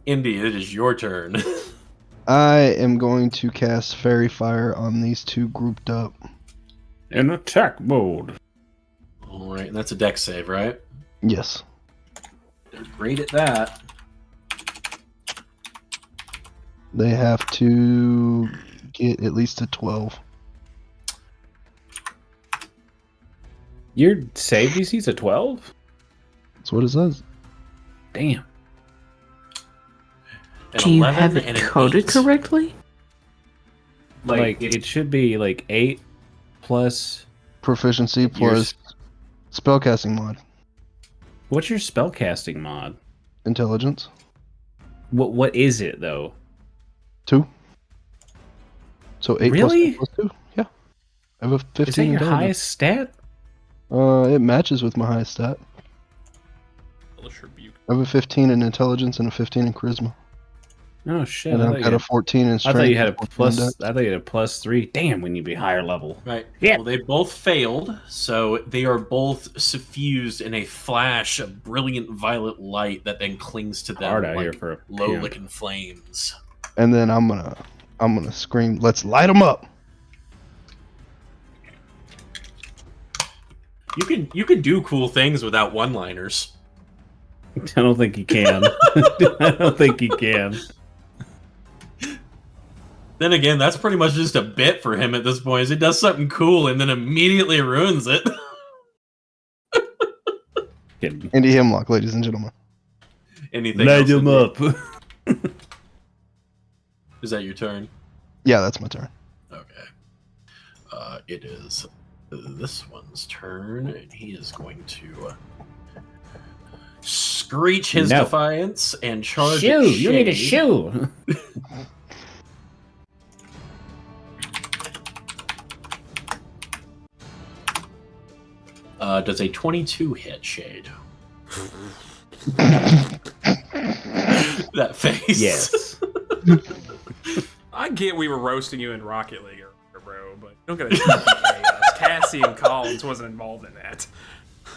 [SPEAKER 3] Indy, it is your turn.
[SPEAKER 1] I am going to cast Fairy Fire on these two grouped up.
[SPEAKER 2] In attack mode.
[SPEAKER 3] All right, and that's a dex save, right?
[SPEAKER 1] Yes.
[SPEAKER 3] They're great at that.
[SPEAKER 1] They have to get at least a 12.
[SPEAKER 2] Your save DC's a 12?
[SPEAKER 1] That's what it says.
[SPEAKER 2] Damn.
[SPEAKER 3] An
[SPEAKER 5] Do you
[SPEAKER 3] 11
[SPEAKER 5] have it
[SPEAKER 3] and an
[SPEAKER 5] coded
[SPEAKER 3] 8.
[SPEAKER 5] correctly?
[SPEAKER 2] Like, it should be like 8 plus.
[SPEAKER 1] Proficiency plus spellcasting mod.
[SPEAKER 2] What's your spellcasting mod?
[SPEAKER 1] Intelligence.
[SPEAKER 2] What is it though?
[SPEAKER 1] 2. So 8
[SPEAKER 2] Really?
[SPEAKER 1] plus 2. Yeah. I have a 15.
[SPEAKER 2] Is that your
[SPEAKER 1] intelligence.
[SPEAKER 2] highest stat?
[SPEAKER 1] It matches with my highest stat. I have a 15 in intelligence and a 15 in charisma.
[SPEAKER 2] Oh shit!
[SPEAKER 1] And I've got a 14 in
[SPEAKER 2] I
[SPEAKER 1] strength.
[SPEAKER 2] thought you had a
[SPEAKER 1] and 14 in
[SPEAKER 2] plus.
[SPEAKER 1] dex.
[SPEAKER 2] I thought you had a +3. Damn, when you be higher level.
[SPEAKER 3] Right.
[SPEAKER 2] Yeah.
[SPEAKER 3] Well, they both failed, so they are both suffused in a flash of brilliant violet light that then clings to them
[SPEAKER 2] Hard out
[SPEAKER 3] like
[SPEAKER 2] here for a
[SPEAKER 3] low
[SPEAKER 2] pimp.
[SPEAKER 3] licking flames.
[SPEAKER 1] And then I'm gonna scream, "Let's light them up!"
[SPEAKER 3] You can do cool things without one-liners.
[SPEAKER 2] I don't think he can. I don't think he can.
[SPEAKER 3] Then again, that's pretty much just a bit for him at this point. Is he does something cool and then immediately ruins it.
[SPEAKER 2] Kidding.
[SPEAKER 1] Indie Hemlock, ladies and gentlemen.
[SPEAKER 3] Anything
[SPEAKER 2] Light
[SPEAKER 3] else,
[SPEAKER 2] him
[SPEAKER 3] Indy?
[SPEAKER 2] up.
[SPEAKER 3] Is that your turn?
[SPEAKER 1] Yeah, that's my turn.
[SPEAKER 3] Okay. It is this one's turn, and he is going to screech his
[SPEAKER 2] No.
[SPEAKER 3] defiance and charge.
[SPEAKER 2] Shoe.
[SPEAKER 3] at
[SPEAKER 2] You need a
[SPEAKER 3] Shade.
[SPEAKER 2] shoe.
[SPEAKER 3] Does a 22 hit Shade? That face.
[SPEAKER 2] Yes.
[SPEAKER 4] I get we were roasting you in Rocket League, bro, but you don't gotta chaos. Cassie and Collins wasn't involved in that.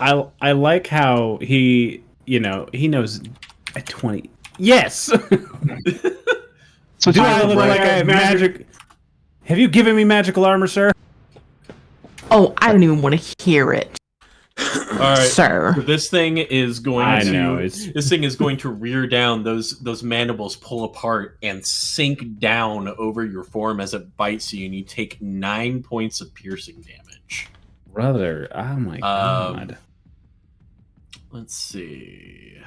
[SPEAKER 2] I like how he knows at 20. Yes.
[SPEAKER 1] So
[SPEAKER 2] Do I look like I have magic? Have you given me magical armor, sir?
[SPEAKER 5] Oh, I don't even want to hear it,
[SPEAKER 3] All right.
[SPEAKER 5] sir.
[SPEAKER 3] This thing is going
[SPEAKER 2] I
[SPEAKER 3] to.
[SPEAKER 2] know, it's-
[SPEAKER 3] This thing is going to rear down. Those mandibles pull apart and sink down over your form as it bites you, and you take 9 points of piercing damage.
[SPEAKER 2] Brother, oh my god.
[SPEAKER 3] Let's see.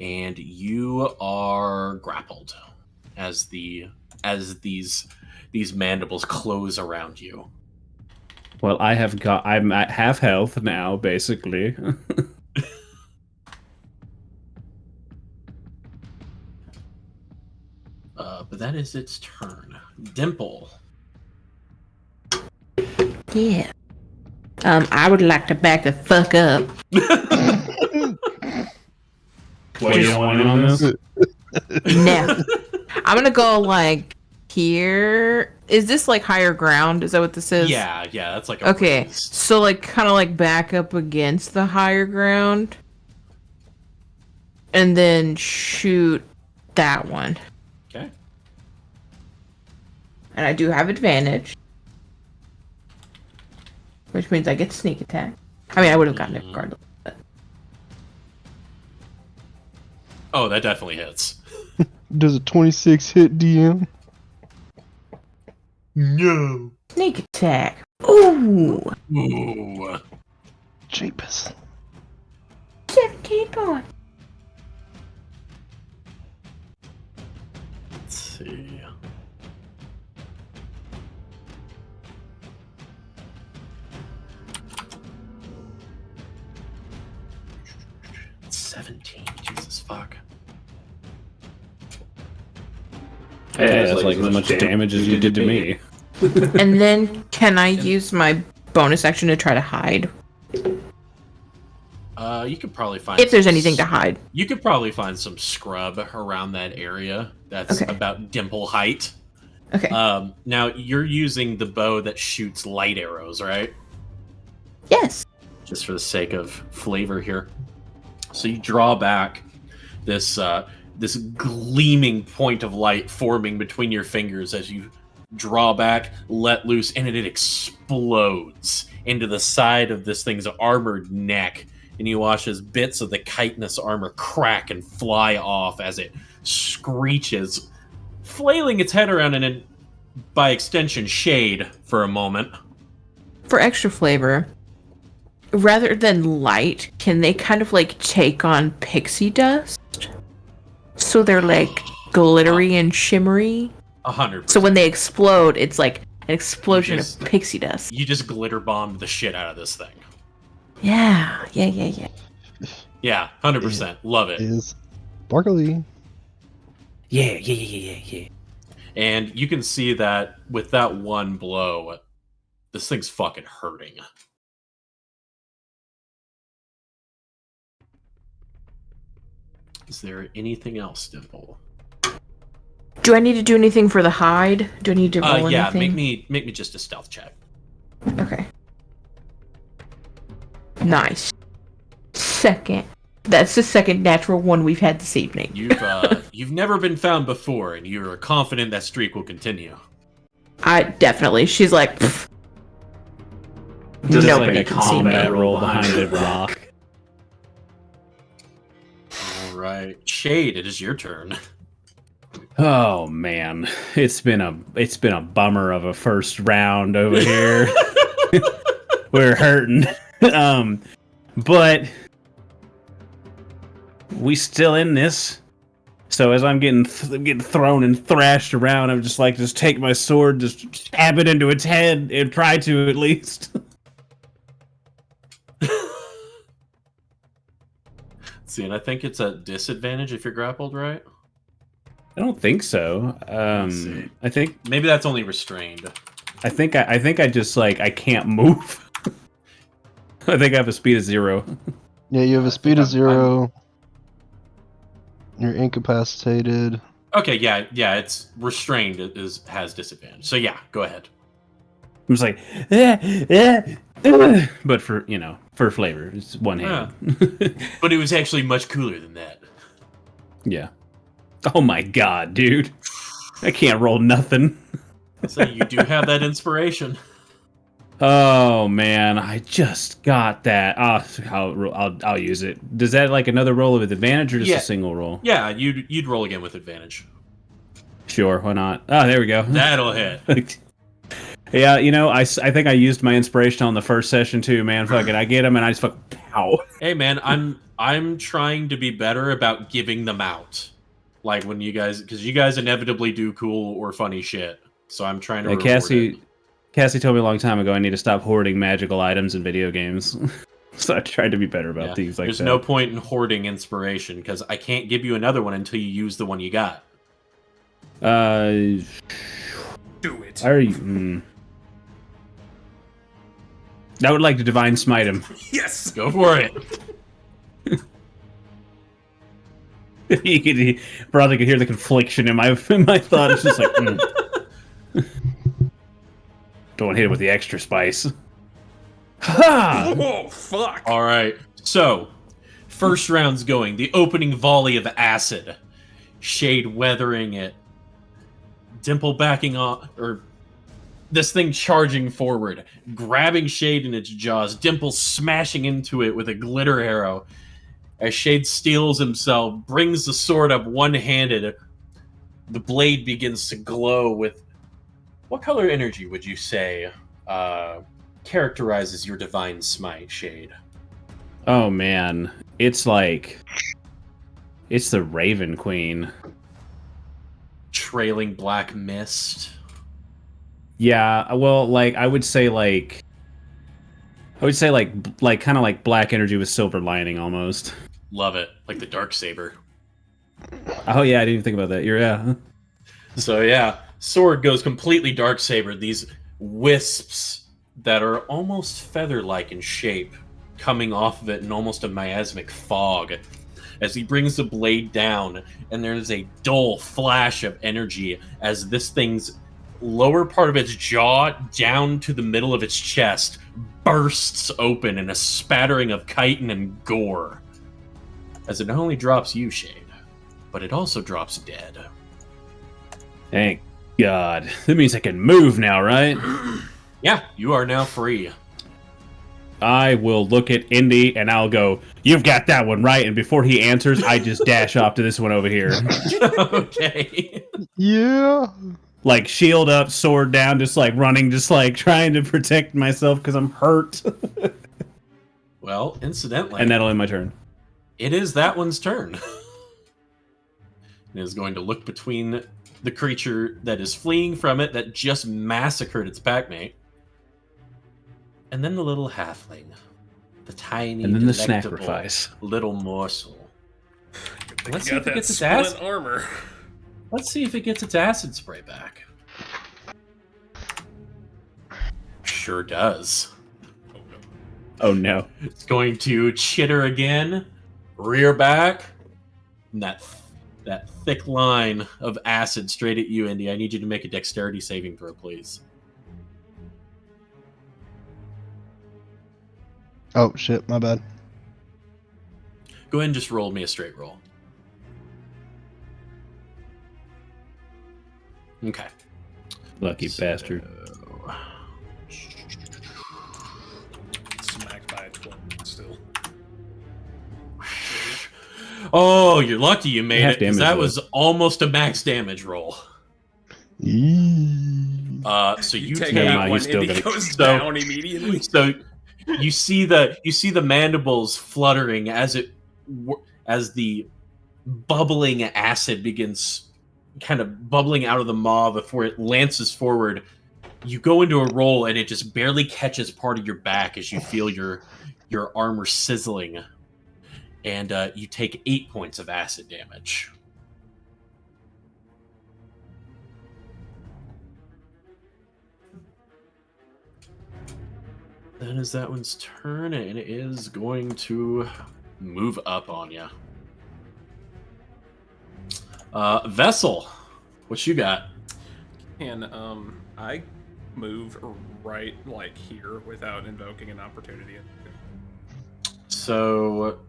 [SPEAKER 3] And you are grappled as these mandibles close around you.
[SPEAKER 2] Well, I'm at half health now, basically.
[SPEAKER 3] But that is its turn. Dimple.
[SPEAKER 5] Yeah. I would like to back the fuck up.
[SPEAKER 2] What, you don't want in on this?
[SPEAKER 6] No. I'm gonna go like here. Is this like higher ground? Is that what this is?
[SPEAKER 3] Yeah, that's like a
[SPEAKER 6] Okay.
[SPEAKER 3] raised-
[SPEAKER 6] So like kind of like back up against the higher ground. And then shoot that one.
[SPEAKER 3] Okay.
[SPEAKER 6] And I do have advantage. Which means I get sneak attack. I mean, I would have gotten it regardless. But...
[SPEAKER 3] Oh, that definitely hits.
[SPEAKER 1] Does a 26 hit DM?
[SPEAKER 3] No.
[SPEAKER 5] Sneak attack. Ooh.
[SPEAKER 3] Ooh.
[SPEAKER 1] Jeepers.
[SPEAKER 5] 17 points.
[SPEAKER 3] Let's see. It's 17. Jesus fuck.
[SPEAKER 2] Hey, that's like as much damage as you did to me.
[SPEAKER 6] And then can I use my bonus action to try to hide?
[SPEAKER 3] You could probably find
[SPEAKER 6] If there's anything to hide.
[SPEAKER 3] You could probably find some scrub around that area that's
[SPEAKER 6] Okay.
[SPEAKER 3] about dimple height.
[SPEAKER 6] Okay.
[SPEAKER 3] Now you're using the bow that shoots light arrows, right?
[SPEAKER 6] Yes.
[SPEAKER 3] Just for the sake of flavor here. So you draw back this this gleaming point of light forming between your fingers as you draw back, let loose, and it explodes into the side of this thing's armored neck. And you watch as bits of the chitinous armor crack and fly off as it screeches, flailing its head around and then, by extension, shade for a moment.
[SPEAKER 6] For extra flavor, rather than light, can they kind of like take on pixie dust? So they're like glittery and shimmery.
[SPEAKER 3] 100%.
[SPEAKER 6] So when they explode, it's like an explosion
[SPEAKER 3] Just-
[SPEAKER 6] of pixie dust.
[SPEAKER 3] You just glitter bombed the shit out of this thing.
[SPEAKER 6] Yeah.
[SPEAKER 3] Yeah, 100%. Love it.
[SPEAKER 1] Is sparkly.
[SPEAKER 2] Yeah.
[SPEAKER 3] And you can see that with that one blow, this thing's fucking hurting. Is there anything else, Dimple?
[SPEAKER 6] Do I need to do anything for the hide? Do I need to roll
[SPEAKER 3] Yeah,
[SPEAKER 6] anything?
[SPEAKER 3] make me just a stealth check.
[SPEAKER 6] Okay. Nice. Second. That's the second natural one we've had this evening.
[SPEAKER 3] You've never been found before, and you're confident that streak will continue.
[SPEAKER 6] I definitely. She's like, pfft.
[SPEAKER 2] Just
[SPEAKER 6] Nobody
[SPEAKER 2] like a
[SPEAKER 6] can see me.
[SPEAKER 2] combat roll behind the rock.
[SPEAKER 3] All right, Shade, it is your turn.
[SPEAKER 2] Oh man, it's been a bummer of a first round over here. We're hurting, but we still in this. So as I'm getting thrown and thrashed around, I'm just like, just take my sword, just stab it into its head, and try to at least.
[SPEAKER 3] See, and I think it's a disadvantage if you're grappled, right?
[SPEAKER 2] I don't think so.
[SPEAKER 3] see.
[SPEAKER 2] I think
[SPEAKER 3] Maybe that's only restrained.
[SPEAKER 2] I think I just like I can't move. I think I have a speed of 0.
[SPEAKER 1] Yeah, you have a speed of
[SPEAKER 3] I'm-
[SPEAKER 1] 0. You're incapacitated.
[SPEAKER 3] Okay, yeah, it's restrained. Has disadvantage. So yeah, go ahead.
[SPEAKER 2] I'm just like, but for flavor, it's one hand.
[SPEAKER 3] But it was actually much cooler than that.
[SPEAKER 2] Yeah. Oh my god, dude! I can't roll nothing.
[SPEAKER 3] So you do have that inspiration.
[SPEAKER 2] Oh man, I just got that. I'll use it. Does that like another roll with advantage or just
[SPEAKER 3] Yeah.
[SPEAKER 2] a single roll?
[SPEAKER 3] Yeah, you'd roll again with advantage.
[SPEAKER 2] Sure, why not? Oh, there we go.
[SPEAKER 3] That'll hit.
[SPEAKER 2] Yeah, I think I used my inspiration on the first session too, man. Fuck it, I get him and I just fucking pow.
[SPEAKER 3] Hey man, I'm trying to be better about giving them out. Like when you guys, because you guys inevitably do cool or funny shit. So I'm trying to reward it.
[SPEAKER 2] Cassie told me a long time ago I need to stop hoarding magical items in video games. So I tried to be better about
[SPEAKER 3] Yeah,
[SPEAKER 2] things like
[SPEAKER 3] there's
[SPEAKER 2] that.
[SPEAKER 3] no point in hoarding inspiration because I can't give you another one until you use the one you got.
[SPEAKER 2] Do
[SPEAKER 4] it.
[SPEAKER 2] I would like to divine smite him.
[SPEAKER 4] Yes.
[SPEAKER 3] Go for it.
[SPEAKER 2] Brother could hear the confliction in my thought. It's just like, don't hit it with the extra spice. Ha!
[SPEAKER 4] Oh fuck!
[SPEAKER 3] All right. So, first round's going. The opening volley of acid. Shade weathering it. Dimple backing off, or this thing charging forward, grabbing Shade in its jaws. Dimple smashing into it with a glitter arrow. As Shade steels himself, brings the sword up one-handed, the blade begins to glow with... What color energy would you say characterizes your divine smite, Shade?
[SPEAKER 2] Oh, man. It's like... It's the Raven Queen.
[SPEAKER 3] Trailing black mist?
[SPEAKER 2] Yeah, well, like, I would say, like, kind of like black energy with silver lining, almost.
[SPEAKER 3] Love it. Like the Darksaber.
[SPEAKER 2] Oh, yeah, I didn't even think about that. Yeah.
[SPEAKER 3] So, yeah. Sword goes completely Darksaber. These wisps that are almost feather-like in shape coming off of it in almost a miasmic fog as he brings the blade down, and there's a dull flash of energy as this thing's lower part of its jaw down to the middle of its chest bursts open in a spattering of chitin and gore. As it not only drops you, Shade, but it also drops Dead.
[SPEAKER 2] Thank God. That means I can move now, right?
[SPEAKER 3] Yeah, you are now free.
[SPEAKER 2] I will look at Indy and I'll go, "You've got that one right." And before he answers, I just dash off to this one over here.
[SPEAKER 3] Okay.
[SPEAKER 1] Yeah.
[SPEAKER 2] Like, shield up, sword down, just like running, just like trying to protect myself because I'm hurt.
[SPEAKER 3] Well, incidentally...
[SPEAKER 2] And that'll end my turn.
[SPEAKER 3] It is that one's turn. It is going to look between the creature that is fleeing from it that just massacred its packmate, and then the little halfling. The tiny,
[SPEAKER 2] and then the
[SPEAKER 3] delectable
[SPEAKER 2] sacrifice.
[SPEAKER 3] little morsel. Let's see
[SPEAKER 4] got
[SPEAKER 3] if it
[SPEAKER 4] that
[SPEAKER 3] gets its
[SPEAKER 4] splint
[SPEAKER 3] acid.
[SPEAKER 4] armor.
[SPEAKER 3] Let's see if it gets its acid spray back. Sure does.
[SPEAKER 2] Oh no.
[SPEAKER 3] It's going to chitter again, rear back, and that thick line of acid straight at you, Indy. I need you to make a dexterity saving throw, please.
[SPEAKER 1] Oh shit, my bad.
[SPEAKER 3] Go ahead and just roll me a straight roll. Okay.
[SPEAKER 2] Lucky bastard.
[SPEAKER 4] Smacked by a 12 still.
[SPEAKER 3] Oh, you're lucky you made
[SPEAKER 2] Half
[SPEAKER 3] it, because
[SPEAKER 2] damage,
[SPEAKER 3] that
[SPEAKER 2] though.
[SPEAKER 3] was almost a max damage roll.
[SPEAKER 1] Eee.
[SPEAKER 3] So you
[SPEAKER 4] take
[SPEAKER 3] take
[SPEAKER 2] Never
[SPEAKER 4] that
[SPEAKER 2] mind,
[SPEAKER 4] one
[SPEAKER 2] he's still
[SPEAKER 4] and he
[SPEAKER 2] gonna-
[SPEAKER 4] goes
[SPEAKER 3] So-
[SPEAKER 4] down immediately.
[SPEAKER 3] So you see the mandibles fluttering as the bubbling acid begins kind of bubbling out of the maw before it lances forward. You go into a roll and it just barely catches part of your back as you feel your armor sizzling, and you take 8 points of acid damage. That is that one's turn, and it is going to move up on you. Vessel, what you got?
[SPEAKER 4] And I move right like here without invoking an opportunity.
[SPEAKER 3] So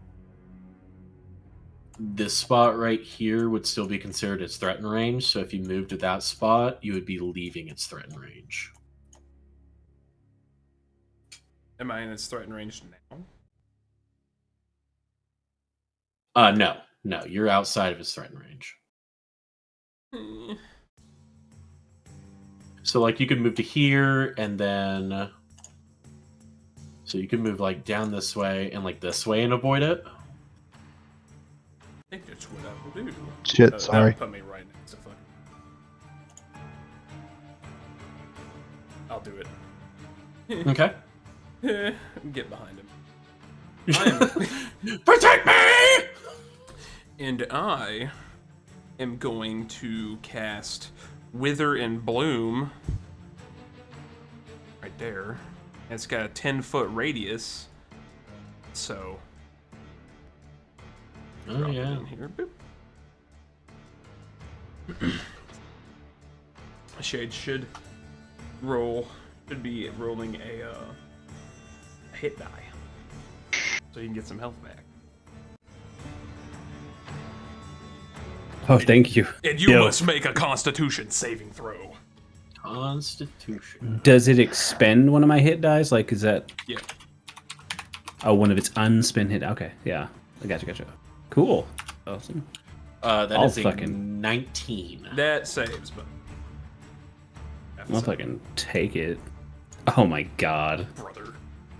[SPEAKER 3] this spot right here would still be considered its threatened range. So if you moved to that spot, you would be leaving its threatened range.
[SPEAKER 4] Am I in its threatened range
[SPEAKER 3] No, you're outside of its threatened range.
[SPEAKER 4] now?
[SPEAKER 3] So like you could move to here, and then so you can move like down this way and like this way and avoid it.
[SPEAKER 4] I think that's what I will do.
[SPEAKER 1] Shit,
[SPEAKER 4] That
[SPEAKER 1] sorry.
[SPEAKER 4] would put me right next to fucking. I'll do it.
[SPEAKER 3] Okay.
[SPEAKER 4] Get behind him.
[SPEAKER 3] Protect me!
[SPEAKER 4] And I am going to cast Wither and Bloom right there. And it's got a 10-foot radius. So drop it in here. Boop. Shade should be rolling a hit die, so you can get some health back.
[SPEAKER 2] Oh, thank you.
[SPEAKER 4] And you must make a Constitution saving throw.
[SPEAKER 3] Constitution.
[SPEAKER 2] Does it expend one of my hit dice? Like, is that?
[SPEAKER 4] Yeah.
[SPEAKER 2] Oh, one of its unspent hit. Okay, yeah, I gotcha. Cool. Awesome.
[SPEAKER 3] That
[SPEAKER 2] I'll
[SPEAKER 3] is a 19.
[SPEAKER 4] That saves, but
[SPEAKER 2] I'll fucking take it. Oh my god.
[SPEAKER 4] brother.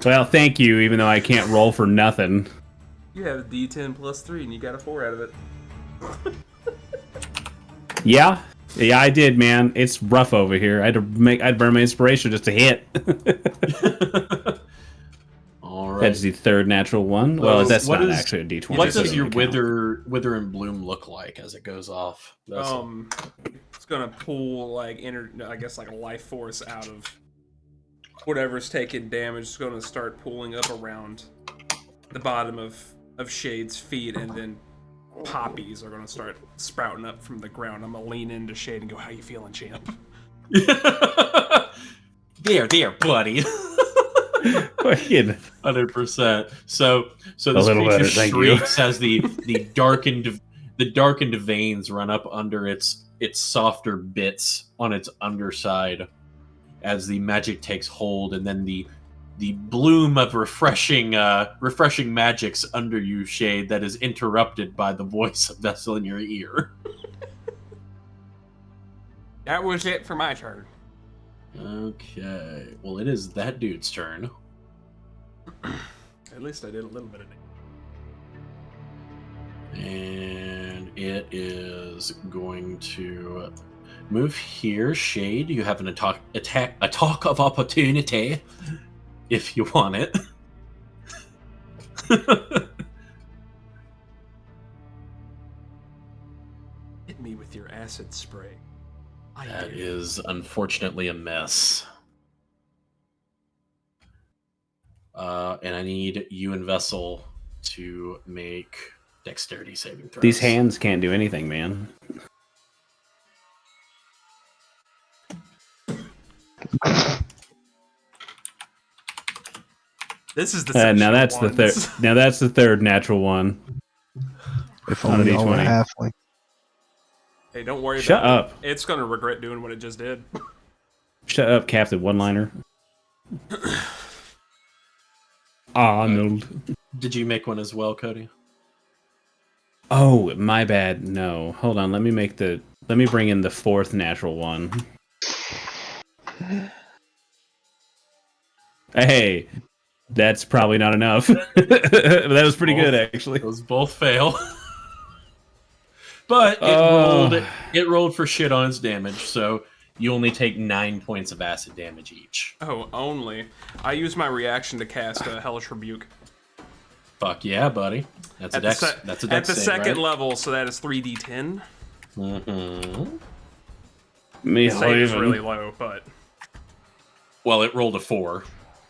[SPEAKER 2] Well, thank you, even though I can't roll for nothing.
[SPEAKER 4] You have a D10 plus 3, and you got a 4 out of it.
[SPEAKER 2] Yeah, I did, man. It's rough over here. I'd burn my inspiration just to hit.
[SPEAKER 3] All right.
[SPEAKER 2] That's the third natural one. Well, that's not actually a D20.
[SPEAKER 3] What does your wither and bloom look like as it goes off?
[SPEAKER 4] It's gonna pull like I guess like a life force out of whatever's taking damage. It's gonna start pulling up around the bottom of Shade's feet, and then poppies are gonna start sprouting up from the ground. I'm gonna lean into Shade and go, "How you feeling, champ?"
[SPEAKER 3] There, buddy. 100%. So this creature shrieks as the darkened veins run up under its softer bits on its underside as the magic takes hold, and then the bloom of refreshing magics under you, Shade, that is interrupted by the voice of Vessel in your ear.
[SPEAKER 4] That was it for my turn.
[SPEAKER 3] Okay. Well, it is that dude's turn.
[SPEAKER 4] At least I did a little bit of it.
[SPEAKER 3] And it is going to move here. Shade, you have a talk of opportunity if you want it.
[SPEAKER 4] Hit me with your acid spray.
[SPEAKER 3] That is unfortunately a miss. And I need you and Vessel to make dexterity saving throws.
[SPEAKER 2] These hands can't do anything, man.
[SPEAKER 4] This is the
[SPEAKER 2] now that's the third. Now that's the third natural one.
[SPEAKER 1] If only y'all were halfling.
[SPEAKER 4] Hey, don't worry
[SPEAKER 2] Shut
[SPEAKER 4] about
[SPEAKER 2] up.
[SPEAKER 4] it. It's gonna regret doing what it just did.
[SPEAKER 2] Shut up, Captain One-Liner. Arnold.
[SPEAKER 3] Did you make one as well, Cody?
[SPEAKER 2] Oh, my bad. No. Hold on. Let me bring in the fourth natural one. Hey, that's probably not enough. That was pretty good, actually.
[SPEAKER 3] Those both fail. But it rolled for shit on its damage, so you only take 9 points of acid damage each.
[SPEAKER 4] Oh, only. I use my reaction to cast a Hellish Rebuke.
[SPEAKER 3] Fuck yeah, buddy. That's a dex
[SPEAKER 4] at the
[SPEAKER 3] save,
[SPEAKER 4] second
[SPEAKER 3] right?
[SPEAKER 4] level, so that is 3d10.
[SPEAKER 3] Mm-hmm.
[SPEAKER 2] Me
[SPEAKER 4] Save is really low, but...
[SPEAKER 3] Well, it rolled a 4,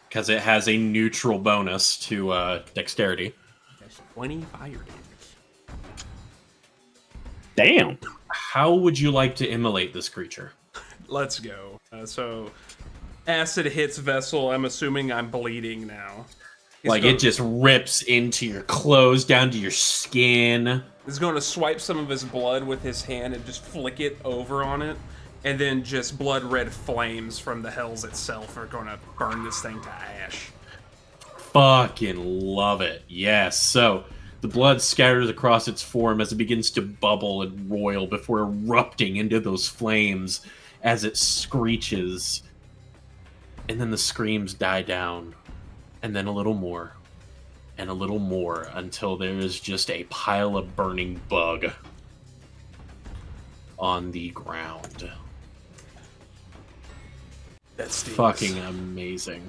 [SPEAKER 3] because it has a neutral bonus to dexterity.
[SPEAKER 4] That's 20 fire damage.
[SPEAKER 2] Damn.
[SPEAKER 3] How would you like to immolate this creature?
[SPEAKER 4] Let's go. So, acid hits Vessel. I'm assuming I'm bleeding now.
[SPEAKER 3] It just rips into your clothes, down to your skin.
[SPEAKER 4] He's going to swipe some of his blood with his hand and just flick it over on it. And then just blood red flames from the hells itself are going to burn this thing to ash.
[SPEAKER 3] Fucking love it. Yes. So the blood scatters across its form as it begins to bubble and roil before erupting into those flames as it screeches. And then the screams die down. And then a little more. And a little more until there is just a pile of burning bug on the ground.
[SPEAKER 4] That's
[SPEAKER 3] fucking amazing.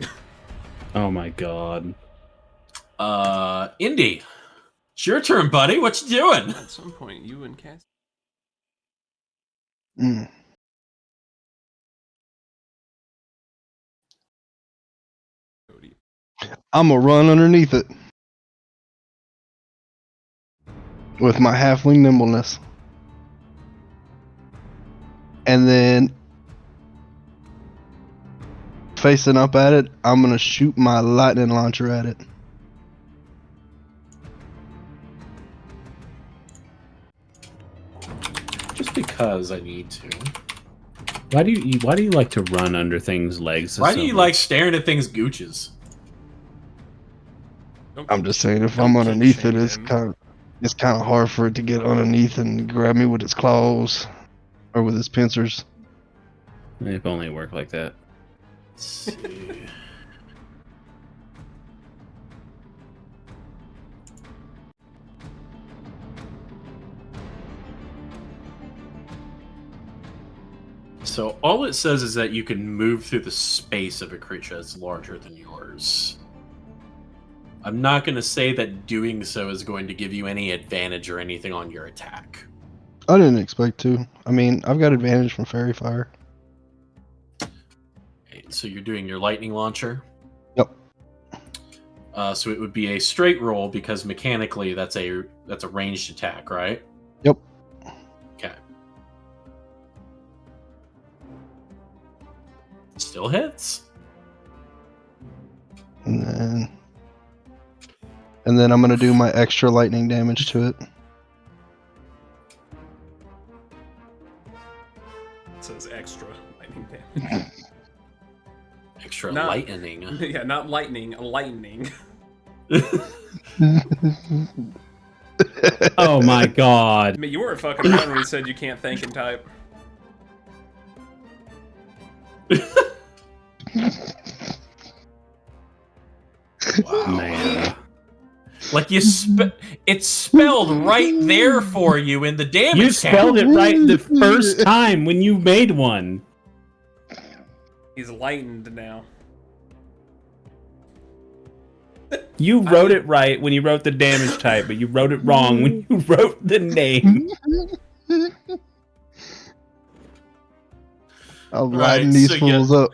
[SPEAKER 2] Oh my god.
[SPEAKER 3] Indy, it's your turn, buddy. What you doing?
[SPEAKER 4] At some point, you and Cass.
[SPEAKER 1] Mm. I'm gonna run underneath it with my halfling nimbleness, and then facing up at it, I'm gonna shoot my lightning launcher at it.
[SPEAKER 3] Just because I need to.
[SPEAKER 2] Why do you like to run under things' legs?
[SPEAKER 3] Why do you like staring at things' gooches?
[SPEAKER 1] I'm just saying, if I'm underneath it, it's kind of hard for it to get underneath and grab me with its claws or with its pincers.
[SPEAKER 2] If only it worked like that.
[SPEAKER 3] Let's see. So all it says is that you can move through the space of a creature that's larger than yours. I'm not going to say that doing so is going to give you any advantage or anything on your attack.
[SPEAKER 1] I didn't expect to. I mean, I've got advantage from fairy fire.
[SPEAKER 3] So you're doing your lightning launcher?
[SPEAKER 1] Yep.
[SPEAKER 3] So it would be a straight roll because mechanically that's a ranged attack, right?
[SPEAKER 1] Yep.
[SPEAKER 3] Okay. Still hits.
[SPEAKER 1] And then I'm gonna do my extra lightning damage to it.
[SPEAKER 4] It says extra lightning damage.
[SPEAKER 3] Extra
[SPEAKER 4] Not-
[SPEAKER 3] lightning.
[SPEAKER 4] Yeah, not lightning, lightning.
[SPEAKER 2] Oh my god.
[SPEAKER 4] I mean, you weren't fucking around when he said you can't think and type.
[SPEAKER 3] Wow.
[SPEAKER 2] Man.
[SPEAKER 3] Like it's spelled right there for you in the damage
[SPEAKER 2] You spelled it right the first time when you made one.
[SPEAKER 4] He's lightened now.
[SPEAKER 2] You wrote it right when you wrote the damage type, but you wrote it wrong when you wrote the name.
[SPEAKER 1] I'll
[SPEAKER 3] Right,
[SPEAKER 1] lighten these
[SPEAKER 3] so
[SPEAKER 1] fools up.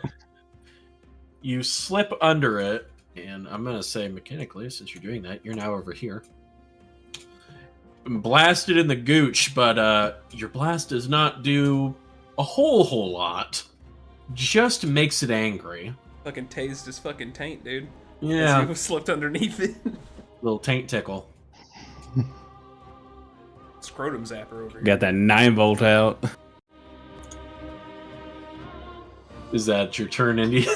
[SPEAKER 3] You slip under it, and I'm gonna say mechanically, since you're doing that, you're now over here. Blasted in the gooch, but your blast does not do a whole lot. Just makes it angry.
[SPEAKER 4] Fucking tased his fucking taint, dude.
[SPEAKER 3] Yeah.
[SPEAKER 4] As he slipped underneath it.
[SPEAKER 3] Little taint tickle.
[SPEAKER 4] Scrotum zapper over here.
[SPEAKER 2] Got that 9-volt out.
[SPEAKER 3] Is that your turn, Indy?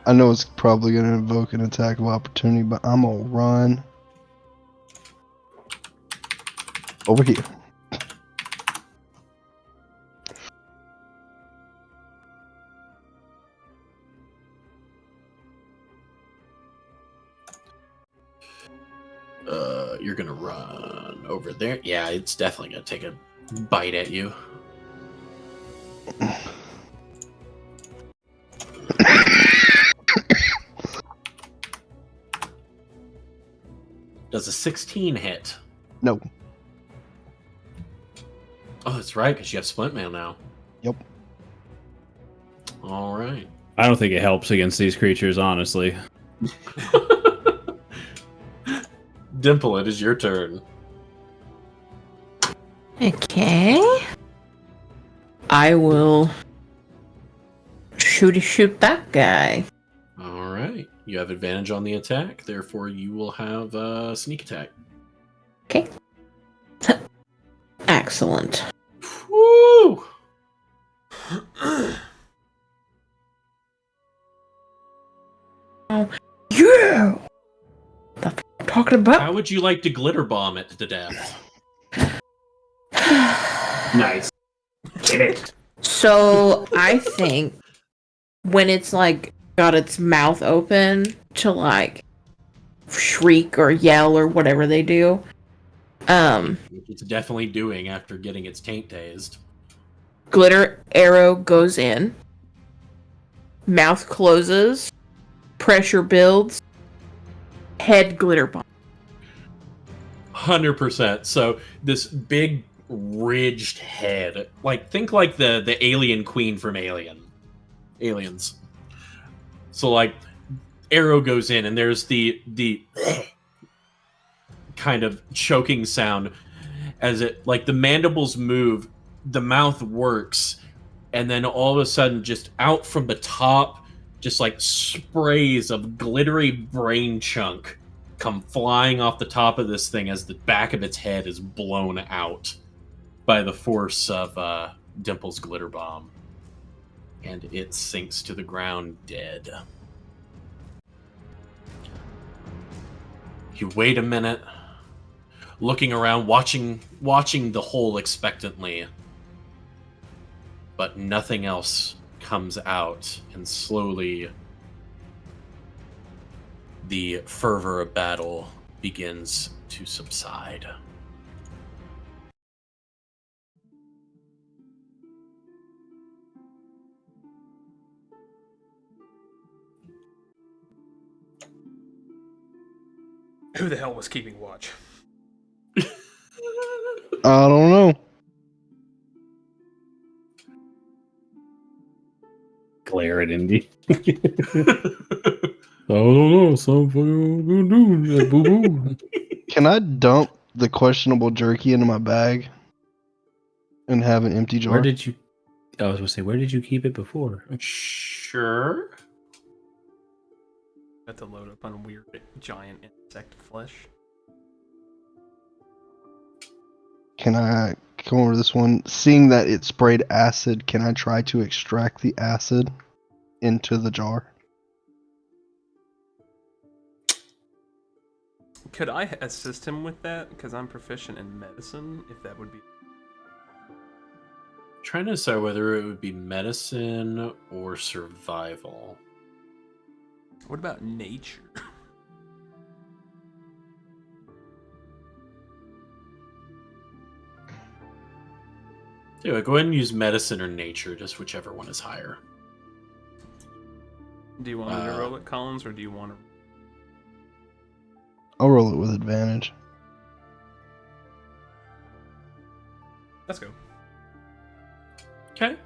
[SPEAKER 1] I know it's probably gonna invoke an attack of opportunity, but I'm gonna run over here.
[SPEAKER 3] You're gonna run over there. Yeah, it's definitely gonna take a bite at you. Does a 16 hit?
[SPEAKER 1] No.
[SPEAKER 3] Oh, that's right, because you have Splint Mail now.
[SPEAKER 1] Yep.
[SPEAKER 3] All right.
[SPEAKER 2] I don't think it helps against these creatures, honestly.
[SPEAKER 3] Dimple, it is your turn.
[SPEAKER 6] Okay. I will shoot that guy.
[SPEAKER 3] All right. You have advantage on the attack, therefore you will have a sneak attack.
[SPEAKER 6] Okay. Excellent.
[SPEAKER 3] Woo!
[SPEAKER 6] Yeah! That's what I'm talking about.
[SPEAKER 3] How would you like to glitter bomb it to death?
[SPEAKER 2] Nice. Get it.
[SPEAKER 6] So I think when it's like got its mouth open to like shriek or yell or whatever they do,
[SPEAKER 3] Which it's definitely doing after getting its taint tased.
[SPEAKER 6] glitter arrow goes in, mouth closes, pressure builds, head glitter bomb.
[SPEAKER 3] 100%. So this big ridged head. Like, think like the alien queen from Aliens. So, like, arrow goes in, and there's the kind of choking sound as it, like, the mandibles move, the mouth works, and then all of a sudden, just out from the top, just like sprays of glittery brain chunk come flying off the top of this thing as the back of its head is blown out by the force of Dimple's glitter bomb. And it sinks to the ground dead. You wait a minute, looking around, watching the hole expectantly. But nothing else comes out, and slowly the fervor of battle begins to subside.
[SPEAKER 4] Who the hell was keeping watch?
[SPEAKER 1] I don't know.
[SPEAKER 2] Glare at Indy. I don't know. Some fucking do boo boo.
[SPEAKER 1] Can I dump the questionable jerky into my bag and have an empty jar?
[SPEAKER 2] Where did you? I was gonna say, where did you keep it before?
[SPEAKER 3] Sure.
[SPEAKER 4] Got to load up on weird giant insect flesh.
[SPEAKER 1] Can I come over this one? Seeing that it sprayed acid, can I try to extract the acid into the jar?
[SPEAKER 4] Could I assist him with that? Because I'm proficient in medicine, if that would be...
[SPEAKER 3] Trying to decide whether it would be medicine or survival.
[SPEAKER 4] What about nature?
[SPEAKER 3] Anyway, go ahead and use medicine or nature, just whichever one is higher.
[SPEAKER 4] Do you want me to roll it, Collins, or do you want to...
[SPEAKER 1] I'll roll it with advantage.
[SPEAKER 4] Let's go.
[SPEAKER 3] Okay.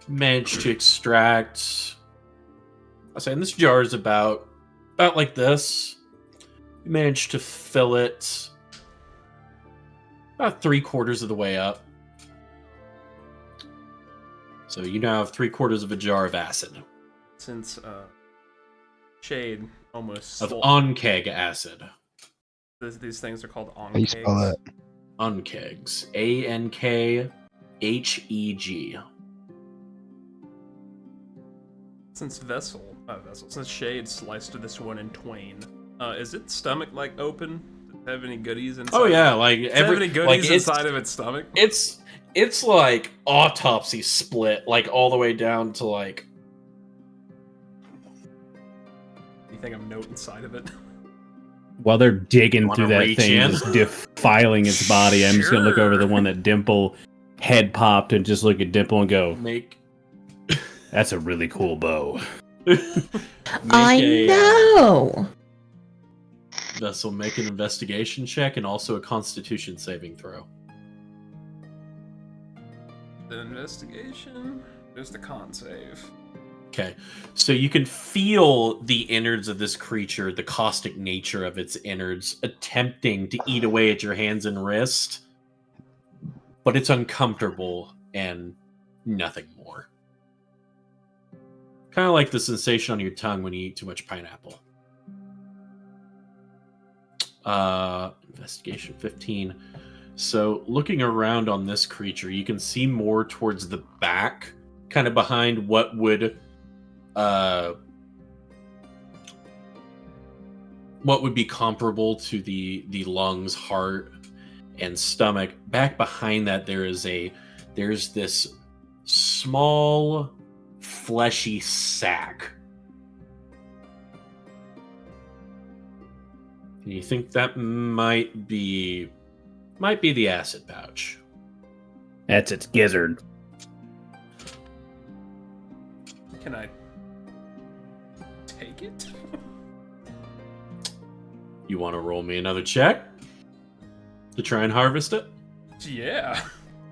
[SPEAKER 3] Managed to extract... I say, and this jar is about like this. You managed to fill it about 3/4 of the way up. So you now have 3/4 of a jar of acid.
[SPEAKER 4] Since Shade almost
[SPEAKER 3] Of onkeg acid.
[SPEAKER 4] These things are called onkegs.
[SPEAKER 1] How you spell that?
[SPEAKER 3] Unkegs. Ankheg.
[SPEAKER 4] Since since Shade sliced this one in twain, is its stomach like open? Does it have any goodies inside?
[SPEAKER 3] Oh yeah, like
[SPEAKER 4] Does it have any goodies
[SPEAKER 3] like
[SPEAKER 4] inside of its stomach?
[SPEAKER 3] It's like autopsy split, like all the way down to like.
[SPEAKER 4] You think I'm note inside of it?
[SPEAKER 2] While they're digging
[SPEAKER 3] Wanna
[SPEAKER 2] through that
[SPEAKER 3] reach
[SPEAKER 2] thing,
[SPEAKER 3] in?
[SPEAKER 2] just defiling its body, I'm just gonna look over the one that Dimple head popped and just look at Dimple and go, "That's a really cool bow."
[SPEAKER 5] I know.
[SPEAKER 3] Vessel, make an investigation check and also a Constitution saving throw.
[SPEAKER 4] The investigation. There's the con save.
[SPEAKER 3] Okay, so you can feel the innards of this creature, the caustic nature of its innards, attempting to eat away at your hands and wrist, but it's uncomfortable and nothing more. Kind of like the sensation on your tongue when you eat too much pineapple. Investigation 15. So looking around on this creature, you can see more towards the back, kind of behind what would be comparable to the lungs, heart, and stomach. Back behind that, there's this small fleshy sack. And you think that might be the acid pouch.
[SPEAKER 2] That's its gizzard.
[SPEAKER 4] Can I take it?
[SPEAKER 3] You want to roll me another check to try and harvest it?
[SPEAKER 4] Yeah,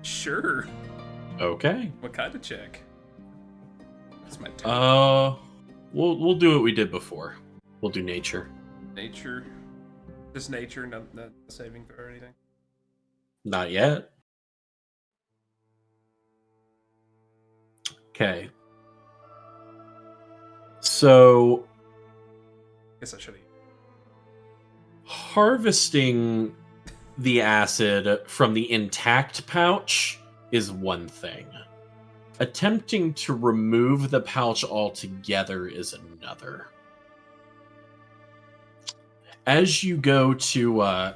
[SPEAKER 4] sure.
[SPEAKER 3] Okay.
[SPEAKER 4] What kind of check? That's my turn.
[SPEAKER 3] We'll do what we did before. We'll do nature.
[SPEAKER 4] Nature. Just nature, not saving throw or anything.
[SPEAKER 3] Not yet. Okay. So
[SPEAKER 4] Guess I should have.
[SPEAKER 3] harvesting the acid from the intact pouch is one thing. Attempting to remove the pouch altogether is another. As you go to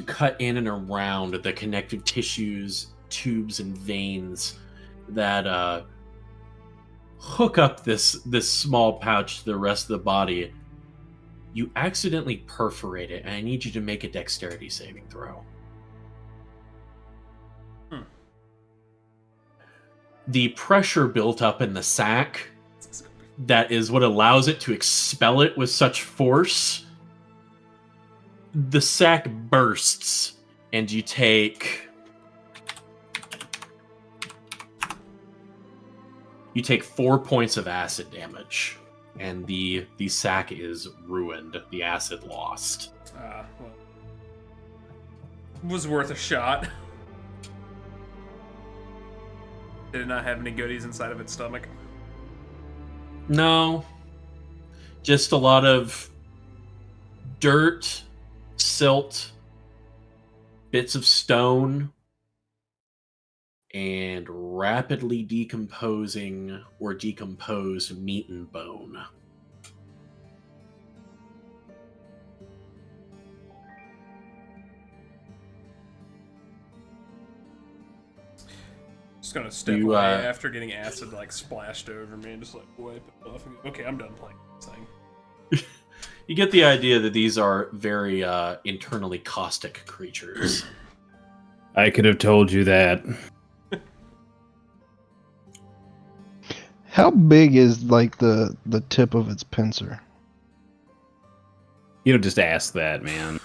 [SPEAKER 3] cut in and around the connective tissues, tubes, and veins that hook up this small pouch to the rest of the body, you accidentally perforate it, and I need you to make a dexterity saving throw. The pressure built up in the sac, that is what allows it to expel it with such force. The sac bursts, and you take 4 points of acid damage, and the sac is ruined. The acid lost.
[SPEAKER 4] Well, was worth a shot. Did it not have any goodies inside of its stomach?
[SPEAKER 3] No, just a lot of dirt, silt, bits of stone, and rapidly decomposing or decomposed meat and bone.
[SPEAKER 4] Just gonna step away after getting acid like splashed over me and just like wipe it off. And go, okay, I'm done playing this thing.
[SPEAKER 3] You get the idea that these are very internally caustic creatures.
[SPEAKER 2] I could have told you that.
[SPEAKER 1] How big is like the tip of its pincer?
[SPEAKER 2] You don't just ask that, man.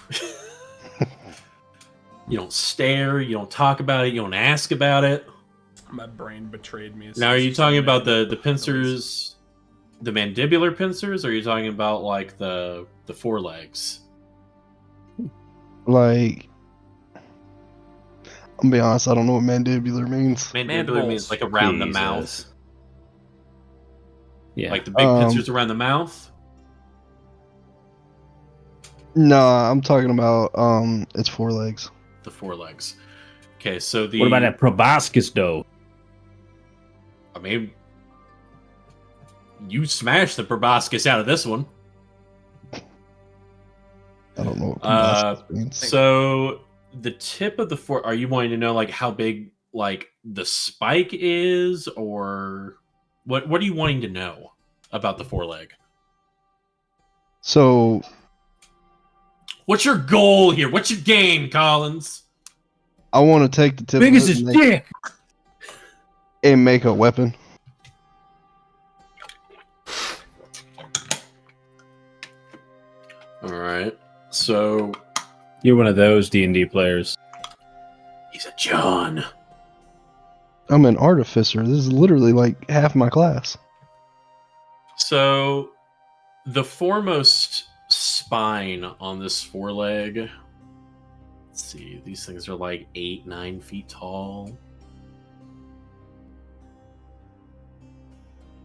[SPEAKER 3] You don't stare, you don't talk about it, you don't ask about it.
[SPEAKER 4] My brain betrayed me.
[SPEAKER 3] Now, are you talking about the pincers, the mandibular pincers, or are you talking about like the forelegs?
[SPEAKER 1] Like, I'll be honest, I don't know what mandibular means.
[SPEAKER 3] Mandibular means like around the
[SPEAKER 2] Jesus.
[SPEAKER 3] mouth.
[SPEAKER 2] Yeah.
[SPEAKER 3] Like the big pincers around the mouth?
[SPEAKER 1] Nah, I'm talking about its forelegs.
[SPEAKER 3] The forelegs. Okay, so the...
[SPEAKER 2] What about that proboscis, though?
[SPEAKER 3] I mean, you smashed the proboscis out of this one.
[SPEAKER 1] I don't know what proboscis means.
[SPEAKER 3] So the tip of the are you wanting to know like how big like the spike is, or what are you wanting to know about the foreleg?
[SPEAKER 1] So
[SPEAKER 3] what's your goal here? What's your game, Collins?
[SPEAKER 1] I want to take the tip
[SPEAKER 2] Big
[SPEAKER 1] of
[SPEAKER 2] as
[SPEAKER 1] it
[SPEAKER 2] his
[SPEAKER 1] and
[SPEAKER 2] dick.
[SPEAKER 1] and make a weapon.
[SPEAKER 3] All right. So
[SPEAKER 2] You're one of those D&D players.
[SPEAKER 3] he's a John.
[SPEAKER 1] I'm an artificer. This is literally like half my class.
[SPEAKER 3] So the foremost spine on this foreleg, let's see, these things are like 8-9 feet tall.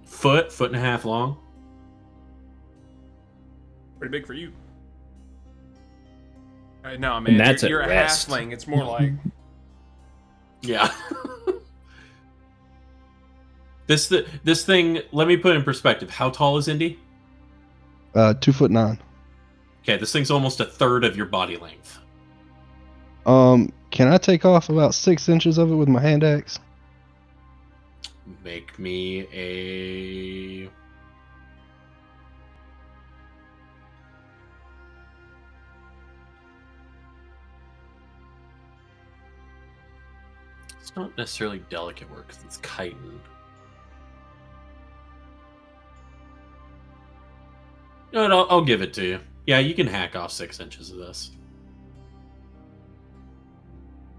[SPEAKER 3] Foot and a half long.
[SPEAKER 4] Pretty big for you. No, man,
[SPEAKER 2] And that's
[SPEAKER 4] you're
[SPEAKER 2] at
[SPEAKER 4] a
[SPEAKER 2] rest.
[SPEAKER 4] halfling. It's more like
[SPEAKER 3] Yeah. This thing, let me put it in perspective. How tall is Indy?
[SPEAKER 1] 2'9".
[SPEAKER 3] Okay, this thing's almost a third of your body length.
[SPEAKER 1] Can I take off about 6 inches of it with my hand axe?
[SPEAKER 3] Make me a... It's not necessarily delicate work because it's chitin. No, I'll give it to you. Yeah, you can hack off 6 inches of this.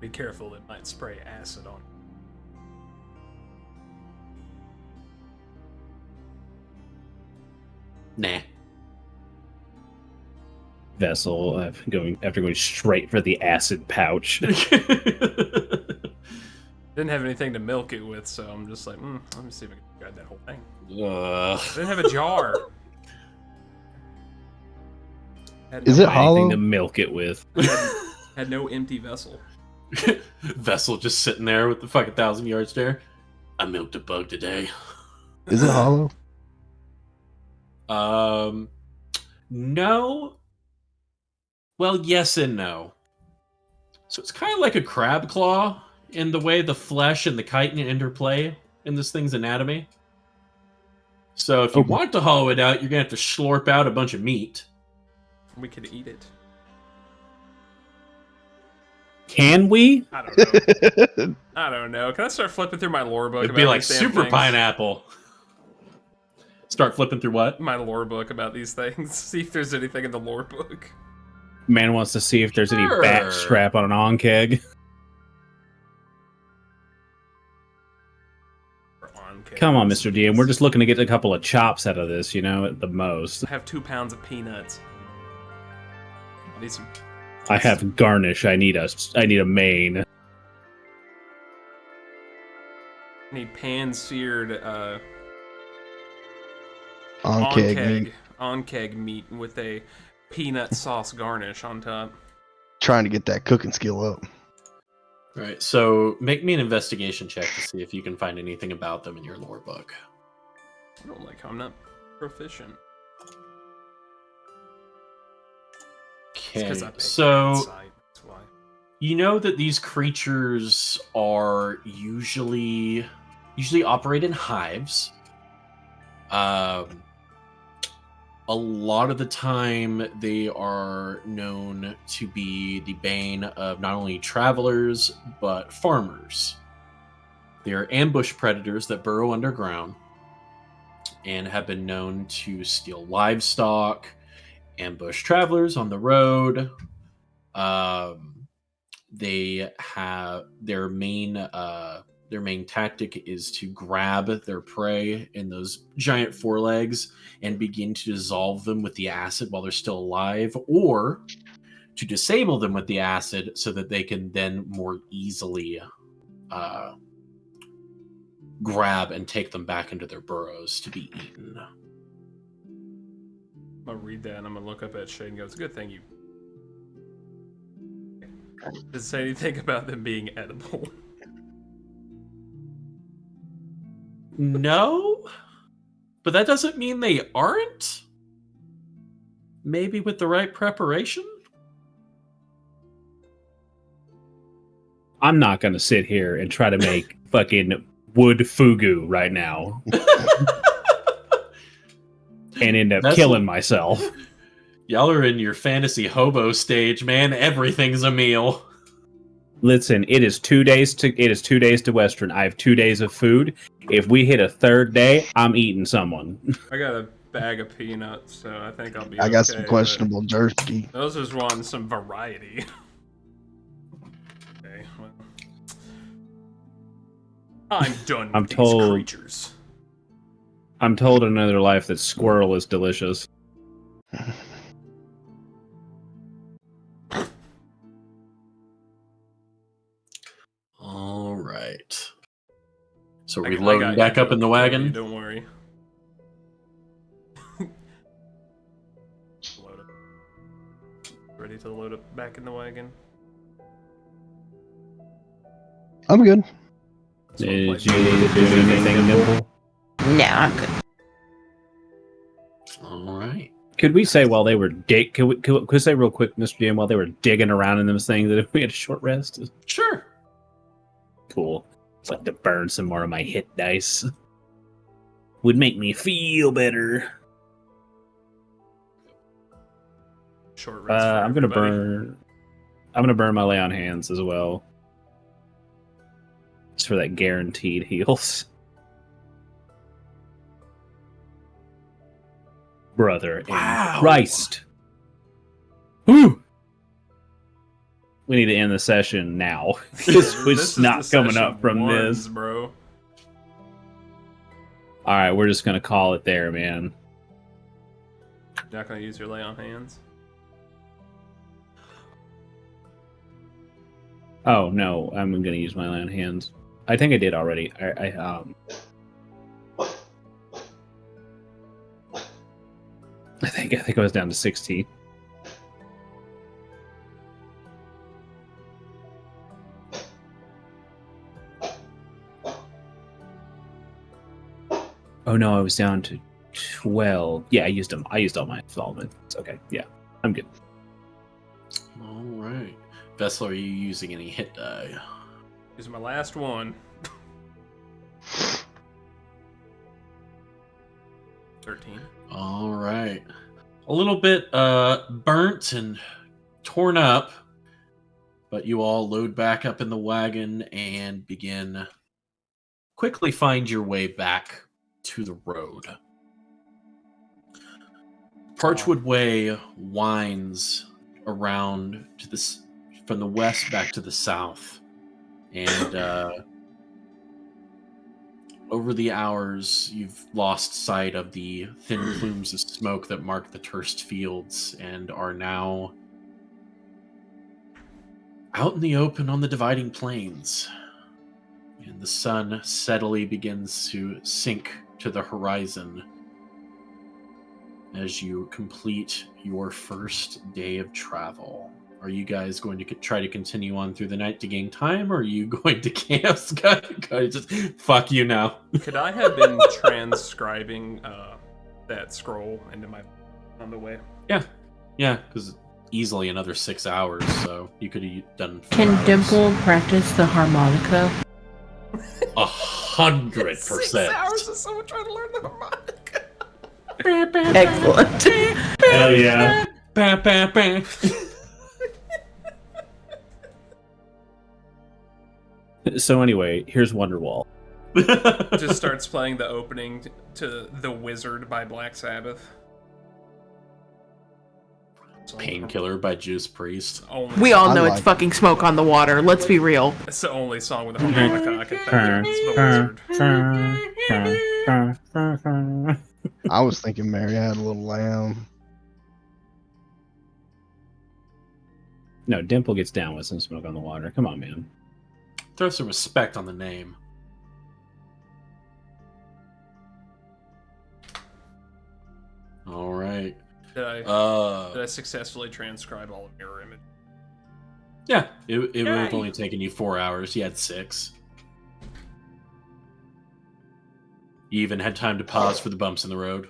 [SPEAKER 4] Be careful, it might spray acid on you.
[SPEAKER 3] Nah.
[SPEAKER 2] Vessel, after going straight for the acid pouch.
[SPEAKER 4] Didn't have anything to milk it with, so I'm just like, let me see if I can grab that whole thing.
[SPEAKER 3] Ugh.
[SPEAKER 4] I didn't have a jar.
[SPEAKER 1] Is it hollow?
[SPEAKER 2] Anything to milk it with.
[SPEAKER 4] Had no empty vessel.
[SPEAKER 3] Vessel just sitting there with the fucking 1,000-yard stare. I milked a bug today.
[SPEAKER 1] Is it hollow?
[SPEAKER 3] No. Well, yes and no. So it's kind of like a crab claw in the way the flesh and the chitin interplay in this thing's anatomy. So if you want to hollow it out, you're gonna have to slurp out a bunch of meat.
[SPEAKER 4] We could eat it.
[SPEAKER 2] Can we?
[SPEAKER 4] I don't know. I don't know. Can I start flipping through my lore book?
[SPEAKER 3] It'd be
[SPEAKER 4] about
[SPEAKER 3] like
[SPEAKER 4] these damn
[SPEAKER 3] super
[SPEAKER 4] things?
[SPEAKER 3] pineapple. Start flipping through what?
[SPEAKER 4] My lore book about these things. See if there's anything in the lore book.
[SPEAKER 2] Man wants to see if there's any bat strap on an onkeg. Come on, Mr. DM. We're just looking to get a couple of chops out of this, at the most.
[SPEAKER 4] I have 2 pounds of peanuts. I need some.
[SPEAKER 2] I have garnish. I need a main.
[SPEAKER 4] I need pan-seared onkeg meat with a peanut sauce garnish on top.
[SPEAKER 1] Trying to get that cooking skill up.
[SPEAKER 3] All right, so make me an investigation check to see if you can find anything about them in your lore book.
[SPEAKER 4] I don't like how I'm not proficient.
[SPEAKER 3] Okay, so you know that these creatures are usually operate in hives. A lot of the time, they are known to be the bane of not only travelers, but farmers. They are ambush predators that burrow underground and have been known to steal livestock, ambush travelers on the road. They have their main tactic is to grab their prey in those giant forelegs and begin to dissolve them with the acid while they're still alive, or to disable them with the acid so that they can then more easily grab and take them back into their burrows to be eaten.
[SPEAKER 4] I'm gonna read that and I'm gonna look up at Shade and go, it's a good thing you... Does it say anything about them being edible?
[SPEAKER 3] No, but that doesn't mean they aren't. Maybe with the right preparation.
[SPEAKER 2] I'm not gonna sit here and try to make fucking wood fugu right now and end up killing myself.
[SPEAKER 3] Y'all are in your fantasy hobo stage, man. Everything's a meal.
[SPEAKER 2] Listen, it is 2 days to Western. I have 2 days of food. If we hit a third day, I'm eating someone.
[SPEAKER 4] I got a bag of peanuts, so I think I'll be
[SPEAKER 1] I got some questionable jerky.
[SPEAKER 4] Those just want some variety. Okay, well. I'm done with these creatures.
[SPEAKER 2] I'm told in another life that squirrel is delicious.
[SPEAKER 3] All right. So we're loading back up in the wagon?
[SPEAKER 4] Don't worry. Ready to load up back in the wagon?
[SPEAKER 1] I'm good.
[SPEAKER 2] Did you do anything, Nimble?
[SPEAKER 5] No, I'm good.
[SPEAKER 3] All right.
[SPEAKER 2] Could we say while they were could we say real quick, Mr. DM, while they were digging around in those things, that if we had a short rest?
[SPEAKER 3] Sure.
[SPEAKER 2] Cool. It's like to burn some more of my hit dice. Would make me feel better.
[SPEAKER 4] Short rest.
[SPEAKER 2] I'm gonna burn my lay on hands as well. Just for that guaranteed heals. Brother in Christ. Whew. we need to end the session now. This was
[SPEAKER 4] This is
[SPEAKER 2] not
[SPEAKER 4] the
[SPEAKER 2] coming
[SPEAKER 4] session
[SPEAKER 2] up from
[SPEAKER 4] ones,
[SPEAKER 2] this.
[SPEAKER 4] bro.
[SPEAKER 2] All right, we're just gonna call it there, man.
[SPEAKER 4] Not gonna use your lay on hands.
[SPEAKER 2] Oh no, I'm gonna use my land hands. I think I did already. I think I was down to 16. Oh no, I was down to 12. Yeah, I used them. I used all my installments. Okay, yeah, I'm good.
[SPEAKER 3] All right. Vessel, are you using any hit die?
[SPEAKER 4] This is my last one. 13.
[SPEAKER 3] All right. A little bit burnt and torn up, but you all load back up in the wagon and begin quickly find your way back to the road. Parchwood Way winds around to this from the west back to the south, and over the hours, you've lost sight of the thin plumes of smoke that mark the terraced fields and are now out in the open on the dividing plains. And the sun steadily begins to sink to the horizon as you complete your first day of travel. Are you guys going to try to continue on through the night to gain time, or are you going to camp? Just fuck you now.
[SPEAKER 4] Could I have been transcribing that scroll into my on the way?
[SPEAKER 3] Yeah, because easily another 6 hours, so you could have done 4
[SPEAKER 6] Can
[SPEAKER 3] hours.
[SPEAKER 6] Dimple practice the harmonica?
[SPEAKER 3] 100%.
[SPEAKER 4] 6 hours of someone trying to learn the harmonica.
[SPEAKER 6] Excellent.
[SPEAKER 2] Hell yeah.
[SPEAKER 3] Bah, bah, bah.
[SPEAKER 2] So anyway, here's Wonderwall.
[SPEAKER 4] Just starts playing the opening to The Wizard by Black Sabbath.
[SPEAKER 3] Painkiller by Judas Priest.
[SPEAKER 6] We all know
[SPEAKER 1] I
[SPEAKER 6] it's
[SPEAKER 1] like
[SPEAKER 6] fucking Smoke on the Water. Let's be real.
[SPEAKER 4] It's the only song with a harmonica I can think of. It's The Wizard.
[SPEAKER 1] I was thinking Mary had a little lamb.
[SPEAKER 2] No, Dimple gets down with some Smoke on the Water. Come on, man.
[SPEAKER 3] Throw some respect on the name. All right.
[SPEAKER 4] Did I successfully transcribe all of Mirror Image?
[SPEAKER 3] Yeah, it would have only taken you 4 hours. You had 6. You even had time to pause for the bumps in the road.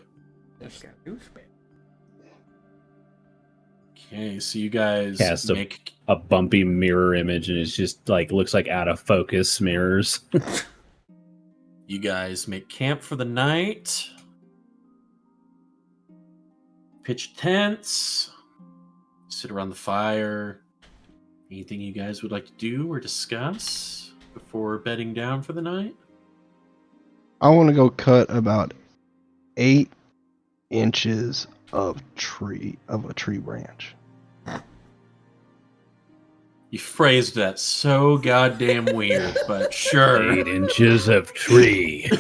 [SPEAKER 3] Okay, so you guys
[SPEAKER 2] Cast
[SPEAKER 3] make...
[SPEAKER 2] a bumpy mirror image, and it's just like looks like out of focus mirrors.
[SPEAKER 3] You guys make camp for the night. Pitch tents. Sit around the fire. Anything you guys would like to do or discuss before bedding down for the night?
[SPEAKER 1] I want to go cut about 8 inches of a tree branch.
[SPEAKER 3] You phrased that so goddamn weird, but sure.
[SPEAKER 2] 8 inches of tree.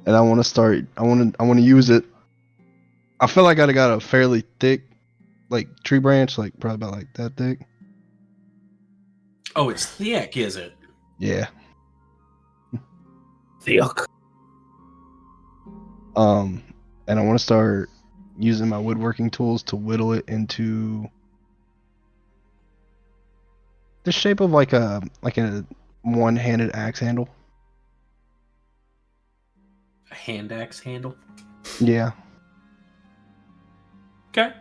[SPEAKER 1] And I want to start. I want to use it. I feel like I got a fairly thick, like tree branch, like probably about like that thick.
[SPEAKER 3] Oh, it's thick, is it?
[SPEAKER 1] Yeah.
[SPEAKER 2] Yuck.
[SPEAKER 1] And I want to start using my woodworking tools to whittle it into the shape of like a one-handed axe handle.
[SPEAKER 3] A hand axe handle?
[SPEAKER 1] Yeah.
[SPEAKER 3] Okay.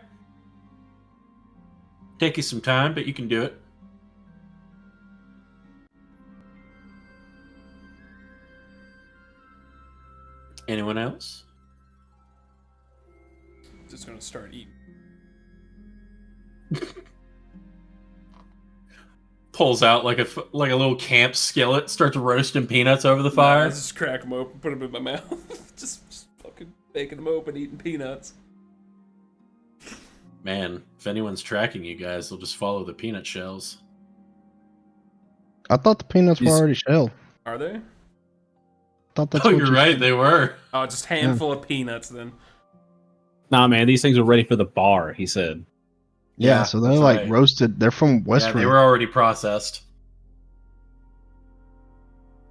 [SPEAKER 3] Take you some time, but you can do it. Anyone else?
[SPEAKER 4] Just gonna start eating.
[SPEAKER 3] pulls out like a little camp skillet, starts roasting peanuts over the
[SPEAKER 4] I
[SPEAKER 3] fire.
[SPEAKER 4] just crack them open, put them in my mouth. just fucking baking them open, eating peanuts.
[SPEAKER 3] Man, if anyone's tracking you guys, they'll just follow the peanut shells.
[SPEAKER 1] I thought the peanuts were already shelled.
[SPEAKER 4] Are they?
[SPEAKER 1] I thought that's
[SPEAKER 3] Oh,
[SPEAKER 1] what
[SPEAKER 3] you're
[SPEAKER 1] you
[SPEAKER 3] right,
[SPEAKER 1] said.
[SPEAKER 3] they were.
[SPEAKER 4] Oh, just handful of peanuts then.
[SPEAKER 2] Nah, man, these things are ready for the bar. He said.
[SPEAKER 1] Yeah, so they're
[SPEAKER 3] that's
[SPEAKER 1] like
[SPEAKER 3] right.
[SPEAKER 1] roasted. They're from
[SPEAKER 3] Yeah,
[SPEAKER 1] Western.
[SPEAKER 3] they were already processed.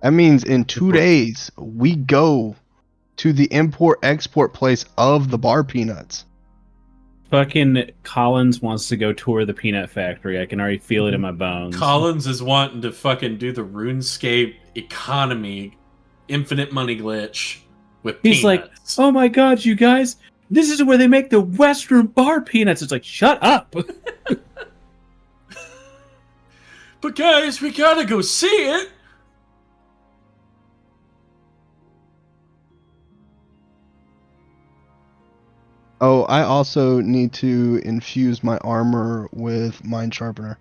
[SPEAKER 1] That means in 2 days we go to the import-export place of the bar peanuts.
[SPEAKER 2] Fucking Collins wants to go tour the peanut factory. I can already feel it in my bones.
[SPEAKER 3] Collins is wanting to fucking do the RuneScape economy, infinite money glitch with
[SPEAKER 2] He's like,
[SPEAKER 3] peanuts.
[SPEAKER 2] oh my god, you guys, this is where they make the Western bar peanuts. It's like, shut up.
[SPEAKER 3] But guys, we gotta go see it.
[SPEAKER 1] Oh, I also need to infuse my armor with Mind Sharpener.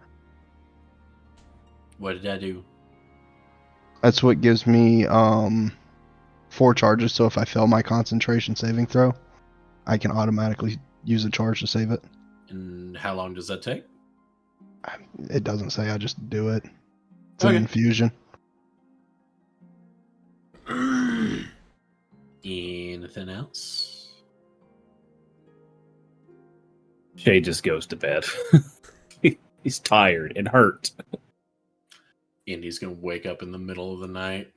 [SPEAKER 3] What did I do?
[SPEAKER 1] That's what gives me 4 charges, so if I fail my concentration saving throw, I can automatically use a charge to save it.
[SPEAKER 3] And how long does that take?
[SPEAKER 1] It doesn't say, I just do it. It's
[SPEAKER 3] Okay.
[SPEAKER 1] an infusion.
[SPEAKER 3] Anything else?
[SPEAKER 2] Shay just goes to bed. He's tired and hurt.
[SPEAKER 3] Andy's gonna wake up in the middle of the night,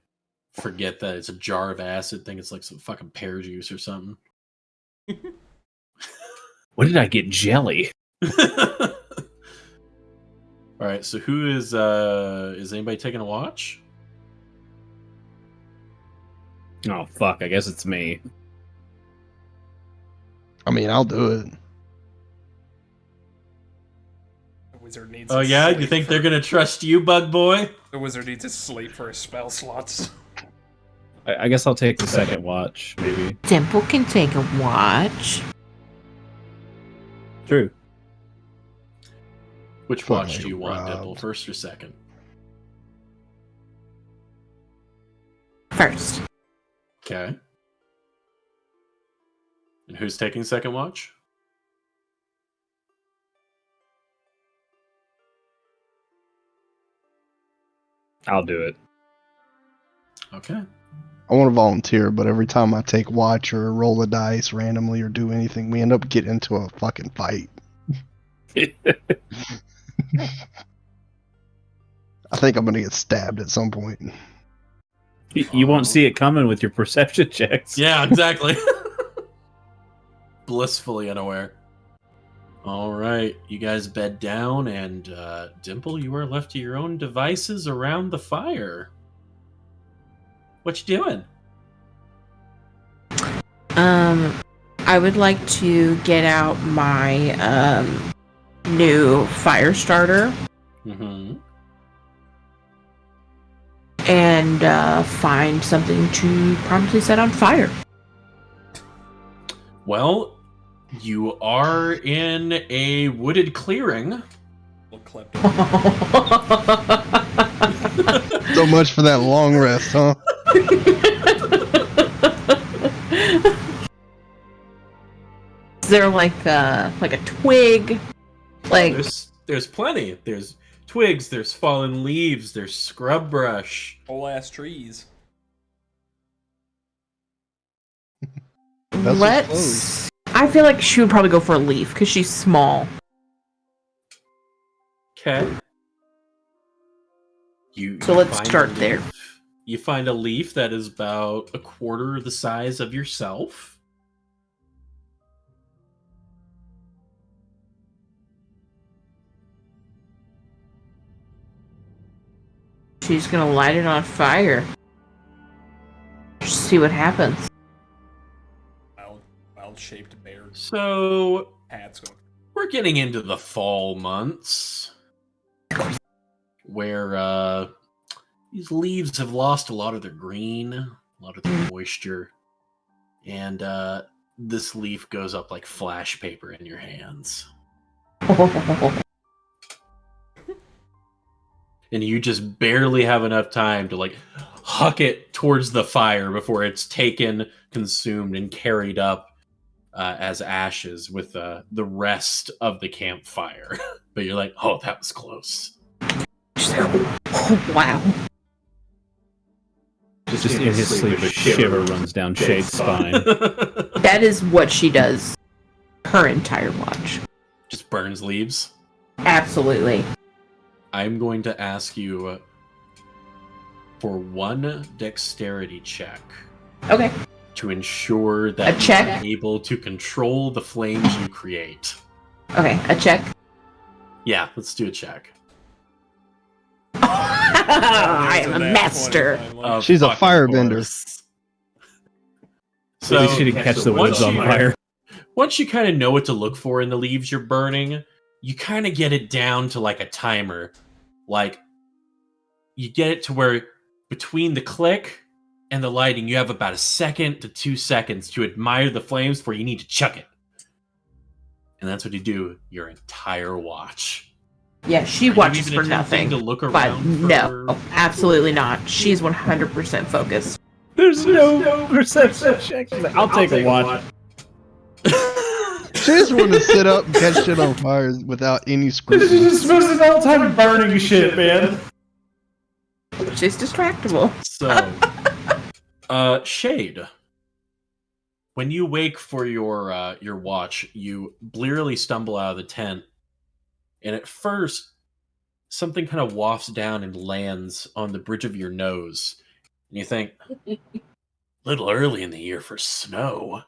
[SPEAKER 3] forget that it's a jar of acid, think it's like some fucking pear juice or something.
[SPEAKER 2] When did I get jelly?
[SPEAKER 3] All right, so who is anybody taking a watch?
[SPEAKER 2] Oh, fuck. I guess it's me.
[SPEAKER 1] I mean, I'll do it.
[SPEAKER 4] The wizard needs.
[SPEAKER 3] Oh
[SPEAKER 4] to
[SPEAKER 3] yeah, you
[SPEAKER 4] sleep
[SPEAKER 3] think
[SPEAKER 4] for-
[SPEAKER 3] they're gonna trust you, bug boy?
[SPEAKER 4] The wizard needs to sleep for his spell slots.
[SPEAKER 2] I guess I'll take the second watch, maybe.
[SPEAKER 6] Dimple can take a watch.
[SPEAKER 2] True.
[SPEAKER 3] Which
[SPEAKER 1] Fucking
[SPEAKER 3] watch do you want,
[SPEAKER 1] robbed.
[SPEAKER 3] Dimple? First or second?
[SPEAKER 6] First.
[SPEAKER 3] Okay. And who's taking second watch?
[SPEAKER 2] I'll do it.
[SPEAKER 3] Okay.
[SPEAKER 1] I want to volunteer, but every time I take watch or roll the dice randomly or do anything, we end up getting into a fucking fight. I think I'm going to get stabbed at some point.
[SPEAKER 2] You won't see it coming with your perception checks.
[SPEAKER 3] Yeah, exactly. Blissfully unaware. All right, you guys bed down, and Dimple, you are left to your own devices around the fire. What you doing?
[SPEAKER 6] I would like to get out my new fire starter
[SPEAKER 3] Mm-hmm.
[SPEAKER 6] and find something to promptly set on fire.
[SPEAKER 3] Well, you are in a wooded clearing.
[SPEAKER 4] Little clip.
[SPEAKER 1] So much for that long rest, huh?
[SPEAKER 6] Is there like a twig? Like
[SPEAKER 3] There's plenty. There's twigs, there's fallen leaves, there's scrub brush.
[SPEAKER 4] Whole ass trees.
[SPEAKER 1] That's
[SPEAKER 6] let's. I feel like she would probably go for a leaf because she's small.
[SPEAKER 3] Okay.
[SPEAKER 6] So let's
[SPEAKER 3] find
[SPEAKER 6] start
[SPEAKER 3] a
[SPEAKER 6] there.
[SPEAKER 3] leaf. You find a leaf that is about a quarter the size of yourself.
[SPEAKER 6] She's gonna light it on fire. See what happens.
[SPEAKER 4] Wild shaped bear
[SPEAKER 3] So
[SPEAKER 4] hats going.
[SPEAKER 3] we're getting into the fall months where these leaves have lost a lot of their green, a lot of their moisture, and this leaf goes up like flash paper in your hands. and you just barely have enough time to like huck it towards the fire before it's taken, consumed, and carried up as ashes with the rest of the campfire. But you're like, oh, that was close.
[SPEAKER 5] Oh, wow.
[SPEAKER 2] Just in his sleep, a shiver runs down Shade's spine.
[SPEAKER 6] That is what she does her entire watch.
[SPEAKER 3] Just burns leaves.
[SPEAKER 6] Absolutely.
[SPEAKER 3] I'm going to ask you for one dexterity check.
[SPEAKER 6] Okay.
[SPEAKER 3] To ensure that
[SPEAKER 6] A check?
[SPEAKER 3] you're able to control the flames you create.
[SPEAKER 6] Okay, a check.
[SPEAKER 3] Yeah, let's do a check.
[SPEAKER 6] I am a master.
[SPEAKER 1] She's a
[SPEAKER 3] Fucking
[SPEAKER 1] firebender.
[SPEAKER 3] course.
[SPEAKER 2] So at least she didn't catch the woods on fire.
[SPEAKER 3] Once you kind of know what to look for in the leaves you're burning, you kind of get it down to like a timer. Like, you get it to where between the click and the lighting, you have about 1 second to 2 seconds to admire the flames before you need to chuck it. And that's what you do your entire watch.
[SPEAKER 6] Yeah, she
[SPEAKER 3] Are you
[SPEAKER 6] watches
[SPEAKER 3] even
[SPEAKER 6] for
[SPEAKER 3] attempting
[SPEAKER 6] nothing.
[SPEAKER 3] to look
[SPEAKER 6] But
[SPEAKER 3] around
[SPEAKER 6] no,
[SPEAKER 3] for-
[SPEAKER 6] absolutely not. She's 100% focused.
[SPEAKER 2] There's no perception check. She's like, I'll take a watch.
[SPEAKER 1] She just wanted to sit up and catch shit on fire without any
[SPEAKER 2] She's
[SPEAKER 1] scrutiny.
[SPEAKER 2] just spending all the time burning shit, man.
[SPEAKER 6] She's distractible.
[SPEAKER 3] So, Shade. When you wake for your watch, you blearily stumble out of the tent, and at first, something kind of wafts down and lands on the bridge of your nose, and you think, little early in the year for snow.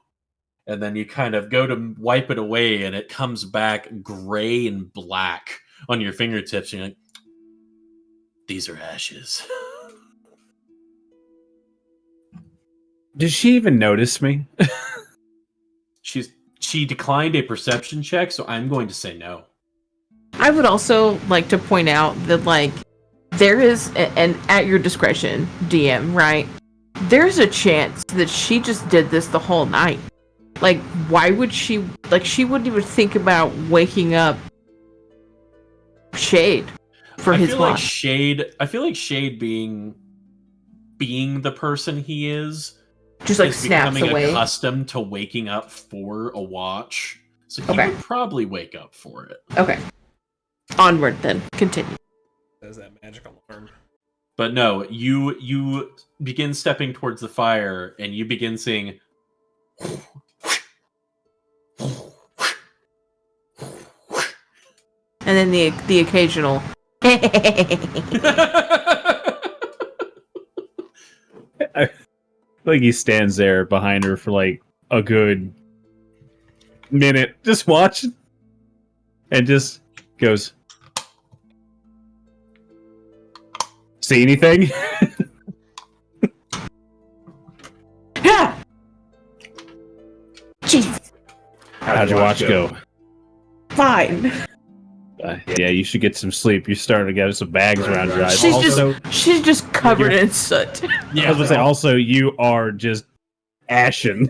[SPEAKER 3] And then you kind of go to wipe it away, and it comes back gray and black on your fingertips, and you're like, these are ashes.
[SPEAKER 2] Does she even notice me?
[SPEAKER 3] She declined a perception check, so I'm going to say no.
[SPEAKER 6] I would also like to point out that, like, there is, and at your discretion, DM, right? There's a chance that she just did this the whole night. Like, why would she, like, she wouldn't even think about waking up Shade for his watch.
[SPEAKER 3] I feel like Shade being the person he is,
[SPEAKER 6] Just like snaps
[SPEAKER 3] becoming
[SPEAKER 6] away.
[SPEAKER 3] accustomed to waking up for a watch. So he
[SPEAKER 6] Okay.
[SPEAKER 3] would probably wake up for it.
[SPEAKER 6] Okay. Onward then. Continue.
[SPEAKER 4] Says that magical alarm.
[SPEAKER 3] But no, you begin stepping towards the fire, and you begin seeing
[SPEAKER 6] And then the occasional
[SPEAKER 2] Like he stands there behind her for like a good minute, just watching, and just goes, "See anything?"
[SPEAKER 6] Yeah. Jesus.
[SPEAKER 2] How'd your watch go?
[SPEAKER 6] Fine.
[SPEAKER 2] Yeah, you should get some sleep. You're starting to get some bags around your eyes.
[SPEAKER 6] She's just covered in soot.
[SPEAKER 2] I was gonna say, also, you are just ashen.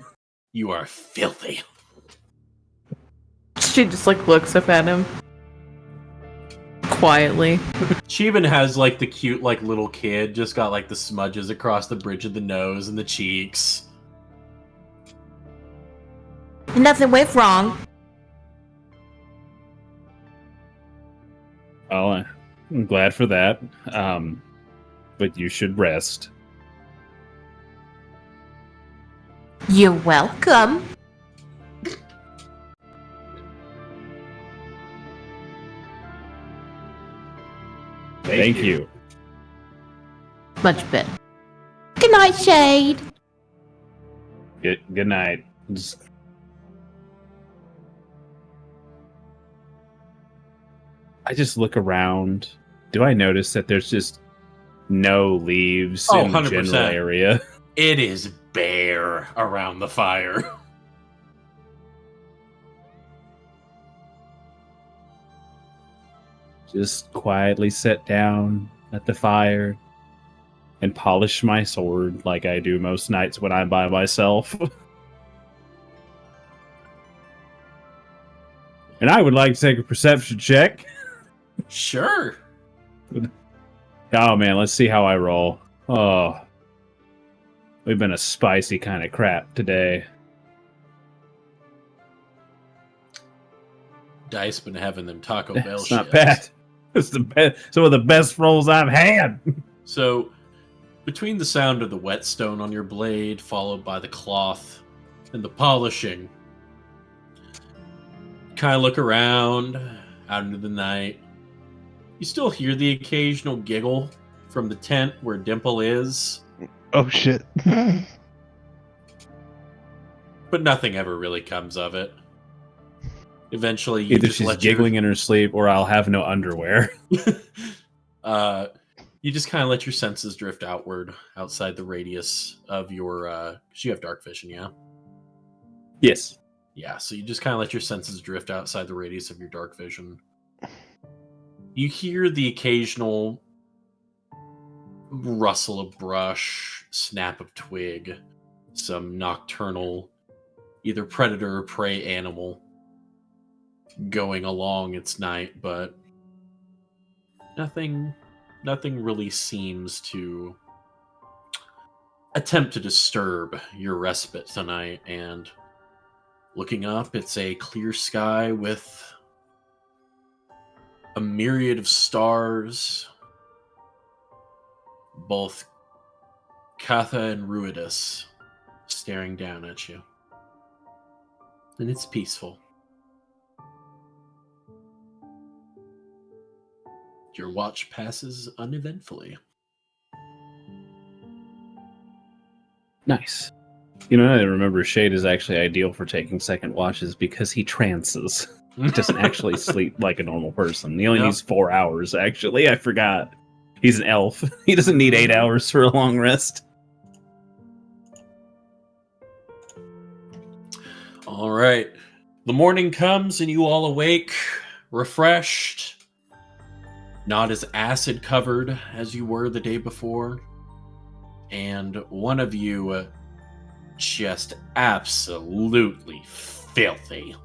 [SPEAKER 3] you are filthy.
[SPEAKER 6] She just like looks up at him quietly.
[SPEAKER 3] She even has like the cute like little kid, just got like the smudges across the bridge of the nose and the cheeks.
[SPEAKER 5] Nothing went wrong.
[SPEAKER 2] Oh, I'm glad for that. But you should rest.
[SPEAKER 5] You're welcome.
[SPEAKER 2] Thank you.
[SPEAKER 5] Much better. Good night, Shade.
[SPEAKER 2] Good night. I just look around. Do I notice that there's just no leaves in the
[SPEAKER 3] 100%.
[SPEAKER 2] general area?
[SPEAKER 3] It is bare around the fire.
[SPEAKER 2] Just quietly sit down at the fire and polish my sword like I do most nights when I'm by myself. And I would like to take a perception check.
[SPEAKER 3] Sure.
[SPEAKER 2] Oh man, let's see how I roll. Oh, we've been a spicy kind of crap today.
[SPEAKER 3] Dice been having them Taco Bell
[SPEAKER 2] It's not
[SPEAKER 3] shits.
[SPEAKER 2] bad. It's the best. Some of the best rolls I've had.
[SPEAKER 3] So, between the sound of the whetstone on your blade, followed by the cloth and the polishing, kind of look around out into the night. You still hear the occasional giggle from the tent where Dimple is,
[SPEAKER 1] Oh shit.
[SPEAKER 3] but nothing ever really comes of it. Eventually, you
[SPEAKER 2] Either
[SPEAKER 3] just
[SPEAKER 2] she's
[SPEAKER 3] let
[SPEAKER 2] giggling in her sleep, or I'll have no underwear.
[SPEAKER 3] you just kind of let your senses drift outward outside the radius of your. 'Cause you have dark vision, yeah.
[SPEAKER 2] Yes.
[SPEAKER 3] Yeah, so you just kind of let your senses drift outside the radius of your dark vision. You hear the occasional rustle of brush, snap of twig, some nocturnal, either predator or prey animal going along its night, but nothing really seems to attempt to disturb your respite tonight. And looking up, it's a clear sky with a myriad of stars, both Katha and Ruidus, staring down at you. And it's peaceful. Your watch passes uneventfully.
[SPEAKER 2] Nice. You know, I remember Shade is actually ideal for taking second watches because he trances. He doesn't actually sleep like a normal person. He only
[SPEAKER 3] Yep.
[SPEAKER 2] needs 4 hours, actually. I forgot. He's an elf. He doesn't need 8 hours for a long rest.
[SPEAKER 3] All right. The morning comes and you all awake, refreshed, not as acid covered as you were the day before. And one of you just absolutely filthy.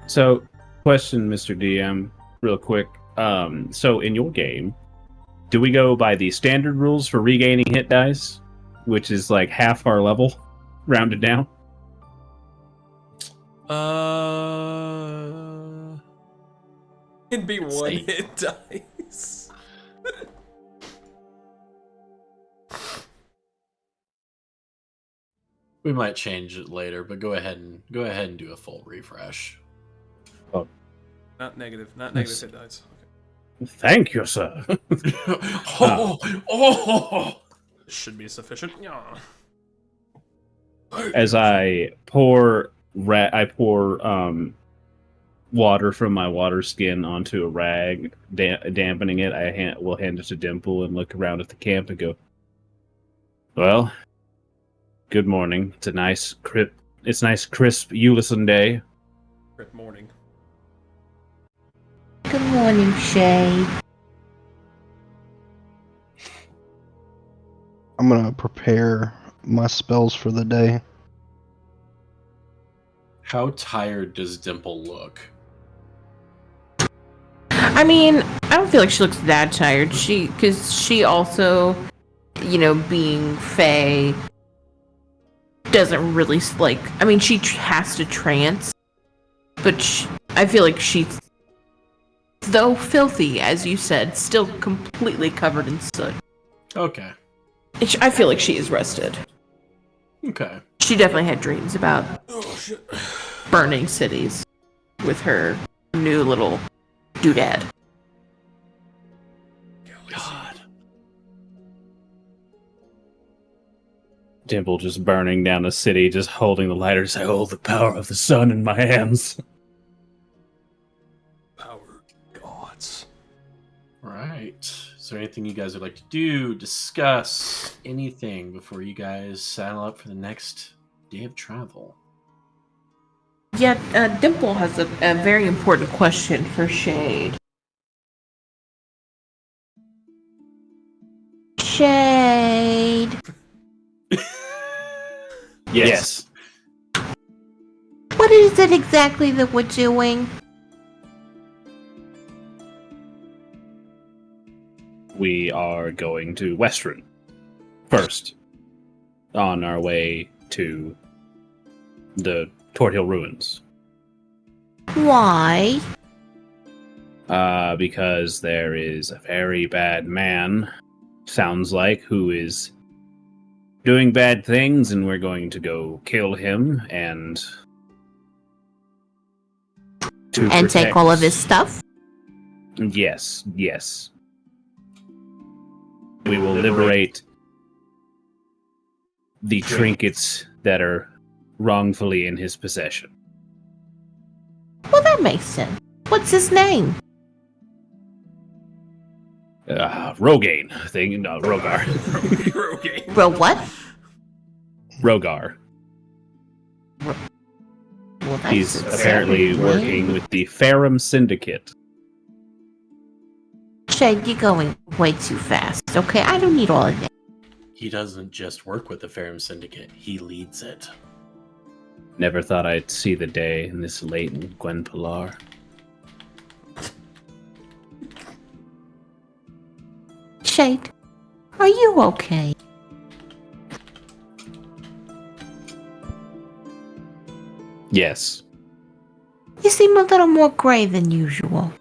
[SPEAKER 2] So, question, Mr. DM, real quick. So in your game, do we go by the standard rules for regaining hit dice, which is like half our level, rounded down?
[SPEAKER 4] It'd be one
[SPEAKER 3] Say-
[SPEAKER 4] hit dice.
[SPEAKER 3] We might change it later, but go ahead and do a full refresh.
[SPEAKER 4] Not negative hit dice.
[SPEAKER 2] Thank you, sir.
[SPEAKER 3] Oh!
[SPEAKER 4] Should be sufficient. Yeah.
[SPEAKER 2] As I pour water from my water skin onto a rag, dampening it, I will hand it to Dimple and look around at the camp and go, well, good morning. It's nice crisp Ulysses day.
[SPEAKER 4] Good morning.
[SPEAKER 5] Good morning, Shay.
[SPEAKER 1] I'm gonna prepare my spells for the day.
[SPEAKER 3] How tired does Dimple look?
[SPEAKER 6] I mean, I don't feel like she looks that tired. Because she also, being Fae, doesn't really like. I mean, she has to trance, but I feel like she's, though filthy, as you said, still completely covered in soot.
[SPEAKER 3] Okay.
[SPEAKER 6] I feel like she is rested.
[SPEAKER 3] Okay.
[SPEAKER 6] She definitely had dreams about burning cities with her new little doodad.
[SPEAKER 3] God.
[SPEAKER 2] Dimple just burning down the city, just holding the lighter, say, "Oh, the power of the sun in my hands."
[SPEAKER 4] Power gods.
[SPEAKER 3] Right. Is there anything you guys would like to do, discuss, anything before you guys saddle up for the next day of travel?
[SPEAKER 6] Yeah, Dimple has a very important question for Shade. Shade.
[SPEAKER 2] Yes.
[SPEAKER 5] What is it exactly that we're doing?
[SPEAKER 2] we are going to Western first, on our way to the Tort Hill Ruins.
[SPEAKER 5] Why?
[SPEAKER 2] Because there is a very bad man, sounds like, who is doing bad things, and we're going to go kill him and
[SPEAKER 5] take all of his stuff?
[SPEAKER 2] Yes. We will liberate the trinkets that are wrongfully in his possession.
[SPEAKER 5] Well, that makes sense. What's his name?
[SPEAKER 2] Rogaine. Rogar.
[SPEAKER 4] Rogaine.
[SPEAKER 5] Bro, what?
[SPEAKER 2] Rogar.
[SPEAKER 5] Well, that's
[SPEAKER 2] He's apparently working with the Ferrum Syndicate.
[SPEAKER 5] Shade, you're going way too fast, okay? I don't need all of that.
[SPEAKER 3] He doesn't just work with the Ferrum Syndicate, he leads it.
[SPEAKER 2] Never thought I'd see the day in this late in Gwen Pilar.
[SPEAKER 5] Shade, are you okay?
[SPEAKER 2] Yes.
[SPEAKER 5] You seem a little more gray than usual.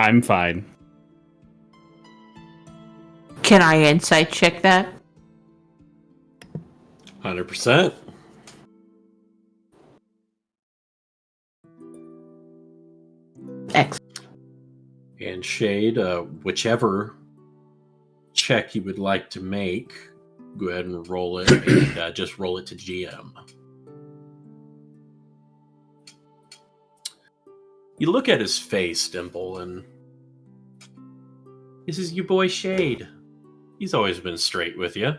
[SPEAKER 2] I'm fine.
[SPEAKER 6] Can I insight check that?
[SPEAKER 3] 100%.
[SPEAKER 5] Excellent.
[SPEAKER 3] And Shade, whichever check you would like to make, go ahead and roll it, and just roll it to GM. You look at his face, Dimple, and this is your boy Shade. He's always been straight with you.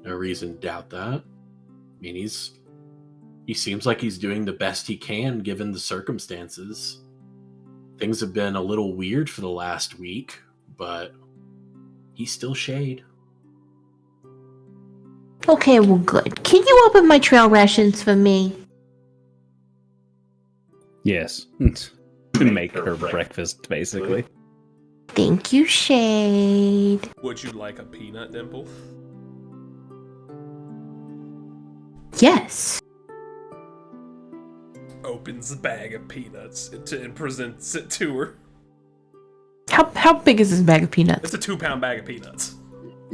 [SPEAKER 3] No reason to doubt that. I mean, he seems like he's doing the best he can given the circumstances. Things have been a little weird for the last week, but he's still Shade.
[SPEAKER 5] Okay, well, good. Can you open my trail rations for me?
[SPEAKER 2] Yes. To make her breakfast, basically.
[SPEAKER 5] Thank you, Shade.
[SPEAKER 4] Would you like a peanut, Dimple?
[SPEAKER 5] Yes.
[SPEAKER 4] Opens the bag of peanuts and presents it to her.
[SPEAKER 6] How big is this bag of peanuts?
[SPEAKER 4] It's a 2-pound bag of peanuts.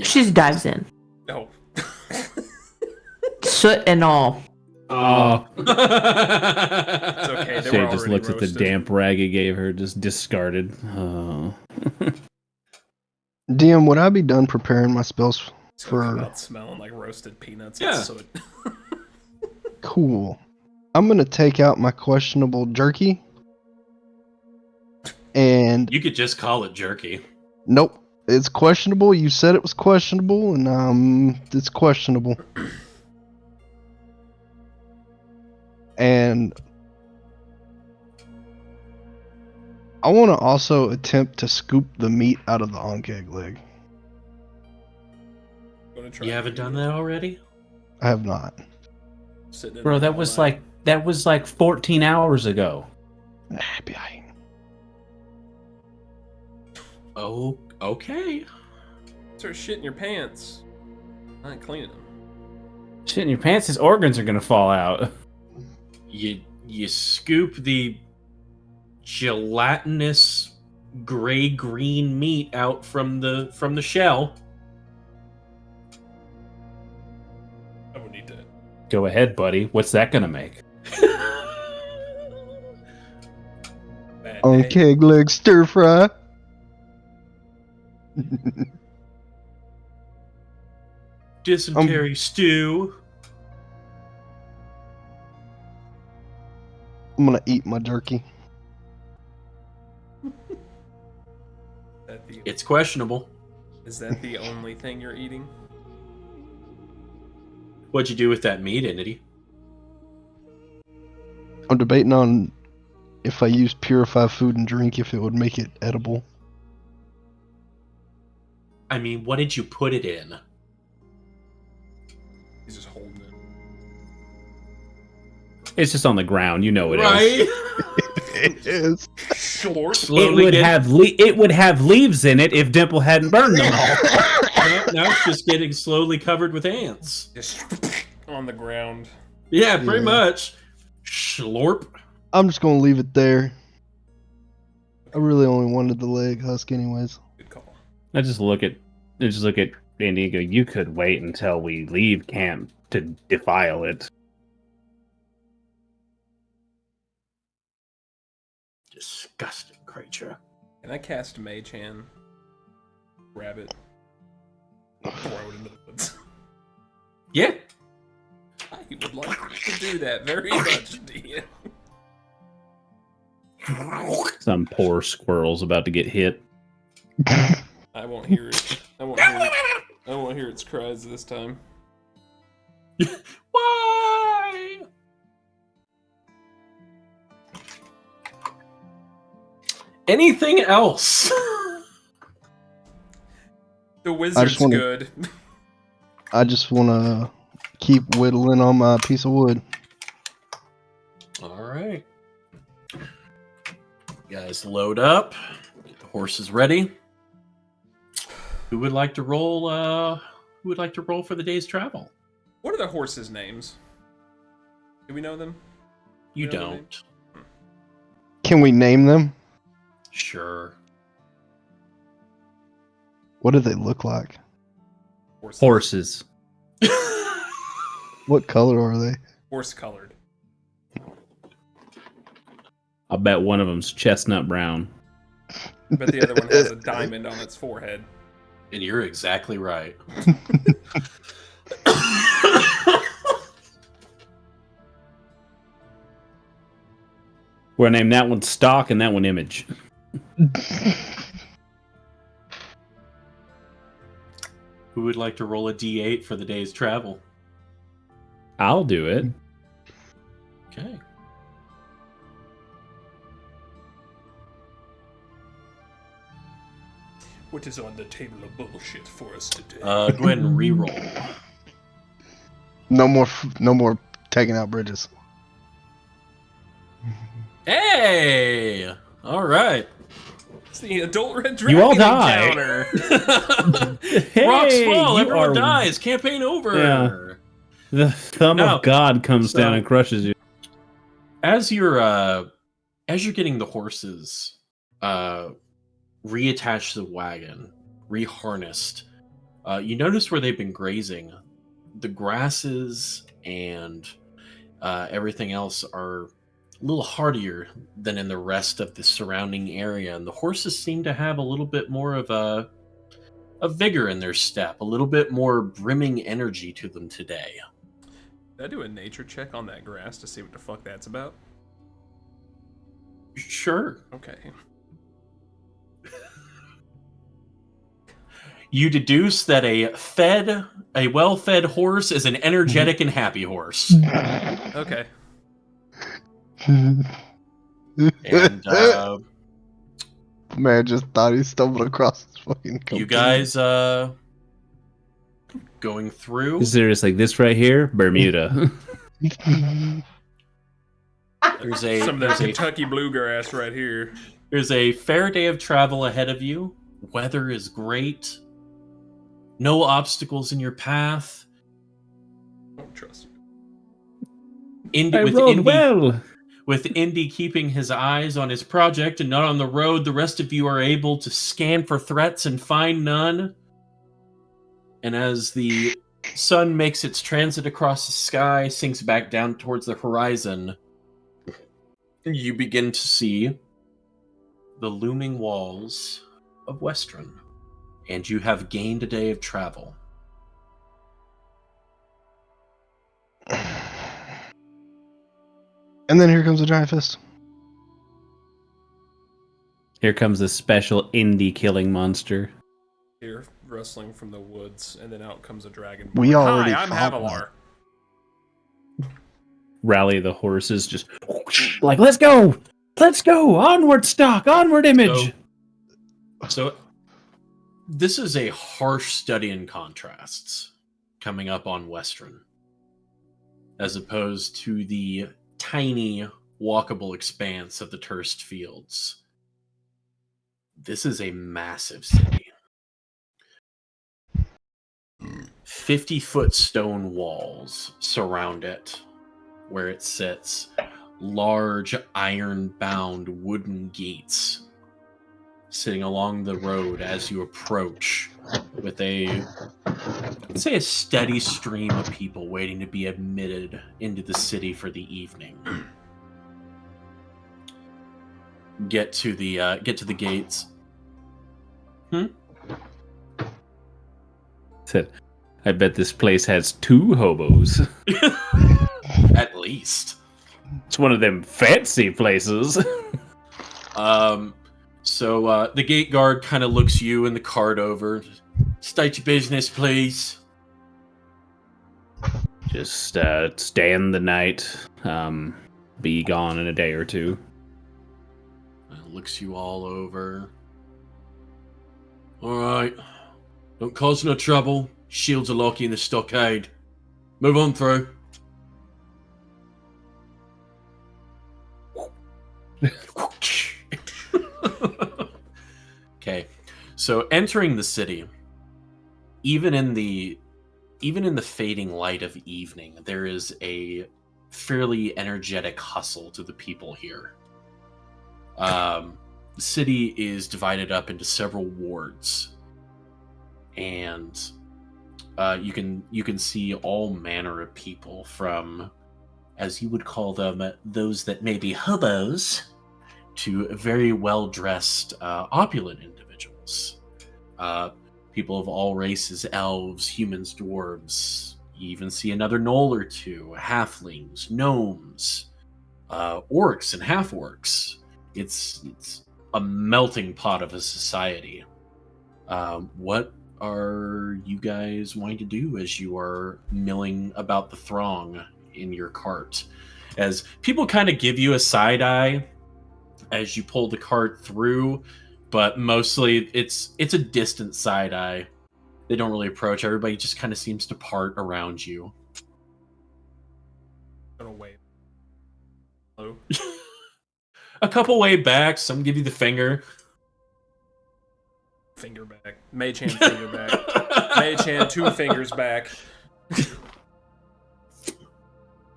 [SPEAKER 6] She just dives in.
[SPEAKER 4] Oh.
[SPEAKER 6] Soot and all.
[SPEAKER 2] Oh.
[SPEAKER 4] It's okay. They
[SPEAKER 2] Shay
[SPEAKER 4] were
[SPEAKER 2] just
[SPEAKER 4] already
[SPEAKER 2] looks at the
[SPEAKER 4] roasted.
[SPEAKER 2] damp rag he gave her, just discarded. Oh.
[SPEAKER 1] DM, would I be done preparing my spells
[SPEAKER 4] Something
[SPEAKER 1] for...
[SPEAKER 4] about smelling like roasted peanuts.
[SPEAKER 3] Yeah.
[SPEAKER 4] And soot.
[SPEAKER 1] Cool. I'm going to take out my questionable jerky. And...
[SPEAKER 3] You could just call it jerky.
[SPEAKER 1] Nope. It's questionable. You said it was questionable, and it's questionable. And I want to also attempt to scoop the meat out of the onkeg leg.
[SPEAKER 4] Gonna try
[SPEAKER 3] You haven't done that already?
[SPEAKER 1] I have not.
[SPEAKER 4] Sitting in
[SPEAKER 2] Bro,
[SPEAKER 4] there
[SPEAKER 2] that
[SPEAKER 4] all
[SPEAKER 2] was
[SPEAKER 4] night.
[SPEAKER 2] like 14 hours ago.
[SPEAKER 1] Be aight.
[SPEAKER 3] Oh, okay.
[SPEAKER 4] Start shitting your pants. I ain't cleaning them.
[SPEAKER 2] Shit in your pants, his organs are gonna fall out.
[SPEAKER 3] You scoop the gelatinous gray-green meat out from the shell.
[SPEAKER 4] I would need to.
[SPEAKER 2] Go ahead, buddy. What's that gonna make?
[SPEAKER 4] Bad day.
[SPEAKER 1] Onkeg leg stir fry.
[SPEAKER 3] Dysentery stew.
[SPEAKER 1] I'm gonna eat my jerky.
[SPEAKER 3] It's questionable.
[SPEAKER 4] Is that the only thing you're eating?
[SPEAKER 3] What'd you do with that meat, Entity?
[SPEAKER 1] I'm debating on if I use purified food and drink, if it would make it edible.
[SPEAKER 3] I mean, what did you put it in?
[SPEAKER 4] He's just holding it.
[SPEAKER 2] It's just on the ground. You know it is.
[SPEAKER 3] Right?
[SPEAKER 1] It is.
[SPEAKER 2] It would have leaves in it if Dimple hadn't burned them all.
[SPEAKER 3] Now it's just getting slowly covered with ants.
[SPEAKER 4] Just on the ground.
[SPEAKER 3] Yeah, pretty much. Schlorp.
[SPEAKER 1] I'm just gonna leave it there. I really only wanted the leg husk, anyways.
[SPEAKER 4] Good call.
[SPEAKER 2] I just look at Andy and go, you could wait until we leave camp to defile it.
[SPEAKER 3] Disgusting creature.
[SPEAKER 4] Can I cast Mage Hand? Grab it. Throw it into the woods.
[SPEAKER 3] Yeah.
[SPEAKER 4] I would like to do that very much, DM.
[SPEAKER 2] Some poor squirrel's about to get hit.
[SPEAKER 4] I won't hear it. I won't hear its cries this time.
[SPEAKER 3] Why? Anything else?
[SPEAKER 4] The wizard's good.
[SPEAKER 1] I just want to keep whittling on my piece of wood.
[SPEAKER 3] All right. You guys load up. Get the horses ready. Who would like to roll? Who would like to roll for the day's travel?
[SPEAKER 4] What are the horses' names? Do we know them?
[SPEAKER 3] You
[SPEAKER 4] know their
[SPEAKER 3] don't.
[SPEAKER 4] names?
[SPEAKER 1] Can we name them?
[SPEAKER 3] Sure.
[SPEAKER 1] What do they look like?
[SPEAKER 2] Horses.
[SPEAKER 1] What color are they?
[SPEAKER 4] Horse-colored.
[SPEAKER 2] I'll bet one of them's chestnut brown.
[SPEAKER 4] But the other one has a diamond on its forehead.
[SPEAKER 3] And you're exactly right.
[SPEAKER 2] We're gonna name that one Stock and that one Image.
[SPEAKER 3] Who would like to roll a d8 for the day's travel?
[SPEAKER 2] I'll do it.
[SPEAKER 3] Okay.
[SPEAKER 4] What is on the table of bullshit for us today?
[SPEAKER 3] Go ahead and re-roll.
[SPEAKER 1] No more taking out bridges.
[SPEAKER 3] Hey! All right.
[SPEAKER 4] It's the adult red dragon
[SPEAKER 2] You all die.
[SPEAKER 4] encounter.
[SPEAKER 3] Rocks
[SPEAKER 2] Hey,
[SPEAKER 3] fall.
[SPEAKER 2] you
[SPEAKER 3] Everyone
[SPEAKER 2] are-
[SPEAKER 3] dies. Campaign over.
[SPEAKER 2] Yeah. The thumb
[SPEAKER 3] No,
[SPEAKER 2] of God comes down and crushes you.
[SPEAKER 3] As you're getting the horses reattached to the wagon, reharnessed, you notice where they've been grazing. The grasses and everything else are a little hardier than in the rest of the surrounding area, and the horses seem to have a little bit more of a vigor in their step, a little bit more brimming energy to them today.
[SPEAKER 4] Did I do a nature check on that grass to see what the fuck that's about?
[SPEAKER 3] Sure.
[SPEAKER 4] Okay.
[SPEAKER 3] You deduce that a well-fed horse is an energetic and happy horse.
[SPEAKER 4] Okay.
[SPEAKER 3] And
[SPEAKER 1] Man just thought he stumbled across his fucking
[SPEAKER 3] you
[SPEAKER 1] company.
[SPEAKER 3] guys going through.
[SPEAKER 2] Is there just like this right here? Bermuda.
[SPEAKER 3] There's a
[SPEAKER 4] Some of that Kentucky bluegrass right here.
[SPEAKER 3] there's a fair day of travel ahead of you. Weather is great. No obstacles in your path.
[SPEAKER 4] Don't trust me.
[SPEAKER 2] I rolled well.
[SPEAKER 3] With Indy keeping his eyes on his project and not on the road, the rest of you are able to scan for threats and find none. And as the sun makes its transit across the sky, sinks back down towards the horizon, you begin to see the looming walls of Westron. And you have gained a day of travel.
[SPEAKER 1] And then here comes a giant fist.
[SPEAKER 2] Here comes the special indie killing monster.
[SPEAKER 4] Here, rustling from the woods, and then out comes a dragon.
[SPEAKER 1] We already
[SPEAKER 4] Hi, I'm
[SPEAKER 1] fought
[SPEAKER 4] Havalar.
[SPEAKER 2] Rally the horses, just like, let's go! Let's go! Onward, Stock! Onward, Image!
[SPEAKER 3] So this is a harsh study in contrasts coming up on Westron. as opposed to the tiny walkable expanse of the terraced fields. This is a massive city. 50-foot stone walls surround it where it sits. Large iron-bound wooden gates sitting along the road as you approach with I'd say a steady stream of people waiting to be admitted into the city for the evening. Get to the gates.
[SPEAKER 2] Said, I bet this place has 2 hobos.
[SPEAKER 3] At least.
[SPEAKER 2] It's one of them fancy places.
[SPEAKER 3] So the gate guard kind of looks you and the cart over. State your business, please.
[SPEAKER 2] Just stay the night. Be gone in a day or 2.
[SPEAKER 3] Looks you all over. All right. Don't cause no trouble. Shields are locked in the stockade. Move on through. Okay. So entering the city, even in the fading light of evening, there is a fairly energetic hustle to the people here. The city is divided up into several wards, and you can see all manner of people, from, as you would call them, those that may be hobos, to very well-dressed, opulent individuals. People of all races, elves, humans, dwarves. You even see another gnoll or 2, halflings, gnomes, orcs and half-orcs. It's a melting pot of a society. What are you guys wanting to do as you are milling about the throng in your cart? As people kind of give you a side eye as you pull the cart through, but mostly it's a distant side eye. They don't really approach. Everybody just kind of seems to part around you.
[SPEAKER 4] Gonna wave. Hello.
[SPEAKER 3] A couple way back, some give you the finger.
[SPEAKER 4] Finger back. Mage hand finger back. Mage hand 2 fingers back.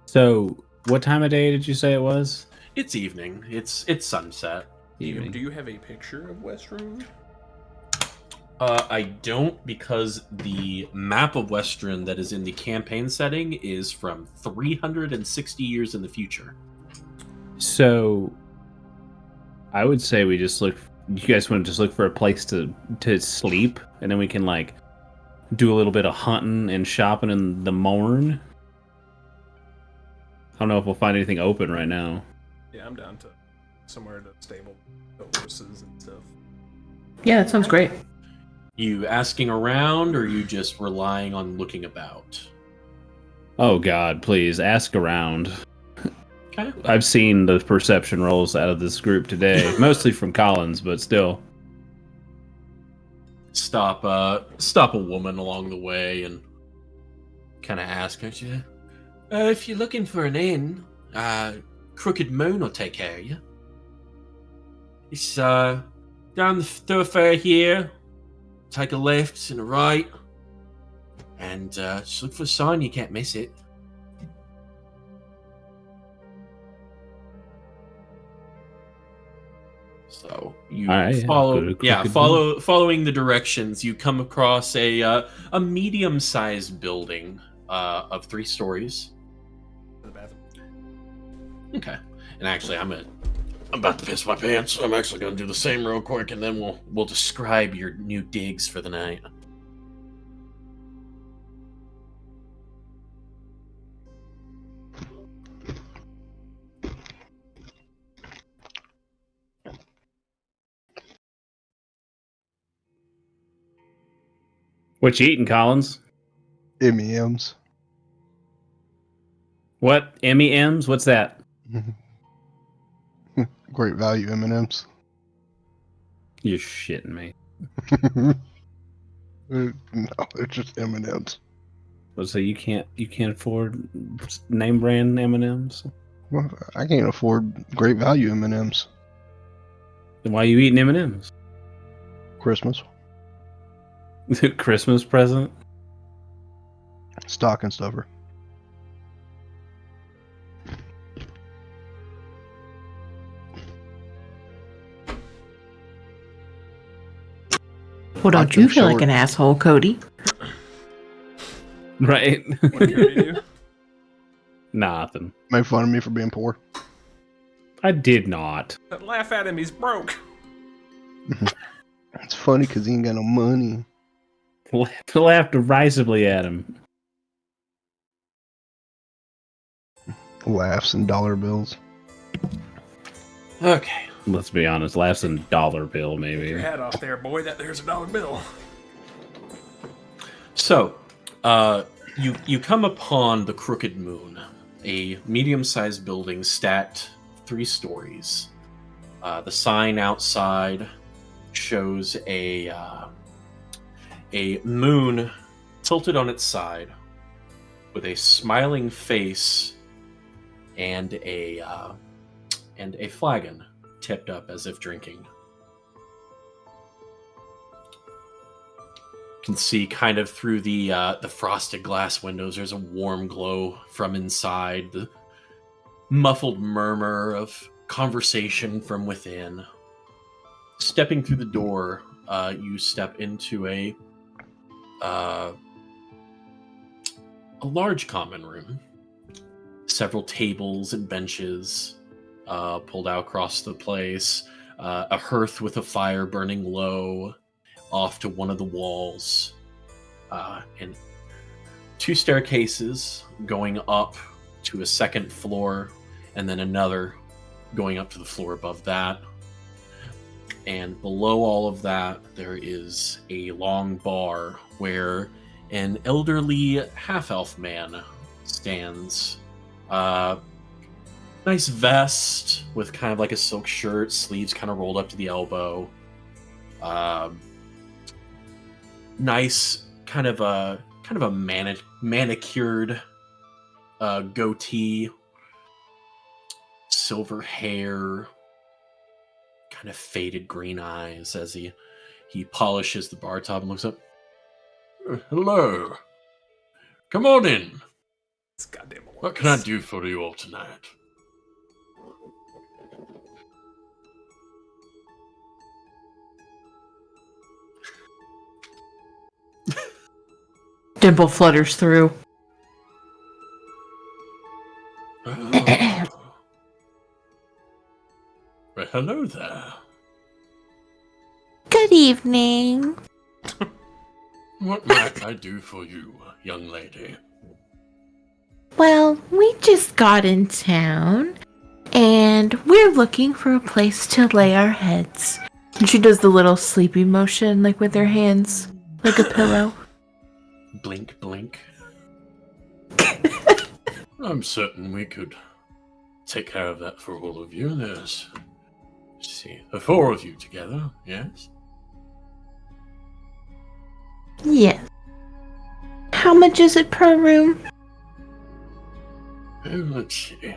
[SPEAKER 2] So, what time of day did you say it was?
[SPEAKER 3] It's evening. It's sunset.
[SPEAKER 4] Do you have a picture of Westruun?
[SPEAKER 3] I don't, because the map of Westruun that is in the campaign setting is from 360 years in the future.
[SPEAKER 2] So, I would say we just look. You guys want to just look for a place to sleep, and then we can like do a little bit of hunting and shopping in the morn. I don't know if we'll find anything open right now.
[SPEAKER 4] Yeah, I'm down to somewhere to stable the horses and stuff.
[SPEAKER 6] Yeah, that sounds great.
[SPEAKER 3] You asking around, or you just relying on looking about?
[SPEAKER 2] Oh God, please ask around.
[SPEAKER 3] Okay.
[SPEAKER 2] I've seen the perception rolls out of this group today, mostly from Collins, but still.
[SPEAKER 3] Stop a woman along the way and kind of ask her, if you're looking for an inn, Crooked Moon will take care of you. It's down the thoroughfare here. Take a left and a right, and just look for a sign. You can't miss it. So you following the directions, you come across a medium-sized building of 3 stories. Okay, and actually, I'm about to piss my pants. So I'm actually going to do the same real quick, and then we'll describe your new digs for the night.
[SPEAKER 2] What you eating, Collins?
[SPEAKER 1] M&M's.
[SPEAKER 2] What? M&M's? What's that?
[SPEAKER 1] Great value M&M's.
[SPEAKER 2] You're shitting me.
[SPEAKER 1] No, they're just M&M's.
[SPEAKER 2] So you can't afford name brand M&Ms?
[SPEAKER 1] Well, I can't afford great value M&Ms.
[SPEAKER 2] Then why are you eating M&Ms?
[SPEAKER 1] Christmas.
[SPEAKER 2] Christmas present?
[SPEAKER 1] Stocking stuffer.
[SPEAKER 6] Well, don't
[SPEAKER 1] Like
[SPEAKER 6] you
[SPEAKER 1] them
[SPEAKER 6] feel like
[SPEAKER 1] short.
[SPEAKER 6] an asshole, Cody?
[SPEAKER 2] Right.
[SPEAKER 4] What did Cody do?
[SPEAKER 2] Nothing.
[SPEAKER 1] Make fun of me for being poor.
[SPEAKER 2] I did not.
[SPEAKER 4] Laugh at him, he's broke.
[SPEAKER 1] It's funny because he ain't got no money.
[SPEAKER 2] Laugh derisively at him.
[SPEAKER 1] Laughs and dollar bills.
[SPEAKER 3] Okay.
[SPEAKER 2] Let's be honest. Laughs in dollar bill, maybe.
[SPEAKER 4] Your hat off there, boy. There's a dollar bill.
[SPEAKER 3] So, you come upon the Crooked Moon, a medium-sized building stacked 3 stories. The sign outside shows a moon tilted on its side with a smiling face and a flagon tipped up as if drinking. You can see kind of through the frosted glass windows, there's a warm glow from inside, the muffled murmur of conversation from within. Stepping through the door, you step into a large common room. Several tables and benches pulled out across the place. A hearth with a fire burning low off to one of the walls. And 2 staircases going up to a second floor, and then another going up to the floor above that. And below all of that, there is a long bar where an elderly half-elf man stands. Nice vest with kind of like a silk shirt, sleeves kind of rolled up to the elbow. Nice kind of a manicured goatee, silver hair, kind of faded green eyes as he polishes the bar top and looks up. Hello. Come on in.
[SPEAKER 4] It's goddamn
[SPEAKER 3] What can I do for you all tonight?
[SPEAKER 6] Dimple flutters through.
[SPEAKER 3] Oh. Well, hello there.
[SPEAKER 5] Good evening.
[SPEAKER 3] What might I do for you, young lady?
[SPEAKER 5] Well, we just got in town, and we're looking for a place to lay our heads.
[SPEAKER 6] And she does the little sleepy motion, like with her hands, like a pillow.
[SPEAKER 3] Blink, blink. I'm certain we could take care of that for all of you. Let's see, the 4 of you together, yes?
[SPEAKER 5] Yes. How much is it per room?
[SPEAKER 3] Let's see.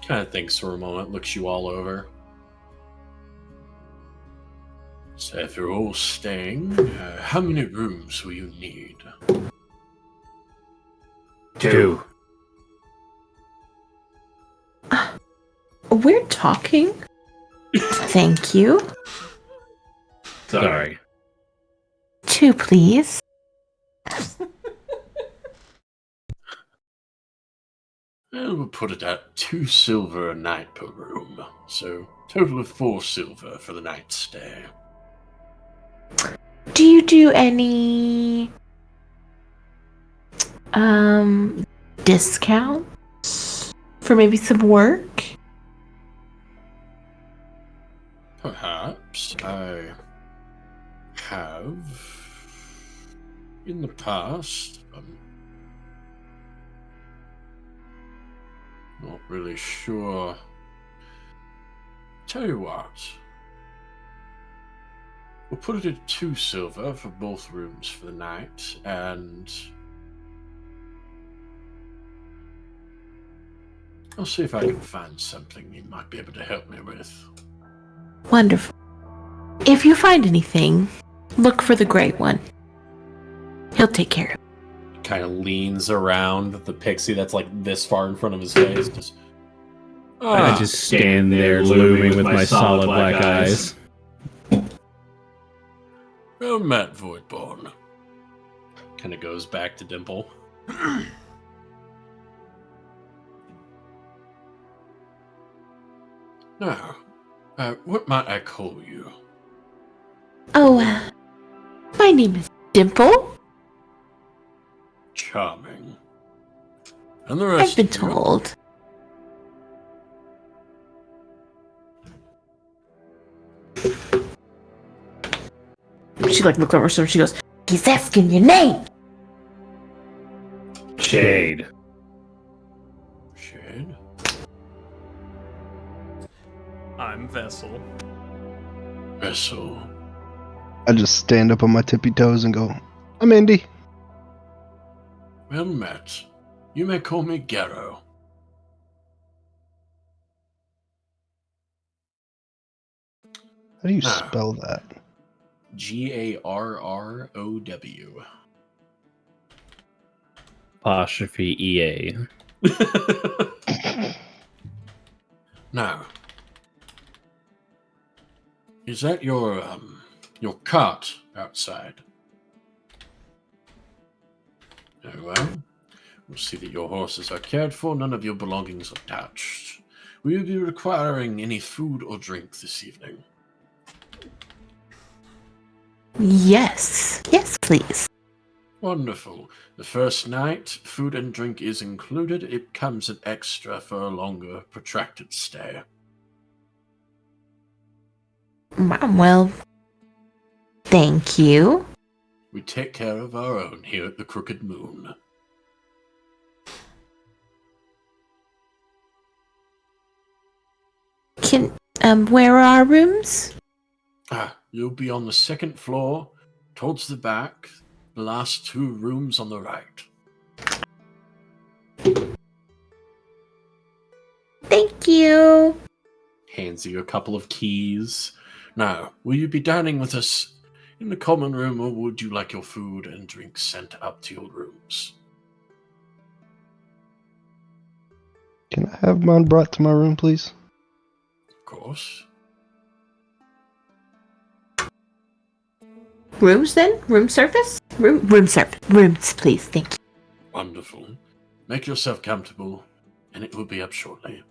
[SPEAKER 3] Kind of thinks for a moment, looks you all over. So if you're all staying, how many rooms will you need?
[SPEAKER 2] 2.
[SPEAKER 6] We're talking.
[SPEAKER 5] Thank you.
[SPEAKER 2] Sorry.
[SPEAKER 5] 2, please.
[SPEAKER 3] We'll put it at 2 silver a night per room. So, total of 4 silver for the night's stay.
[SPEAKER 5] Do you do any discounts for maybe some work?
[SPEAKER 3] Perhaps I have in the past. I'm not really sure. Tell you what. We'll put it at 2 silver for both rooms for the night, and I'll see if I can find something you might be able to help me with.
[SPEAKER 6] Wonderful. If you find anything, look for the gray one. He'll take care of it.
[SPEAKER 3] Kind of leans around the pixie that's like this far in front of his face.
[SPEAKER 2] I just stand there looming with my solid black eyes.
[SPEAKER 3] Well met, Voidborn. Kind of goes back to Dimple. Now, what might I call you?
[SPEAKER 6] Oh, my name is Dimple.
[SPEAKER 3] Charming. And the rest
[SPEAKER 6] I've been
[SPEAKER 3] of you?
[SPEAKER 6] told. She like looks over, so she goes, "He's asking your name."
[SPEAKER 2] Shade.
[SPEAKER 3] Shade?
[SPEAKER 4] I'm Vessel.
[SPEAKER 3] Vessel.
[SPEAKER 1] I just stand up on my tippy toes and go, I'm Indy.
[SPEAKER 3] Well met. You may call me Garrow.
[SPEAKER 1] How do you
[SPEAKER 3] Ah.
[SPEAKER 1] spell that?
[SPEAKER 3] Garrow.
[SPEAKER 2] Apostrophe EA.
[SPEAKER 3] Now, is that your cart outside? Very well. We'll see that your horses are cared for, none of your belongings are touched. Will you be requiring any food or drink this evening?
[SPEAKER 6] Yes. Yes, please.
[SPEAKER 3] Wonderful. The first night, food and drink is included. It comes at extra for a longer, protracted stay.
[SPEAKER 6] Well, thank you.
[SPEAKER 3] We take care of our own here at the Crooked Moon.
[SPEAKER 6] Where are our rooms?
[SPEAKER 3] You'll be on the second floor, towards the back, the last 2 rooms on the right.
[SPEAKER 6] Thank you.
[SPEAKER 3] Hands you a couple of keys. Now, will you be dining with us in the common room, or would you like your food and drink sent up to your rooms?
[SPEAKER 1] Can I have mine brought to my room, please?
[SPEAKER 3] Of course.
[SPEAKER 6] Rooms then? Room service? Room service. Rooms, please. Thank you.
[SPEAKER 3] Wonderful. Make yourself comfortable, and it will be up shortly.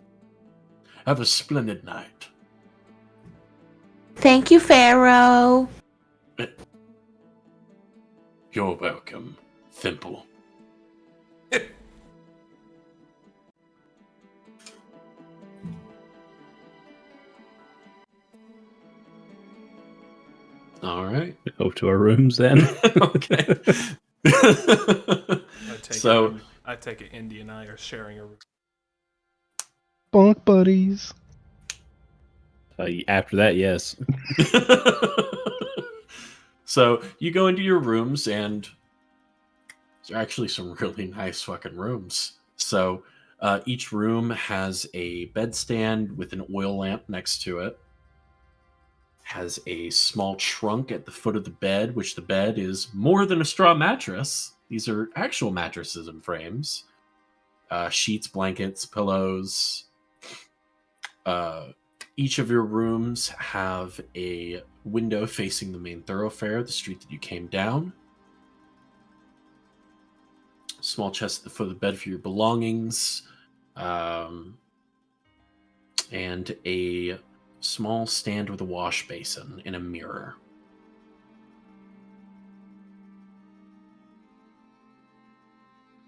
[SPEAKER 3] Have a splendid night.
[SPEAKER 6] Thank you, Pharaoh.
[SPEAKER 3] You're welcome, Thimple. All right.
[SPEAKER 2] Go to our rooms then.
[SPEAKER 3] Okay.
[SPEAKER 4] I take it Indy and I are sharing a room.
[SPEAKER 1] Bunk buddies.
[SPEAKER 2] After that, yes.
[SPEAKER 3] So you go into your rooms, and there are actually some really nice fucking rooms. So each room has a bedstand with an oil lamp next to it. Has a small trunk at the foot of the bed, which the bed is more than a straw mattress. These are actual mattresses and frames. Sheets, blankets, pillows. Each of your rooms have a window facing the main thoroughfare, the street that you came down. Small chest at the foot of the bed for your belongings. And a small stand with a wash basin and a mirror.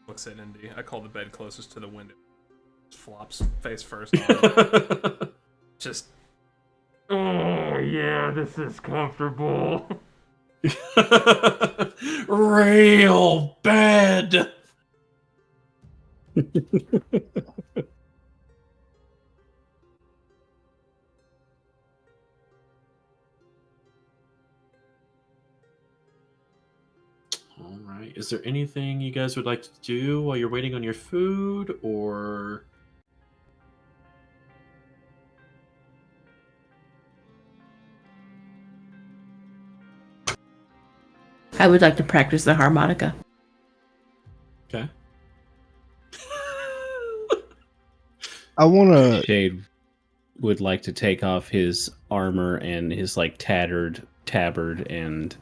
[SPEAKER 4] Looks at Indy. I call the bed closest to the window. Just flops face first on it. Just. Oh yeah, this is comfortable.
[SPEAKER 3] Real bed. right. Is there anything you guys would like to do while you're waiting on your food, or?
[SPEAKER 5] I would like to practice the harmonica.
[SPEAKER 3] Okay.
[SPEAKER 1] I want to.
[SPEAKER 2] Jade would like to take off his armor and his like tattered tabard and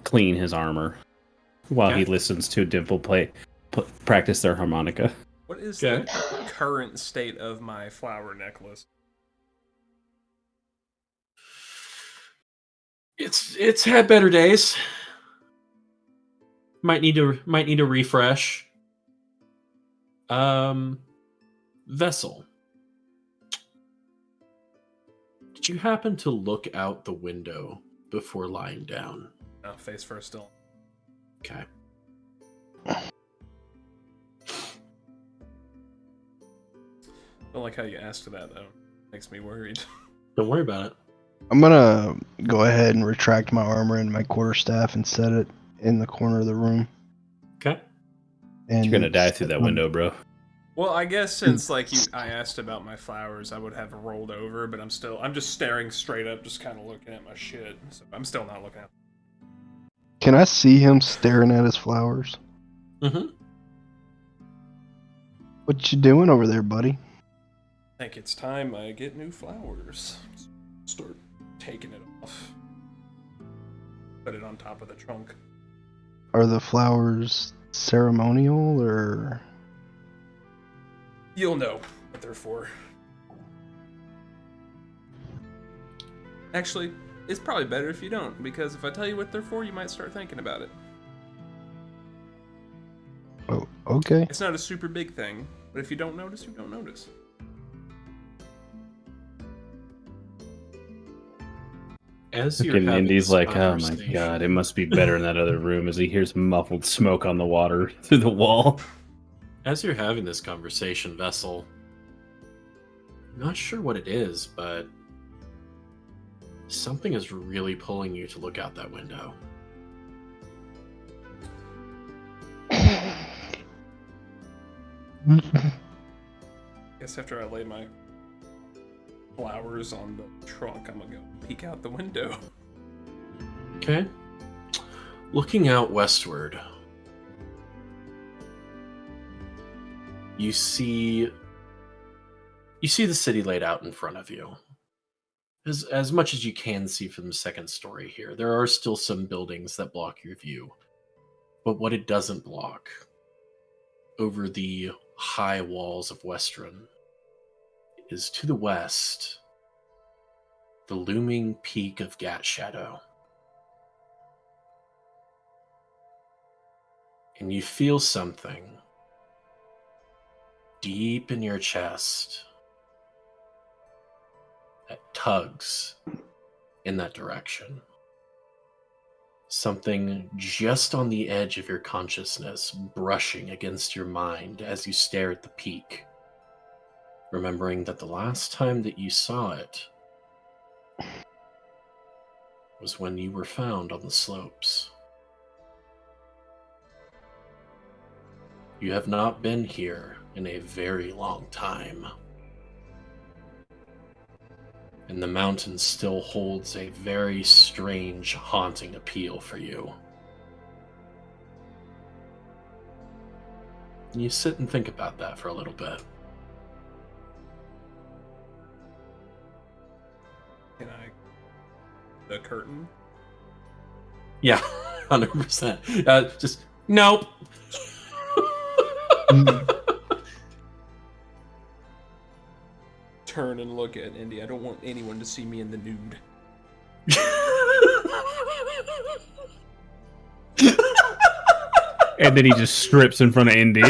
[SPEAKER 2] clean his armor while he listens to Dimple practice their harmonica.
[SPEAKER 4] What is the current state of my flower necklace?
[SPEAKER 3] It's had better days. Might need to refresh. Vessel. Did you happen to look out the window before lying down?
[SPEAKER 4] No, face first still.
[SPEAKER 3] Okay.
[SPEAKER 4] Don't like how you asked that though. Makes me worried.
[SPEAKER 3] Don't worry about it.
[SPEAKER 1] I'm gonna go ahead and retract my armor and my quarterstaff and set it in the corner of the room.
[SPEAKER 3] Okay.
[SPEAKER 1] And
[SPEAKER 2] You're gonna die through that window, bro.
[SPEAKER 4] Well, I guess since I asked about my flowers, I would have rolled over, but I'm just staring straight up, just kind of looking at my shit. So I'm still not looking at.
[SPEAKER 1] Can I see him staring at his flowers?
[SPEAKER 3] Mm-hmm.
[SPEAKER 1] What you doing over there, buddy?
[SPEAKER 4] I think it's time I get new flowers. Start taking it off. Put it on top of the trunk.
[SPEAKER 1] Are the flowers ceremonial or?
[SPEAKER 4] You'll know what they're for. Actually, it's probably better if you don't, because if I tell you what they're for, you might start thinking about it.
[SPEAKER 1] Oh, okay.
[SPEAKER 4] It's not a super big thing, but if you don't notice, you don't notice.
[SPEAKER 3] As you're
[SPEAKER 2] Fucking
[SPEAKER 3] having
[SPEAKER 2] Indy's
[SPEAKER 3] this
[SPEAKER 2] like, oh my
[SPEAKER 3] conversation-
[SPEAKER 2] god, it must be better in that other room as he hears muffled smoke on the water through the wall.
[SPEAKER 3] As you're having this conversation, Vessel, I'm not sure what it is, but something is really pulling you to look out that window.
[SPEAKER 4] Guess after I lay my flowers on the trunk, I'm gonna go peek out the window.
[SPEAKER 3] Okay. Looking out westward, you see the city laid out in front of you. As much as you can see from the second story here, there are still some buildings that block your view. But what it doesn't block, over the high walls of Westron, is to the west, the looming peak of Gat Shadow. And you feel something deep in your chest that tugs in that direction. Something just on the edge of your consciousness brushing against your mind as you stare at the peak, remembering that the last time that you saw it was when you were found on the slopes. You have not been here in a very long time. And the mountain still holds a very strange, haunting appeal for you. And you sit and think about that for a little bit.
[SPEAKER 4] Can I... The curtain?
[SPEAKER 3] Yeah, 100%. Just, nope.
[SPEAKER 4] Turn and look at Indy. I don't want anyone to see me in the nude.
[SPEAKER 2] And then he just strips in front of Indy.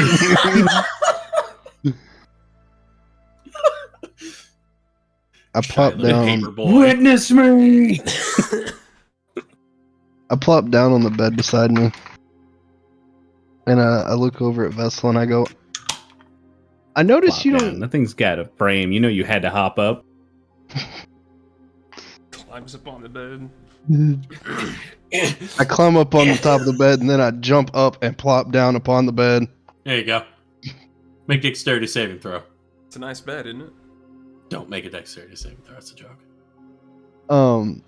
[SPEAKER 1] I plop down.
[SPEAKER 2] Witness me!
[SPEAKER 1] I plop down on the bed beside me, and I look over at Vessel and I go, I noticed you don't.
[SPEAKER 2] That thing's got a frame. You know you had to hop up.
[SPEAKER 4] Climbs up on the bed.
[SPEAKER 1] I climb up on the top of the bed, and then I jump up and plop down upon the bed.
[SPEAKER 3] There you go. Make dexterity saving throw.
[SPEAKER 4] It's a nice bed, isn't it?
[SPEAKER 3] Don't make a dexterity saving throw. That's a joke.
[SPEAKER 1] And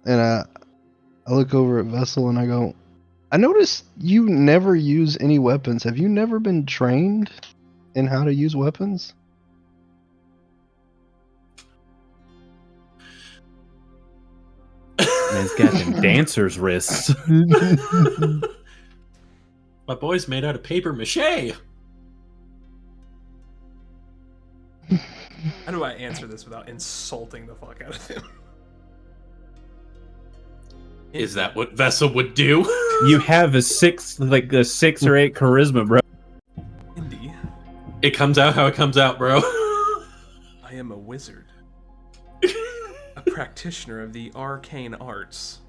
[SPEAKER 1] I look over at Vessel and I go, I noticed you never use any weapons. Have you never been trained in how to use weapons?
[SPEAKER 2] Man's got them dancer's wrists.
[SPEAKER 3] My boy's made out of paper mache.
[SPEAKER 4] How do I answer this without insulting the fuck out of him?
[SPEAKER 3] Is that what Vessel would do?
[SPEAKER 2] You have a 6 or 8 charisma, bro.
[SPEAKER 4] Indy,
[SPEAKER 3] It comes out how it comes out, bro.
[SPEAKER 4] I am a wizard. A practitioner of the arcane arts.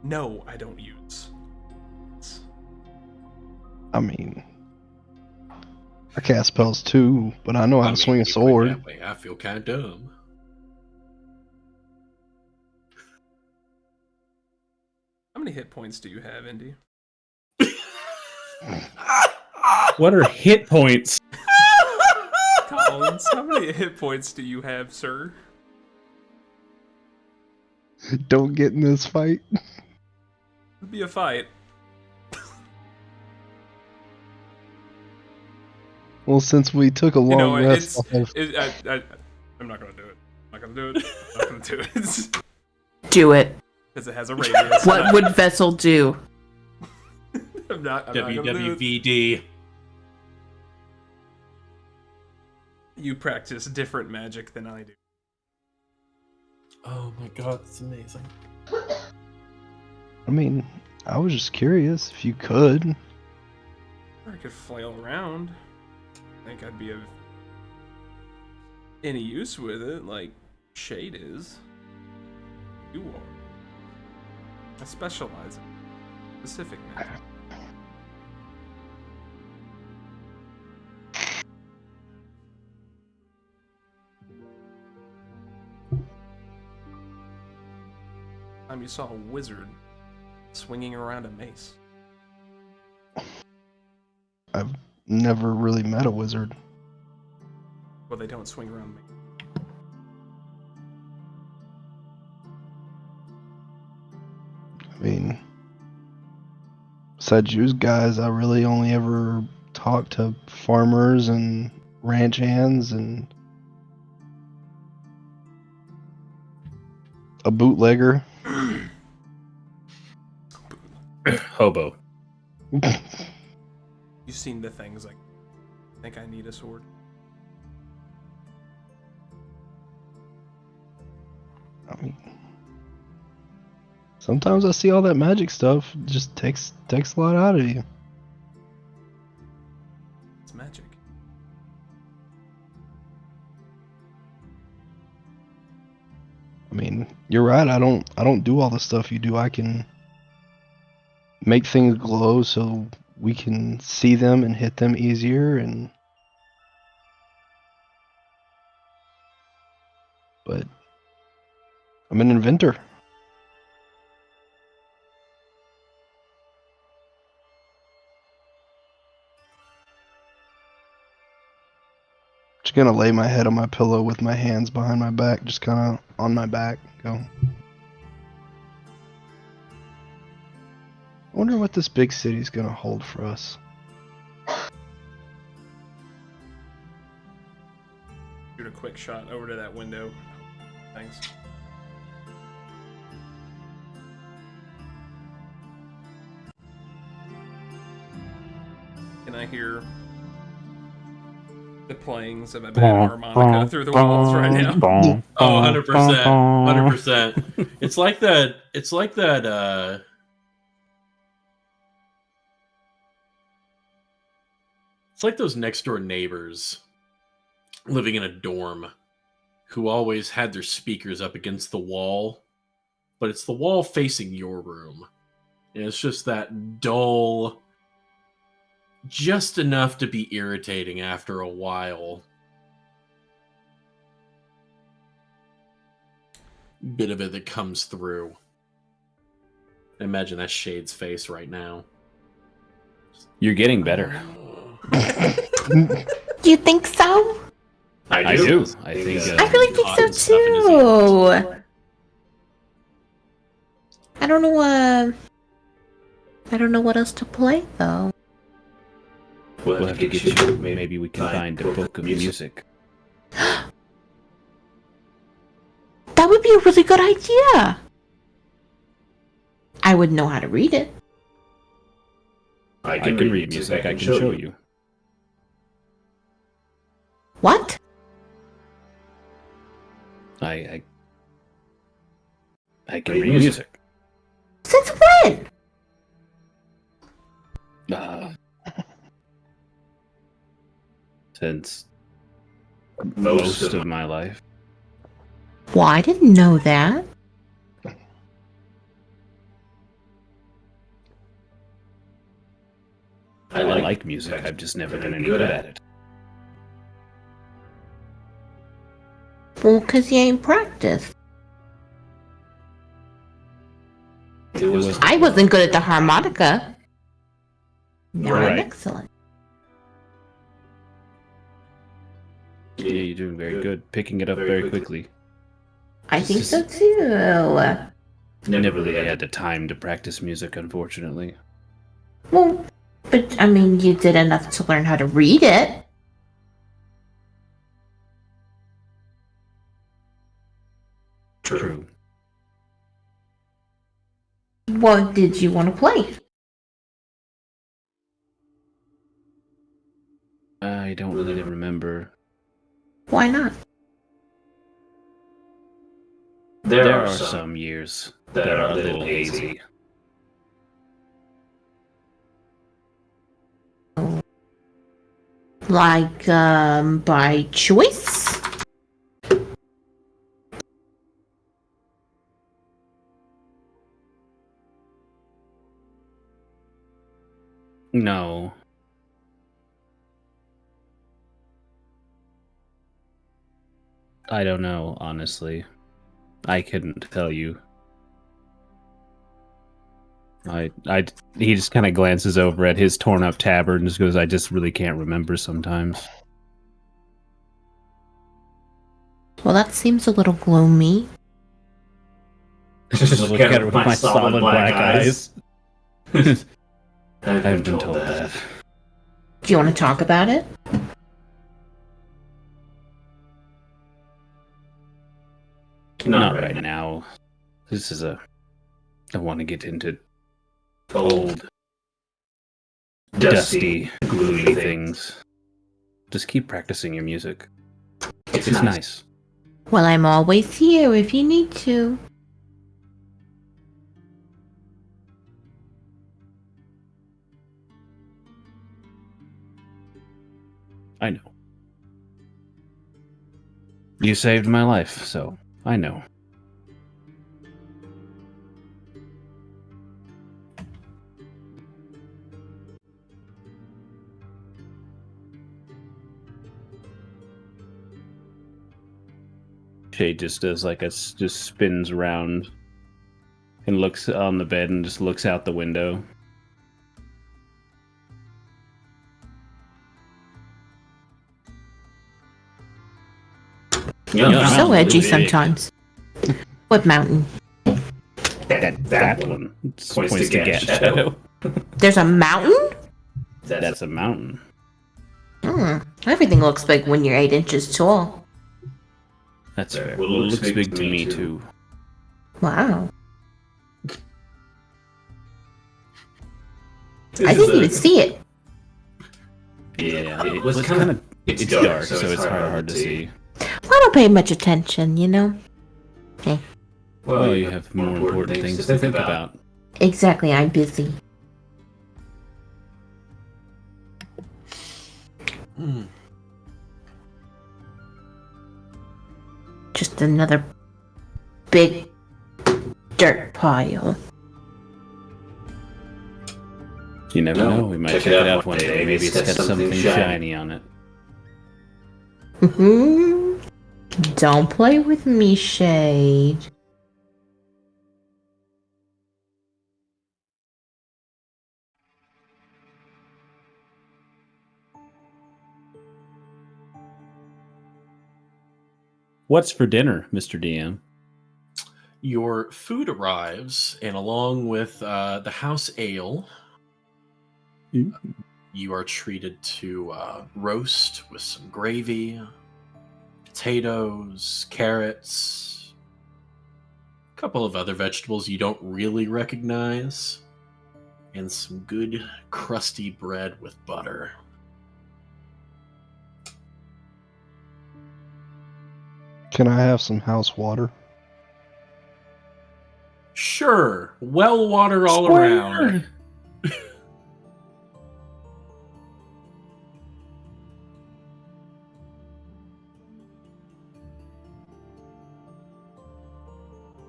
[SPEAKER 4] No, I don't use.
[SPEAKER 1] I mean, I cast spells too, but I know how to swing a sword.
[SPEAKER 3] That way, I feel kind of dumb.
[SPEAKER 4] How many hit points do you have, Indy?
[SPEAKER 2] What are hit points?
[SPEAKER 4] Collins, how many hit points do you have, sir?
[SPEAKER 1] Don't get in this fight.
[SPEAKER 4] It'd be a fight.
[SPEAKER 1] Well, since we took a long rest,
[SPEAKER 4] I'm not gonna do it. I'm not gonna do it. I'm not gonna do it.
[SPEAKER 6] Do it.
[SPEAKER 4] Because it has a radius.
[SPEAKER 6] What would Vessel do?
[SPEAKER 4] I'm not gonna do it.
[SPEAKER 3] WWVD.
[SPEAKER 4] You practice different magic than I do.
[SPEAKER 3] Oh my god, that's amazing.
[SPEAKER 1] I mean, I was just curious if you could.
[SPEAKER 4] Or I could flail around. I think I'd be of any use with it, like Shade is. You are. I specialize in specific magic. Time you saw a wizard swinging around a mace.
[SPEAKER 1] I've never really met a wizard.
[SPEAKER 4] Well, they don't swing around me.
[SPEAKER 1] I mean, besides you guys, I really only ever talked to farmers and ranch hands and a bootlegger.
[SPEAKER 2] Hobo.
[SPEAKER 4] You've seen the things like, I think I need a sword.
[SPEAKER 1] I mean, sometimes I see all that magic stuff, it just takes a lot out of you.
[SPEAKER 4] It's magic.
[SPEAKER 1] I mean, you're right. I don't do all the stuff you do. I can make things glow so we can see them and hit them easier, but I'm an inventor. Just gonna lay my head on my pillow with my hands behind my back, just kind of on my back. Go. I wonder what this big city's gonna hold for us.
[SPEAKER 4] Shoot a quick shot over to that window. Thanks. Can I hear the playings of a bad harmonica through the walls right now?
[SPEAKER 3] Oh, 100%. 100%. It's like that. It's like that. It's like those next door neighbors living in a dorm who always had their speakers up against the wall, but it's the wall facing your room. And it's just that dull, just enough to be irritating after a while. Bit of it that comes through. Imagine that Shade's face right now.
[SPEAKER 2] You're getting better.
[SPEAKER 5] Do you think so?
[SPEAKER 2] I do. I think.
[SPEAKER 5] I really think
[SPEAKER 3] Cotton
[SPEAKER 5] so
[SPEAKER 3] stuff in his ears.
[SPEAKER 5] too. I don't know. I don't know what else to play though.
[SPEAKER 2] We'll have to get you. Maybe we can find a book of music.
[SPEAKER 5] That would be a really good idea. I would know how to read it.
[SPEAKER 2] I can read music. I can show you.
[SPEAKER 5] What?
[SPEAKER 2] I can read music.
[SPEAKER 5] Since when?
[SPEAKER 2] Since most of my life.
[SPEAKER 5] Well, I didn't know that.
[SPEAKER 2] I like music. I've just never been any good at it.
[SPEAKER 5] Well, 'cause you ain't practiced. I wasn't good at the harmonica. Now I'm
[SPEAKER 2] Right.
[SPEAKER 5] excellent.
[SPEAKER 2] Yeah, you're doing very good. Picking it up very quickly.
[SPEAKER 5] I think so too.
[SPEAKER 2] Never really had the time to practice music, unfortunately.
[SPEAKER 5] Well, but I mean, you did enough to learn how to read it.
[SPEAKER 2] True.
[SPEAKER 5] What did you want to play?
[SPEAKER 2] I don't really remember.
[SPEAKER 5] Why not?
[SPEAKER 2] There are some years that are a little hazy.
[SPEAKER 5] Like, by choice?
[SPEAKER 2] No. I don't know, honestly. I couldn't tell you. He just kind of glances over at his torn up tabard and just goes, I just really can't remember sometimes.
[SPEAKER 5] Well, that seems a little gloomy.
[SPEAKER 2] Just look at it with my solid black eyes. I haven't been told that.
[SPEAKER 5] Do you want to talk about it?
[SPEAKER 2] Not right now. This is I want to get into old, dusty, gluey things. Just keep practicing your music. It's nice.
[SPEAKER 5] Well, I'm always here if you need to.
[SPEAKER 2] I know. You saved my life, so I know. Shay just does just spins around and looks on the bed and just looks out the window.
[SPEAKER 5] You're so edgy sometimes. What mountain?
[SPEAKER 2] That one points to Gat Shadow.
[SPEAKER 5] There's a mountain?
[SPEAKER 2] That's a mountain.
[SPEAKER 5] Everything looks big when you're 8 inches tall.
[SPEAKER 2] That's fair. Well, it looks big to me too.
[SPEAKER 5] Wow. I didn't even see it.
[SPEAKER 2] Yeah, it's dark, so it's hard to see.
[SPEAKER 5] I don't pay much attention, you know? Hey.
[SPEAKER 2] Well, you have more important things to think about.
[SPEAKER 5] Exactly, I'm busy. Just another big dirt pile.
[SPEAKER 2] You never know, we might check it out one day. Maybe it's got something shiny on it.
[SPEAKER 5] Don't play with me, Shade.
[SPEAKER 2] What's for dinner, Mr. DM?
[SPEAKER 3] Your food arrives, and along with the house ale, you are treated to roast with some gravy, potatoes, carrots, a couple of other vegetables you don't really recognize, and some good crusty bread with butter.
[SPEAKER 1] Can I have some house water?
[SPEAKER 3] Sure, well water all around.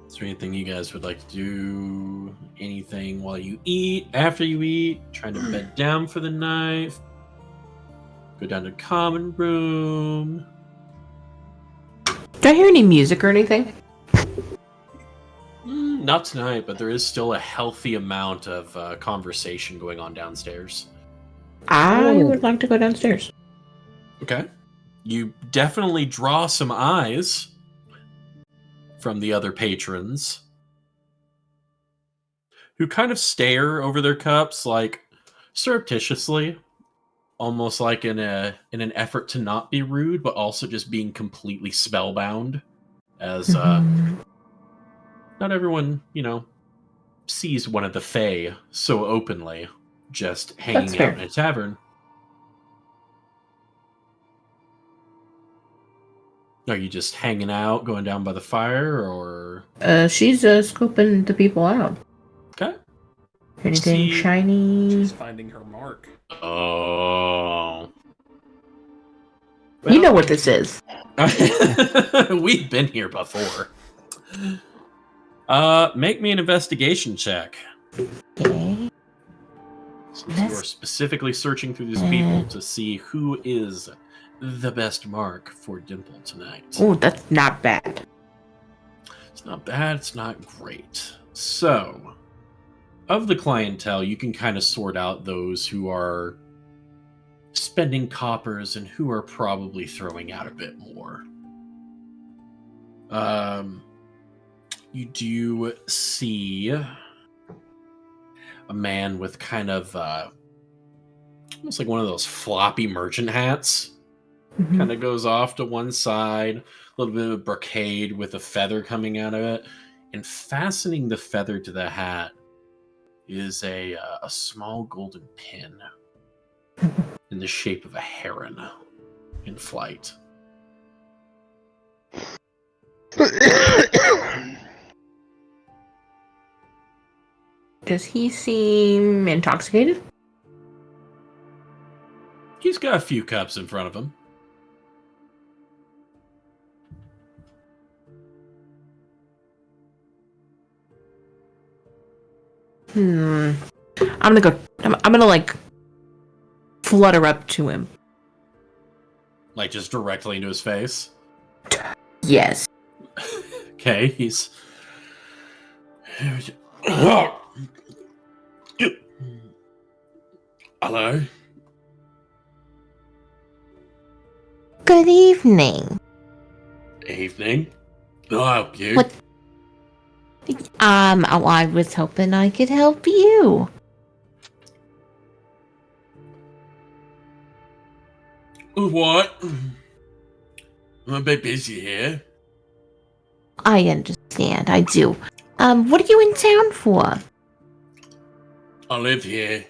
[SPEAKER 3] Is there anything you guys would like to do? Anything while you eat, after you eat, trying to bed down for the night, go down to common room?
[SPEAKER 6] Do I hear any music or anything?
[SPEAKER 3] Not tonight, but there is still a healthy amount of conversation going on downstairs.
[SPEAKER 6] I would like to go downstairs.
[SPEAKER 3] Okay. You definitely draw some eyes from the other patrons, who kind of stare over their cups, like surreptitiously, almost like in an effort to not be rude, but also just being completely spellbound, as not everyone, sees one of the Fae so openly, just hanging out in a tavern. Are you just hanging out, going down by the fire, or?
[SPEAKER 6] She's scoping the people out.
[SPEAKER 3] Okay.
[SPEAKER 6] Anything shiny?
[SPEAKER 4] She's finding her mark.
[SPEAKER 3] Oh.
[SPEAKER 6] Well, you know what this is.
[SPEAKER 3] We've been here before. Make me an investigation check.
[SPEAKER 6] Okay.
[SPEAKER 3] Since you are specifically searching through these people to see who is the best mark for Dimple tonight.
[SPEAKER 6] Oh, that's not bad.
[SPEAKER 3] It's not bad, it's not great. So, of the clientele, you can kind of sort out those who are spending coppers and who are probably throwing out a bit more. You do see a man with kind of almost like one of those floppy merchant hats. Kind of goes off to one side, a little bit of a brocade with a feather coming out of it, and fastening the feather to the hat is a small golden pin in the shape of a heron in flight.
[SPEAKER 6] Does he seem intoxicated?
[SPEAKER 3] He's got a few cups in front of him.
[SPEAKER 6] I'm gonna like flutter up to him.
[SPEAKER 3] Like just directly into his face?
[SPEAKER 6] Yes.
[SPEAKER 3] Okay, he's... Hello?
[SPEAKER 5] Good evening.
[SPEAKER 3] Evening. I'll help you.
[SPEAKER 5] What? I was hoping I could help you.
[SPEAKER 3] What? I'm a bit busy here.
[SPEAKER 5] I understand, I do. What are you in town for?
[SPEAKER 3] I live here.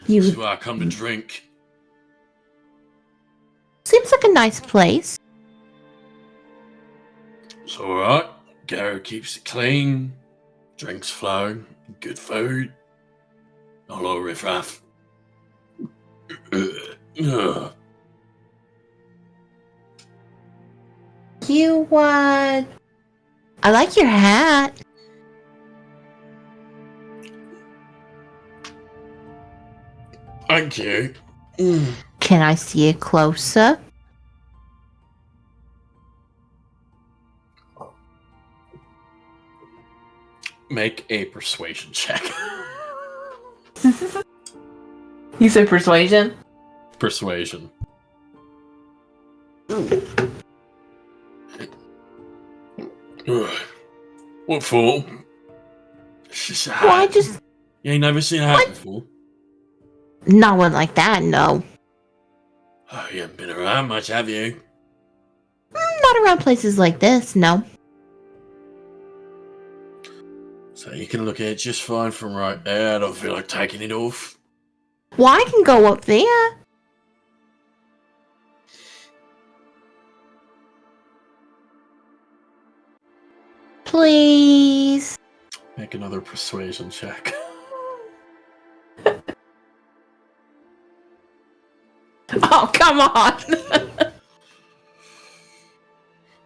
[SPEAKER 5] You
[SPEAKER 3] That's where I come to drink.
[SPEAKER 5] seems like a nice place.
[SPEAKER 3] It's alright. Gary keeps it clean. Drinks flow. Good food. Not a lot of riffraff.
[SPEAKER 5] I like your hat.
[SPEAKER 3] Thank you.
[SPEAKER 5] Can I see it closer?
[SPEAKER 3] Make a persuasion check.
[SPEAKER 6] You said persuasion?
[SPEAKER 3] Persuasion. What for?
[SPEAKER 5] Well, I just...
[SPEAKER 3] You ain't never seen a hat before?
[SPEAKER 5] No one like that, no.
[SPEAKER 3] Oh, you haven't been around much, have you?
[SPEAKER 5] Not around places like this, no.
[SPEAKER 3] So you can look at it just fine from right there. I don't feel like taking it off.
[SPEAKER 5] Well, I can go up there. Please.
[SPEAKER 3] Make another persuasion check.
[SPEAKER 6] Oh, come on.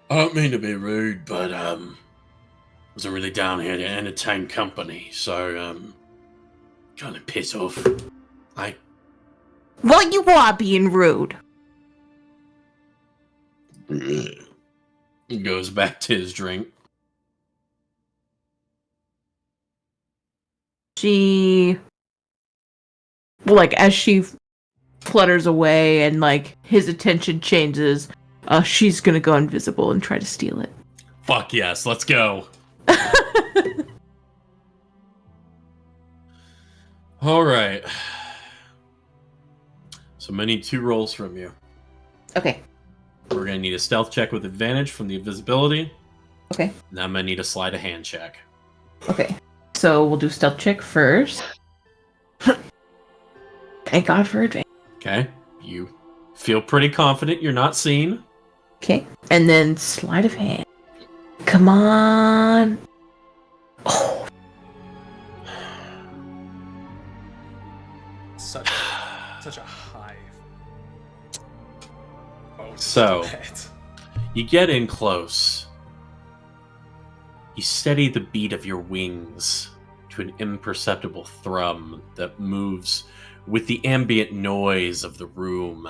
[SPEAKER 3] I don't mean to be rude, but wasn't really down here to entertain company, so kind of piss off.
[SPEAKER 5] Well, you are being rude.
[SPEAKER 3] He goes back to his drink.
[SPEAKER 6] She, like, as she flutters away and, like, his attention changes, she's gonna go invisible and try to steal it.
[SPEAKER 3] Fuck yes, let's go. All right. So I need 2 rolls from you.
[SPEAKER 5] Okay.
[SPEAKER 3] We're gonna need a stealth check with advantage from the invisibility.
[SPEAKER 5] Okay.
[SPEAKER 3] And I'm gonna need a sleight of hand check.
[SPEAKER 6] Okay. So we'll do stealth check first. Thank God for advantage.
[SPEAKER 3] Okay. You feel pretty confident you're not seen.
[SPEAKER 6] Okay. And then sleight of hand. Come on. Oh.
[SPEAKER 4] Such a high. Oh,
[SPEAKER 3] So,
[SPEAKER 4] bad.
[SPEAKER 3] you get in close. You steady the beat of your wings to an imperceptible thrum that moves with the ambient noise of the room.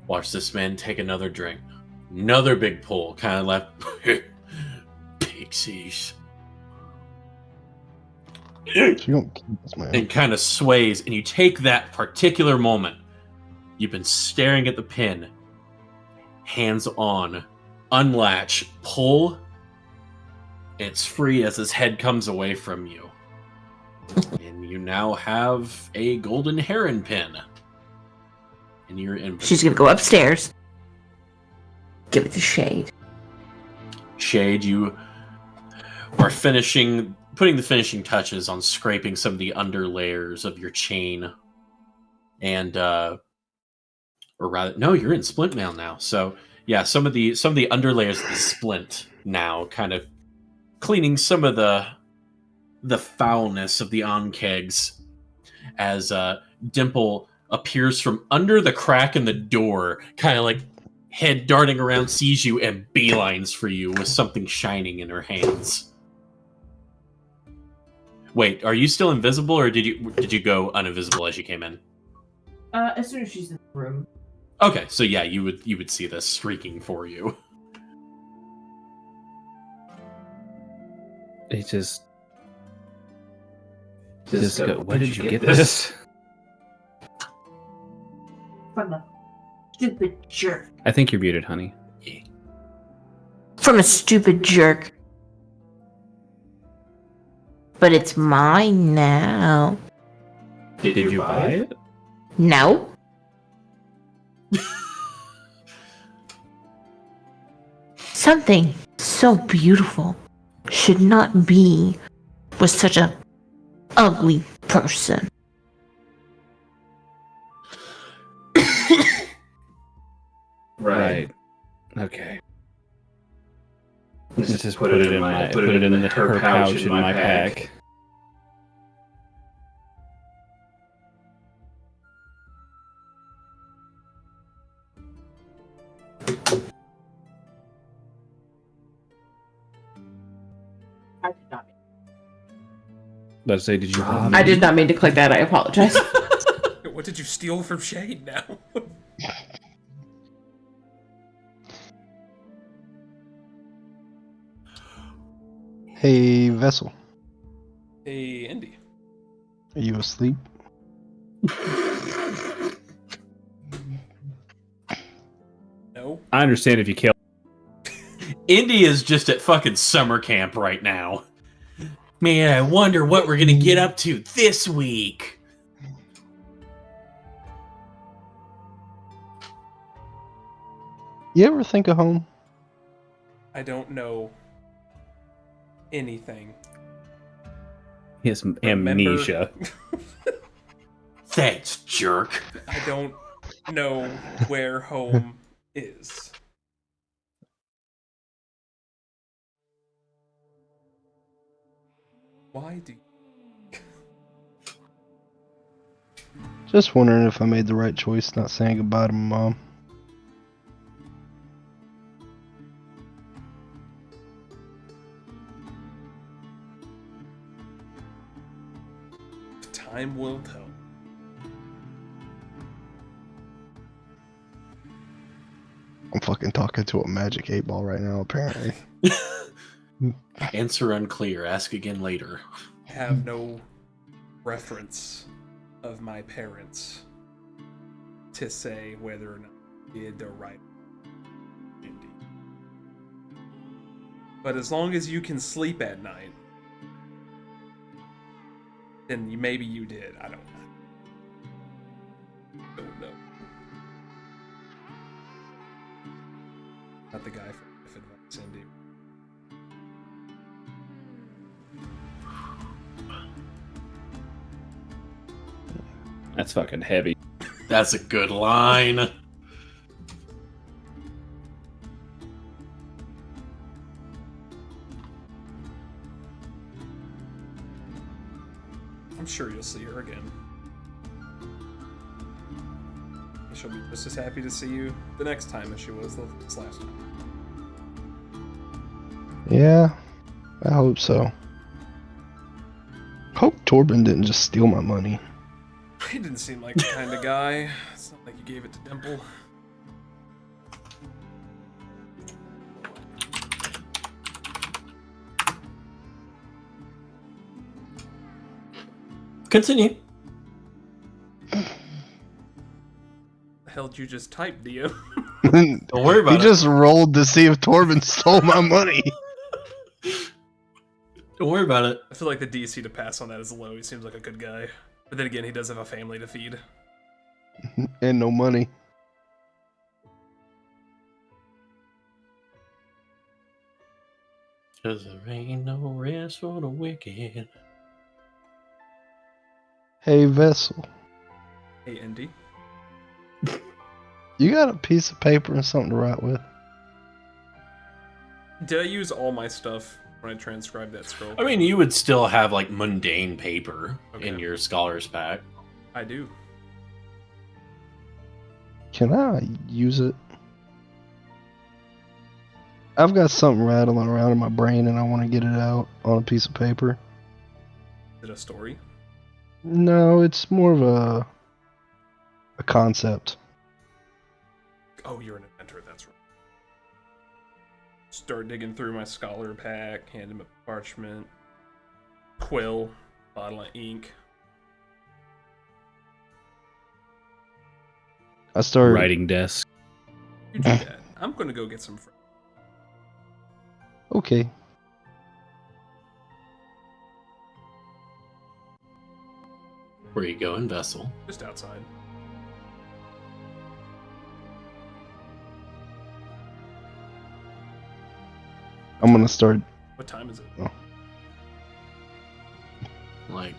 [SPEAKER 3] Watch this man take another drink. Another big pull, kind of left. Pixies.
[SPEAKER 1] You don't keep this, man.
[SPEAKER 3] And kind of sways, and you take that particular moment. You've been staring at the pin. Hands on. Unlatch. Pull. And it's free as his head comes away from you. And you now have a golden heron pin. And you're in.
[SPEAKER 5] She's gonna go upstairs. Give it to Shade.
[SPEAKER 3] Shade, you are putting the finishing touches on scraping some of the under layers of your chain. And, or rather, no, you're in splint mail now. So, yeah, some of the under layers of the splint now, kind of cleaning some of the foulness of the onkegs as Dimple appears from under the crack in the door, kind of like head darting around, sees you, and beelines for you with something shining in her hands. Wait, are you still invisible, or did you go uninvisible as you came in?
[SPEAKER 6] As soon as she's in the room.
[SPEAKER 3] Okay, so yeah, you would see this streaking for you.
[SPEAKER 2] He just go, where did you get this?
[SPEAKER 5] From a stupid jerk.
[SPEAKER 2] I think you're muted, honey.
[SPEAKER 5] From a stupid jerk. But it's mine now.
[SPEAKER 2] Did you buy it?
[SPEAKER 5] No. Something so beautiful should not be with such a ugly person.
[SPEAKER 2] Right. Okay. Let's just put it in her pouch in my pack. Let's say, did you?
[SPEAKER 6] I did not mean to click that. I apologize.
[SPEAKER 4] What did you steal from Shade now?
[SPEAKER 1] Hey, Vessel.
[SPEAKER 4] Hey, Andy.
[SPEAKER 1] Are you asleep?
[SPEAKER 2] I understand if you kill.
[SPEAKER 3] Indy is just at fucking summer camp right now. Man, I wonder what we're gonna get up to this week.
[SPEAKER 1] You ever think of home?
[SPEAKER 4] I don't know anything.
[SPEAKER 2] His amnesia.
[SPEAKER 3] Thanks, jerk.
[SPEAKER 4] I don't know where home is. Why do you...
[SPEAKER 1] Just wondering if I made the right choice not saying goodbye to my mom.
[SPEAKER 4] Time will tell.
[SPEAKER 1] I'm fucking talking to a magic 8-ball right now, apparently.
[SPEAKER 3] Answer unclear. Ask again later.
[SPEAKER 4] I have no reference of my parents to say whether or not they did the right thing. But as long as you can sleep at night, then maybe you did. I don't know. Not the guy for life advice, Indy.
[SPEAKER 2] That's fucking heavy.
[SPEAKER 3] That's a good line.
[SPEAKER 4] I'm sure you'll see her again. She'll be just as happy to see you the next time as she was this last time.
[SPEAKER 1] Yeah, I hope so. Hope Torben didn't just steal my money.
[SPEAKER 4] He didn't seem like the kind of guy. It's not like you gave it to Dimple.
[SPEAKER 3] Continue.
[SPEAKER 4] The hell did you just type, Dio?
[SPEAKER 3] Don't worry about
[SPEAKER 1] He
[SPEAKER 3] it.
[SPEAKER 1] just rolled to see if Torben stole my money.
[SPEAKER 3] Don't worry about it.
[SPEAKER 4] I feel like the DC to pass on that is low. He seems like a good guy. But then again, he does have a family to feed.
[SPEAKER 1] And no money.
[SPEAKER 3] Cause there ain't no rest for the wicked.
[SPEAKER 1] Hey, Vessel.
[SPEAKER 4] Hey, Indy.
[SPEAKER 1] You got a piece of paper and something to write with?
[SPEAKER 4] Did I use all my stuff when I transcribed that scroll?
[SPEAKER 3] I mean, you would still have like mundane paper in
[SPEAKER 4] Okay.
[SPEAKER 3] your scholar's pack.
[SPEAKER 4] I do.
[SPEAKER 1] Can I use it? I've got something rattling around in my brain and I want to get it out on a piece of paper.
[SPEAKER 4] Is it a story?
[SPEAKER 1] No, it's more of a concept.
[SPEAKER 4] Oh, you're an inventor, that's right. Start digging through my scholar pack, hand him a parchment, quill, bottle of ink.
[SPEAKER 1] I started
[SPEAKER 2] Writing desk.
[SPEAKER 4] You do that. I'm gonna go get some friends.
[SPEAKER 1] Okay.
[SPEAKER 3] Where you going, Vessel?
[SPEAKER 4] Just outside.
[SPEAKER 1] I'm gonna start.
[SPEAKER 4] What time is it?
[SPEAKER 3] Like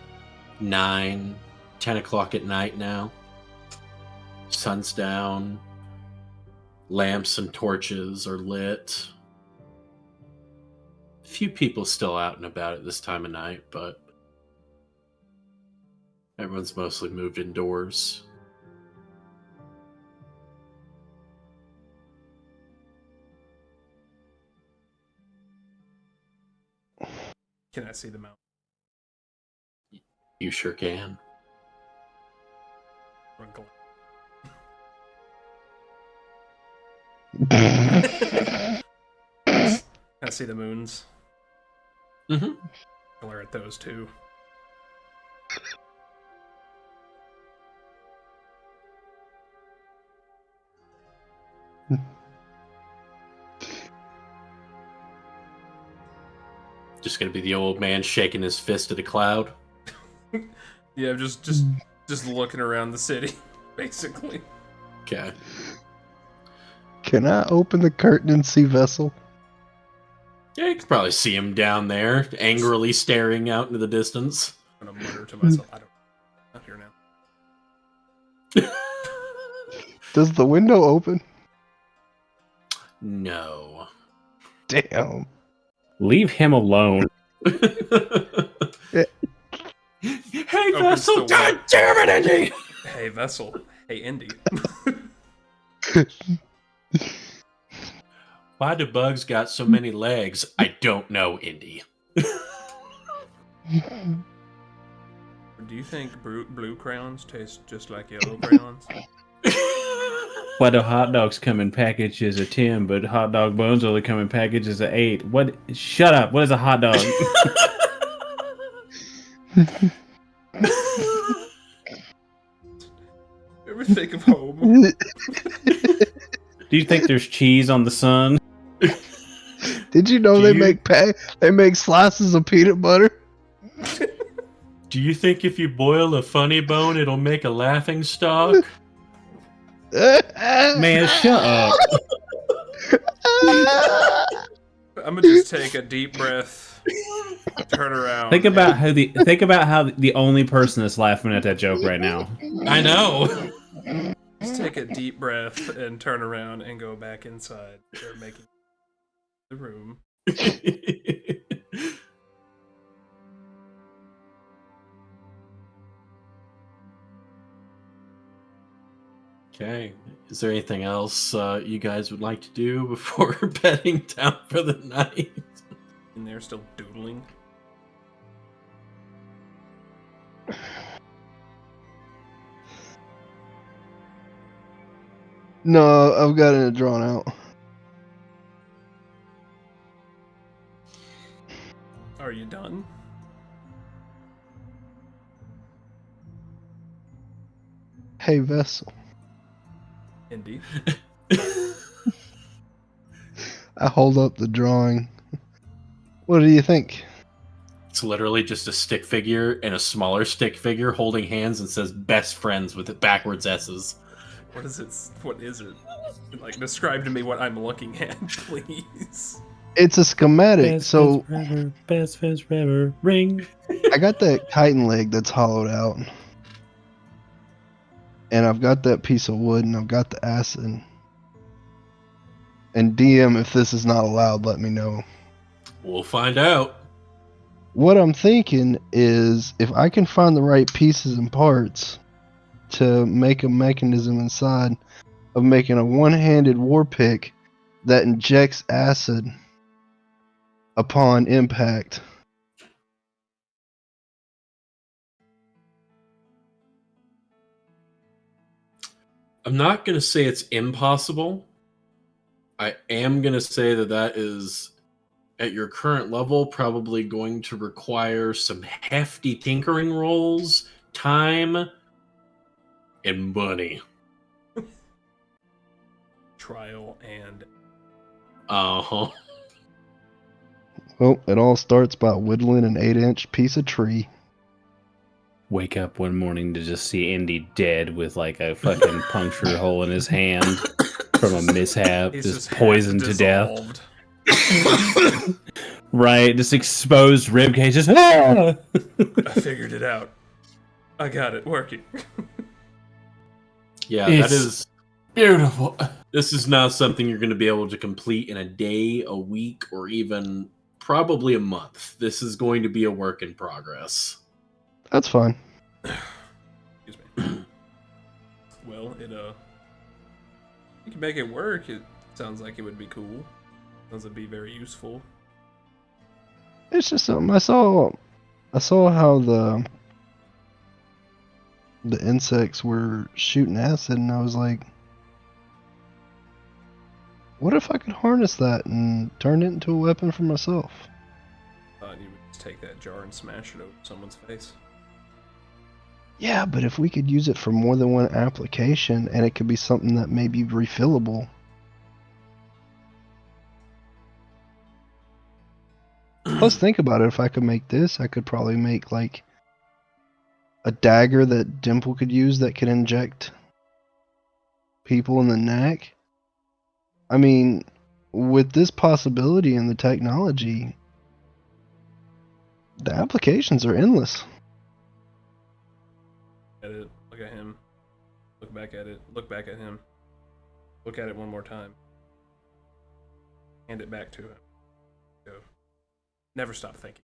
[SPEAKER 3] 9, 10 o'clock at night now. Sun's down. Lamps and torches are lit. A few people still out and about at this time of night, but everyone's mostly moved indoors.
[SPEAKER 4] Can I see the mountain?
[SPEAKER 3] You sure can.
[SPEAKER 4] Can I see the moons?
[SPEAKER 3] Mm-hmm.
[SPEAKER 4] Glare at those too.
[SPEAKER 3] Just gonna be the old man shaking his fist at a cloud.
[SPEAKER 4] Yeah, just looking around the city, basically.
[SPEAKER 3] Okay.
[SPEAKER 1] Can I open the curtain and see Vessel?
[SPEAKER 3] Yeah, you can probably see him down there, angrily staring out into the distance.
[SPEAKER 4] I'm gonna mutter to myself, I don't know. Not here now.
[SPEAKER 1] Does the window open?
[SPEAKER 3] No.
[SPEAKER 1] Damn.
[SPEAKER 2] Leave him alone.
[SPEAKER 3] Hey,
[SPEAKER 4] Opens
[SPEAKER 3] Vessel!
[SPEAKER 4] the
[SPEAKER 3] God damn it, Indy!
[SPEAKER 4] Hey, Vessel. Hey, Indy.
[SPEAKER 3] Why do bugs got so many legs? I don't know, Indy.
[SPEAKER 4] Do you think blue crayons taste just like yellow crayons?
[SPEAKER 2] Why do hot dogs come in packages of 10, but hot dog bones only come in packages of 8? What? Shut up. What is a hot dog?
[SPEAKER 4] Ever think of home?
[SPEAKER 2] Do you think there's cheese on the sun?
[SPEAKER 1] Did you know they make slices of peanut butter?
[SPEAKER 3] Do you think if you boil a funny bone, it'll make a laughing stock?
[SPEAKER 2] Man, shut up.
[SPEAKER 4] I'm gonna just take a deep breath, turn around.
[SPEAKER 2] Think about how the only person that's laughing at that joke right now.
[SPEAKER 3] I know.
[SPEAKER 4] Just take a deep breath and turn around and go back inside. They're making the room.
[SPEAKER 3] Okay. Is there anything else you guys would like to do before bedding down for the night?
[SPEAKER 4] And they're still doodling.
[SPEAKER 1] No, I've got it drawn out.
[SPEAKER 4] Are you done?
[SPEAKER 1] Hey, Vessel.
[SPEAKER 4] Indeed.
[SPEAKER 1] I hold up the drawing. What do you think?
[SPEAKER 3] It's literally just a stick figure and a smaller stick figure holding hands and says best friends with backwards S's.
[SPEAKER 4] What is it? What is it? Like, describe to me what I'm looking at, please.
[SPEAKER 1] It's a schematic.
[SPEAKER 2] Best friends forever, ring.
[SPEAKER 1] I got that chitin leg that's hollowed out. And I've got that piece of wood, and I've got the acid. And DM, if this is not allowed, let me know.
[SPEAKER 3] We'll find out.
[SPEAKER 1] What I'm thinking is, if I can find the right pieces and parts to make a mechanism inside of making a one-handed war pick that injects acid upon impact.
[SPEAKER 3] I'm not going to say it's impossible. I am going to say that is, at your current level, probably going to require some hefty tinkering rolls, time, and money.
[SPEAKER 4] Trial and...
[SPEAKER 3] Uh-huh.
[SPEAKER 1] Well, it all starts by whittling an 8-inch piece of tree.
[SPEAKER 2] Wake up one morning to just see Indy dead with like a fucking puncture hole in his hand from a mishap,
[SPEAKER 4] He's
[SPEAKER 2] just
[SPEAKER 4] half
[SPEAKER 2] poisoned to death.
[SPEAKER 4] dissolved.
[SPEAKER 2] Right, just exposed rib cage. Just ah!
[SPEAKER 4] I figured it out. I got it working.
[SPEAKER 3] Yeah,
[SPEAKER 2] It's
[SPEAKER 3] that is
[SPEAKER 2] beautiful.
[SPEAKER 3] This is not something you're going to be able to complete in a day, a week, or even probably a month. This is going to be a work in progress.
[SPEAKER 1] That's fine.
[SPEAKER 4] Excuse me. Well, you can make it work. It sounds like it would be cool. Sounds like it'd be very useful.
[SPEAKER 1] It's just something I saw how the insects were shooting acid, and I was like, what if I could harness that and turn it into a weapon for myself?
[SPEAKER 4] Thought you would just take that jar and smash it over someone's face.
[SPEAKER 1] Yeah, but if we could use it for more than one application, and it could be something that may be refillable. Plus, think about it. If I could make this, I could probably make like a dagger that Dimple could use that could inject people in the neck. I mean, with this possibility and the technology, the applications are endless.
[SPEAKER 4] At it. Look at him. Look back at it. Look back at him. Look at it one more time. Hand it back to him. Go. Never stop thinking.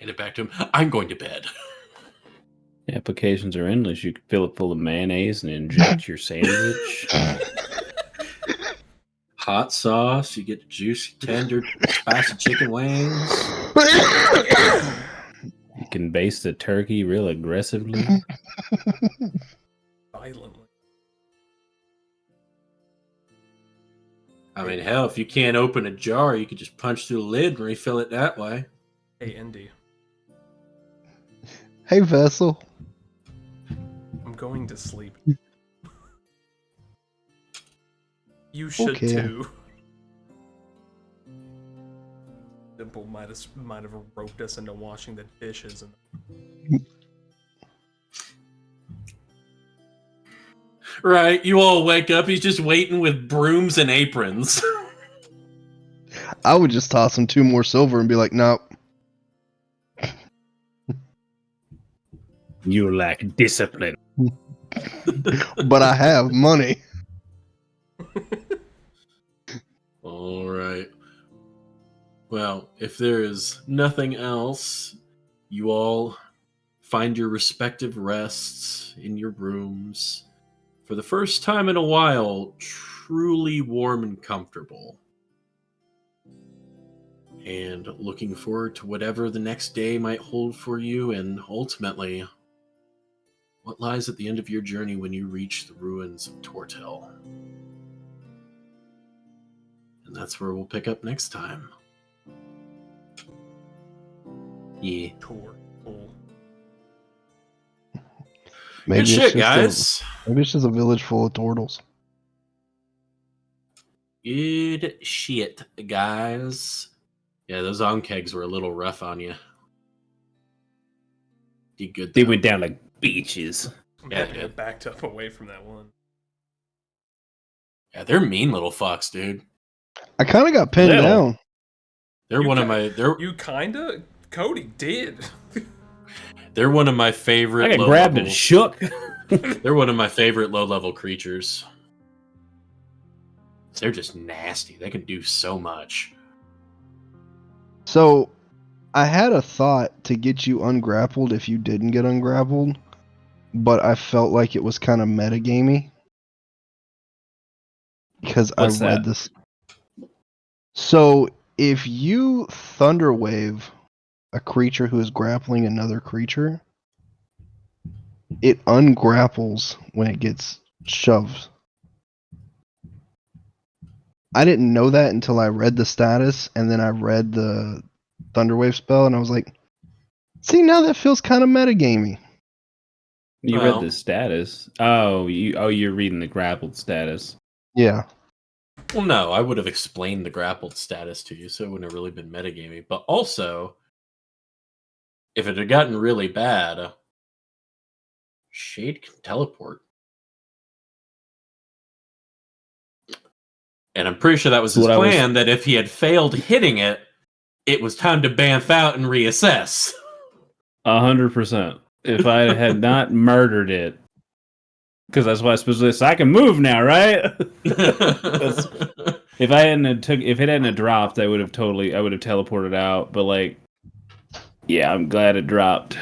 [SPEAKER 3] Hand it back to him. I'm going to bed.
[SPEAKER 2] The applications are endless. You could fill it full of mayonnaise and inject your sandwich.
[SPEAKER 3] Hot sauce. You get juicy, tender, spicy chicken wings.
[SPEAKER 2] You can baste the turkey real aggressively.
[SPEAKER 4] Violently.
[SPEAKER 3] I mean, hell, if you can't open a jar, you could just punch through the lid and refill it that way.
[SPEAKER 4] Hey, Indy.
[SPEAKER 1] Hey, Vessel.
[SPEAKER 4] I'm going to sleep. You should
[SPEAKER 1] Okay.
[SPEAKER 4] too. Dimple might have roped us into washing the dishes. And
[SPEAKER 3] Right, you all wake up, he's just waiting with brooms and aprons.
[SPEAKER 1] I would just toss him 2 more silver and be like, nope.
[SPEAKER 2] You lack discipline.
[SPEAKER 1] But I have money.
[SPEAKER 3] All right. Well, if there is nothing else, you all find your respective rests in your rooms. For the first time in a while, truly warm and comfortable. And looking forward to whatever the next day might hold for you, and ultimately, what lies at the end of your journey when you reach the ruins of Tortel. And that's where we'll pick up next time. Yeah.
[SPEAKER 4] cool.
[SPEAKER 1] Maybe
[SPEAKER 3] Good
[SPEAKER 1] it's
[SPEAKER 3] shit,
[SPEAKER 1] just
[SPEAKER 3] guys.
[SPEAKER 1] Maybe it's just a village full of turtles.
[SPEAKER 3] Good shit, guys. Yeah, those onkegs were a little rough on you. Did good.
[SPEAKER 2] They
[SPEAKER 3] though.
[SPEAKER 2] went down like beaches.
[SPEAKER 4] I'm
[SPEAKER 3] Yeah,
[SPEAKER 4] happy I
[SPEAKER 3] dude.
[SPEAKER 4] backed up away from that one.
[SPEAKER 3] Yeah, they're mean little fucks, dude.
[SPEAKER 1] I kind of got pinned
[SPEAKER 2] Little.
[SPEAKER 1] down.
[SPEAKER 3] They're
[SPEAKER 4] You
[SPEAKER 3] one of
[SPEAKER 4] ki-
[SPEAKER 3] my. They're
[SPEAKER 4] You kinda? Cody did.
[SPEAKER 3] they're one of my favorite.
[SPEAKER 2] I got
[SPEAKER 3] low
[SPEAKER 2] grabbed
[SPEAKER 3] level,
[SPEAKER 2] and shook.
[SPEAKER 3] They're one of my favorite low level creatures. They're just nasty. They can do so much.
[SPEAKER 1] So, I had a thought to get you ungrappled if you didn't get ungrappled, but I felt like it was kind of metagamey. Because I
[SPEAKER 2] What's
[SPEAKER 1] read
[SPEAKER 2] that?
[SPEAKER 1] this. So, if you Thunderwave a creature who is grappling another creature, it ungrapples when it gets shoved. I didn't know that until I read the status, and then I read the Thunderwave spell, and I was like, see, now that feels kind of metagamey.
[SPEAKER 2] You
[SPEAKER 3] Well-
[SPEAKER 2] read the status. You're reading the grappled status.
[SPEAKER 1] Yeah.
[SPEAKER 3] Well, no, I would have explained the grappled status to you, so it wouldn't have really been metagamey. But also, if it had gotten really bad, Shade can teleport. And I'm pretty sure that was his
[SPEAKER 2] What I was-
[SPEAKER 3] plan, that if he had failed hitting it, it was time to bamf out and reassess.
[SPEAKER 2] 100%. If I had not murdered it, because that's why I specifically said I can move now, right? If it hadn't dropped, I would have teleported out. But like, yeah, I'm glad it dropped.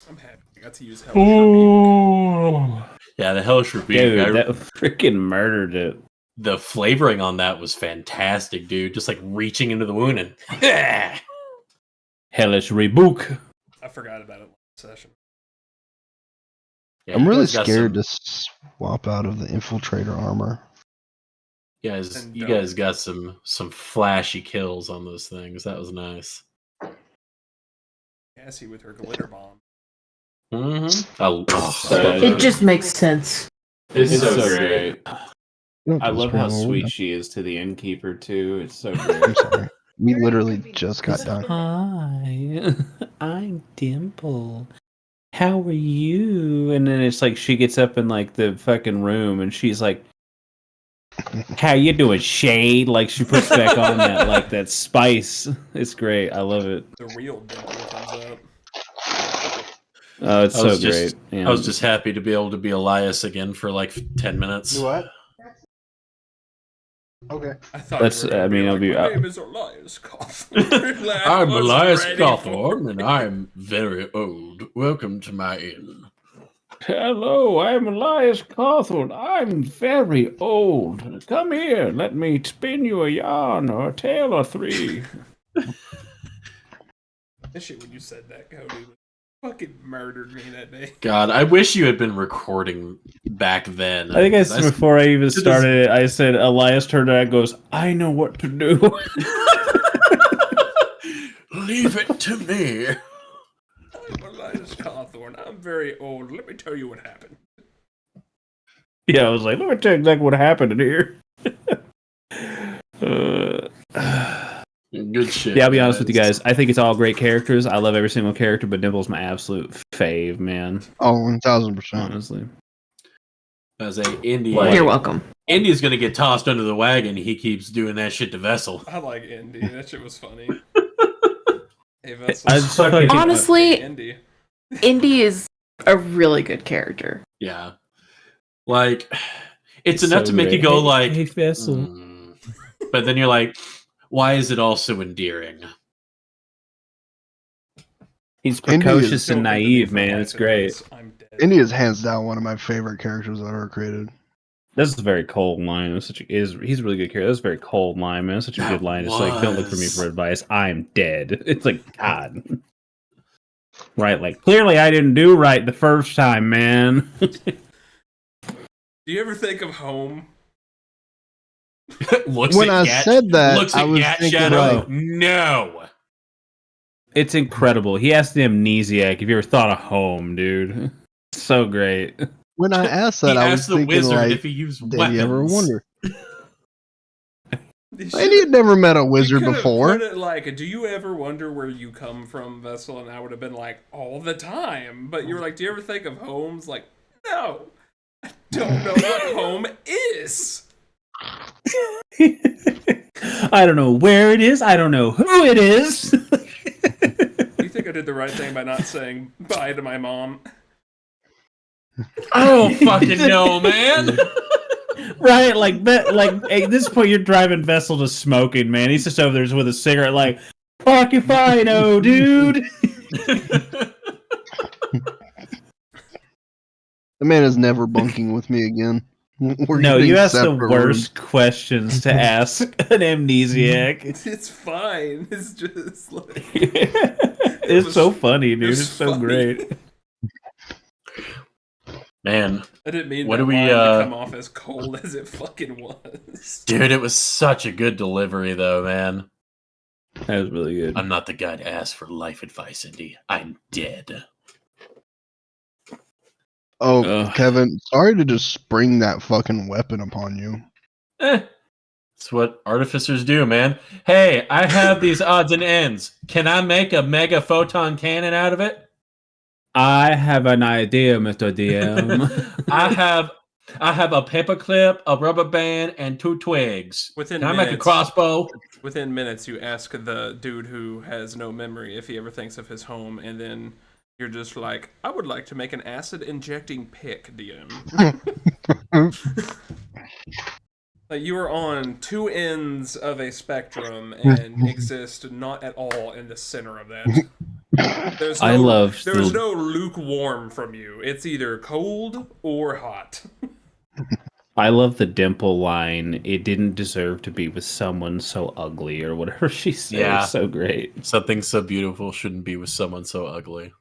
[SPEAKER 4] I'm happy I got to use Hellish Rebuke.
[SPEAKER 2] Ooh.
[SPEAKER 3] Yeah, the Hellish Rebuke.
[SPEAKER 2] Dude, that freaking murdered it.
[SPEAKER 3] The flavoring on that was fantastic, dude. Just like reaching into the wound and
[SPEAKER 2] Hellish Rebuke.
[SPEAKER 4] I forgot about it last session.
[SPEAKER 3] Yeah,
[SPEAKER 1] I'm
[SPEAKER 3] you
[SPEAKER 1] really
[SPEAKER 3] guys got
[SPEAKER 1] scared
[SPEAKER 3] some-
[SPEAKER 1] to swap out of the infiltrator armor.
[SPEAKER 4] And
[SPEAKER 3] You
[SPEAKER 4] don't.
[SPEAKER 3] guys got some flashy kills on those things. That was nice.
[SPEAKER 4] Cassie with her glitter bomb.
[SPEAKER 3] Mm-hmm.
[SPEAKER 6] It just makes sense.
[SPEAKER 3] It's
[SPEAKER 2] It's
[SPEAKER 3] so
[SPEAKER 2] so
[SPEAKER 3] great.
[SPEAKER 2] great. I love how sweet she is to the innkeeper too. It's so great.
[SPEAKER 1] I'm sorry. We literally just got done.
[SPEAKER 2] Hi, I'm Dimple. How are you? And then it's like she gets up in like the fucking room and she's like, how you doing, Shade? Like she puts back on that like that spice. It's great. I love it.
[SPEAKER 4] The real Dimple comes up.
[SPEAKER 2] Oh, it's so great.
[SPEAKER 3] I was just happy to be able to be Elias again for like 10 minutes.
[SPEAKER 1] What? Okay.
[SPEAKER 4] I thought my name is Elias Cawthorn.
[SPEAKER 3] I'm Elias Cawthorn, and I'm very old. Welcome to my inn.
[SPEAKER 2] Hello, I'm Elias Cawthorn. I'm very old. Come here, let me spin you a yarn or a tale or three.
[SPEAKER 4] That shit when you said that, Cody fucking murdered me that day.
[SPEAKER 3] God, I wish you had been recording back then.
[SPEAKER 2] I think I said before I even started it, I said Elias turned around and goes, I know what to do.
[SPEAKER 3] Leave it to me.
[SPEAKER 4] I'm Elias Cawthorn. I'm very old. Let me tell you what happened.
[SPEAKER 2] Yeah, I was like, let me tell you exactly what happened in here.
[SPEAKER 3] Good shit.
[SPEAKER 2] Yeah, I'll be honest with you guys. I think it's all great characters. I love every single character, but Dimple's my absolute fave, man.
[SPEAKER 1] Oh, 1,000%.
[SPEAKER 2] Honestly.
[SPEAKER 3] As a Indy,
[SPEAKER 6] You're welcome.
[SPEAKER 3] Indy's gonna get tossed under the wagon. He keeps doing that shit to Vessel.
[SPEAKER 4] I like Indy. That shit was funny. Hey, Vessel.
[SPEAKER 6] Honestly,
[SPEAKER 4] Indy.
[SPEAKER 6] Indy is a really good character.
[SPEAKER 3] Yeah. Like, it's enough to make you go like,
[SPEAKER 2] hey, Vessel.
[SPEAKER 3] But then you're like, why is it all so endearing?
[SPEAKER 2] He's precocious and naive, man. It's great.
[SPEAKER 1] Indy is hands down one of my favorite characters I've ever created.
[SPEAKER 2] That's a very cold line. He's a really good character. That's a very cold line, man. That's such a good line. It's like, don't look for me for advice. I'm dead. It's like, God. Right, like, clearly I didn't do right the first time, man.
[SPEAKER 4] Do you ever think of home?
[SPEAKER 1] When I said that,
[SPEAKER 3] looks
[SPEAKER 1] I
[SPEAKER 3] at
[SPEAKER 1] was
[SPEAKER 3] Gat
[SPEAKER 1] thinking,
[SPEAKER 3] Shadow. No.
[SPEAKER 2] It's incredible. He asked the amnesiac if you ever thought of home, dude. So great.
[SPEAKER 1] When I asked that, I was
[SPEAKER 3] the
[SPEAKER 1] thinking,
[SPEAKER 3] wizard
[SPEAKER 1] like,
[SPEAKER 3] if he used
[SPEAKER 1] did
[SPEAKER 3] weapons.
[SPEAKER 1] you ever wonder? And he had never met a wizard before.
[SPEAKER 4] Put it like, do you ever wonder where you come from, Vessel? And I would have been like, all the time. But you were like, do you ever think of homes? Like, no. I don't know what home is.
[SPEAKER 2] I don't know where it is. I don't know who it is.
[SPEAKER 4] You think I did the right thing by not saying bye to my mom?
[SPEAKER 3] I don't fucking know, man.
[SPEAKER 2] Right, like that. Like at this point, you're driving Vessel to smoking, man. He's just over there with a cigarette, like, "Fuck if I know, dude."
[SPEAKER 1] The man is never bunking with me again.
[SPEAKER 2] No, you asked the worst questions to ask an amnesiac.
[SPEAKER 4] It's fine. It's just like
[SPEAKER 2] it's so funny, dude. It's so great.
[SPEAKER 3] Man,
[SPEAKER 4] I didn't mean
[SPEAKER 3] what
[SPEAKER 4] that
[SPEAKER 3] do we
[SPEAKER 4] line to come off as cold as it fucking was.
[SPEAKER 3] Dude, it was such a good delivery, though, man.
[SPEAKER 2] That was really good.
[SPEAKER 3] I'm not the guy to ask for life advice, Indy. I'm dead.
[SPEAKER 1] Oh, Kevin, sorry to just spring that fucking weapon upon you.
[SPEAKER 3] It's what artificers do, man. Hey, I have these odds and ends. Can I make a mega photon cannon out of it?
[SPEAKER 2] I have an idea, Mr. DM.
[SPEAKER 3] I have a paperclip, a rubber band, and 2 twigs. Can I make a crossbow?
[SPEAKER 4] Within minutes, you ask the dude who has no memory if he ever thinks of his home, and then you're just like, I would like to make an acid-injecting pick, DM. Like, you are on 2 ends of a spectrum and exist not at all in the center of that. There's no lukewarm from you. It's either cold or hot.
[SPEAKER 2] I love the Dimple line. It didn't deserve to be with someone so ugly, or whatever she said. Yeah. It's so great.
[SPEAKER 3] Something so beautiful shouldn't be with someone so ugly.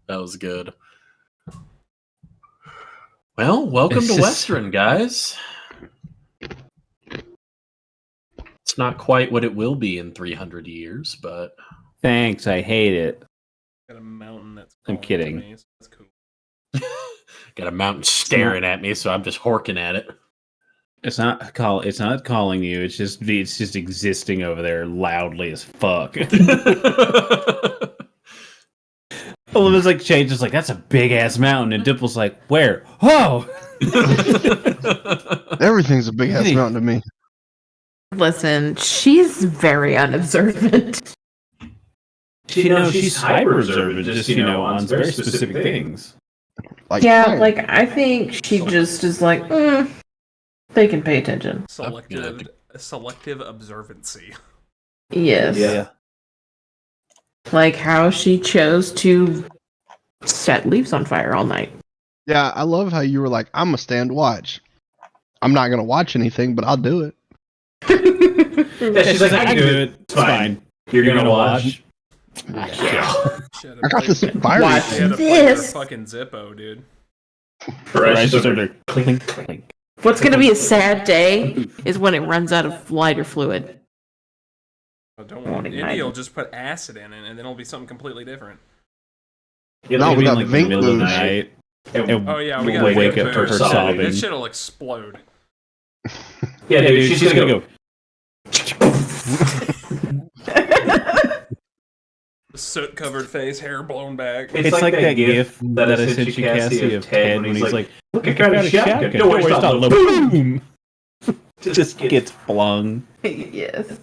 [SPEAKER 3] That was good. Well, welcome to Western, guys. It's not quite what it will be in 300 years, but...
[SPEAKER 2] Thanks, I hate it.
[SPEAKER 4] Got a mountain that's...
[SPEAKER 2] I'm kidding.
[SPEAKER 4] Me, so that's cool.
[SPEAKER 3] Got a mountain staring at me, so I'm just horking at it.
[SPEAKER 2] It's not calling you. It's just existing over there loudly as fuck. All of it's like changes. Like that's a big ass mountain, and Dimple's like, where? Oh,
[SPEAKER 1] Everything's a big ass mountain to me.
[SPEAKER 6] Listen, she's very unobservant.
[SPEAKER 2] She's hyper observant, just on very specific things.
[SPEAKER 1] Like
[SPEAKER 6] Yeah,
[SPEAKER 1] fire.
[SPEAKER 6] like I think she just is like, they can pay attention.
[SPEAKER 4] Selective observancy.
[SPEAKER 6] Yes.
[SPEAKER 2] Yeah.
[SPEAKER 6] Like how she chose to set leaves on fire all night.
[SPEAKER 1] Yeah, I love how you were like, I'm gonna stand watch. I'm not gonna watch anything, but I'll do it.
[SPEAKER 2] Yeah, she's like, I can do it. It's fine. You're gonna watch.
[SPEAKER 1] I got this fire.
[SPEAKER 6] Watch
[SPEAKER 4] She had to play her
[SPEAKER 6] this.
[SPEAKER 4] fucking Zippo, dude.
[SPEAKER 2] Right, clink, clink.
[SPEAKER 6] What's gonna be a sad day is when it runs out of lighter fluid.
[SPEAKER 4] Oh, don't
[SPEAKER 6] Won't
[SPEAKER 4] worry.
[SPEAKER 6] ignite
[SPEAKER 4] Indy will
[SPEAKER 6] it.
[SPEAKER 4] just put acid in it, and then it'll be something completely different.
[SPEAKER 1] No, we got
[SPEAKER 2] like
[SPEAKER 1] Vink
[SPEAKER 2] the middle of the
[SPEAKER 1] booze.
[SPEAKER 2] night. And
[SPEAKER 4] Oh yeah, we
[SPEAKER 2] we'll
[SPEAKER 4] gotta
[SPEAKER 2] wake up to her
[SPEAKER 4] That
[SPEAKER 2] sobbing.
[SPEAKER 4] shit'll explode.
[SPEAKER 2] Yeah, dude, she's gonna go.
[SPEAKER 4] Soot-covered face, hair blown back.
[SPEAKER 2] It's like that gif that I sent you, Cassie, of Ted when he's like, look, I got a shotgun. Don't worry, stop. Boom! Just gets flung.
[SPEAKER 6] Yes.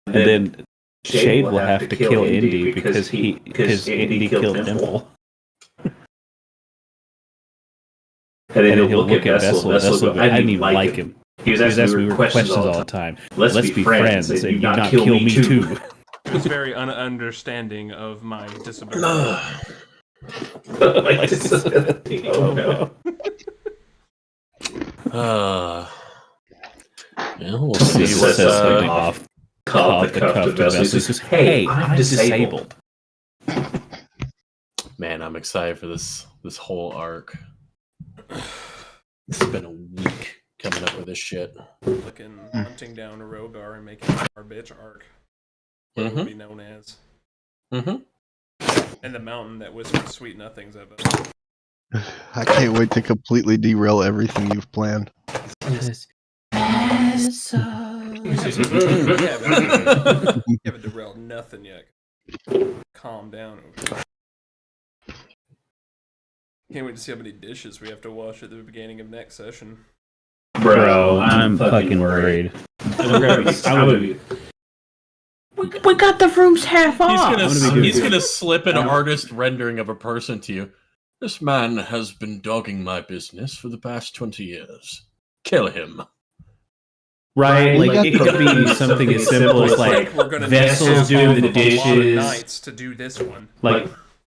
[SPEAKER 2] And then Shade will have to kill Indy because Indy killed Dimple. And then he'll look at Vessel. Vessel, I didn't even like him. He was asking me questions all the time. Let's be friends and you not kill me too.
[SPEAKER 4] He was very ununderstanding of my disability.
[SPEAKER 2] Oh no.
[SPEAKER 3] Yeah, we'll see
[SPEAKER 2] He
[SPEAKER 3] what's
[SPEAKER 2] says something off. Called the cuff to Vessel. He says, hey, I'm disabled.
[SPEAKER 3] Man, I'm excited for this whole arc. It's been a week coming up with this shit.
[SPEAKER 4] Looking, hunting down a Rogar and making our bitch arc. What it would be known as. And the mountain that whispers sweet nothings of it.
[SPEAKER 1] I can't wait to completely derail everything you've planned.
[SPEAKER 4] You haven't derailed nothing yet. Calm down over there. Can't wait to see how many dishes we have to wash at the beginning of next session.
[SPEAKER 2] Bro, I'm fucking worried.
[SPEAKER 6] We got the rooms half off.
[SPEAKER 3] He's gonna slip an artist rendering of a person to you. This man has been dogging my business for the past 20 years. Kill him.
[SPEAKER 2] Right, like it could be something as simple as like
[SPEAKER 4] we're gonna
[SPEAKER 2] Vessel's doing the dishes.
[SPEAKER 4] Nights to do this one.
[SPEAKER 2] Like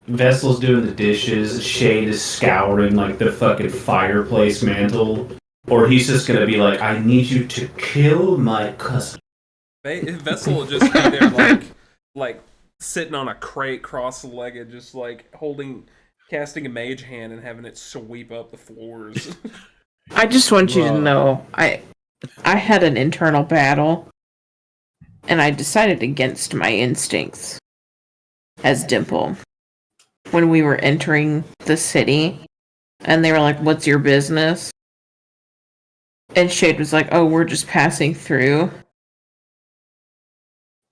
[SPEAKER 2] Vessel's doing the dishes, Shade is scouring like the fucking fireplace mantle, or he's just gonna be like, "I need you to kill my cousin."
[SPEAKER 4] Vessel will just be there like sitting on a crate, cross-legged, just like casting a mage hand and having it sweep up the floors.
[SPEAKER 6] I just want you to know, I had an internal battle, and I decided against my instincts as Dimple when we were entering the city, and they were like, "What's your business?" And Shade was like, "Oh, we're just passing through."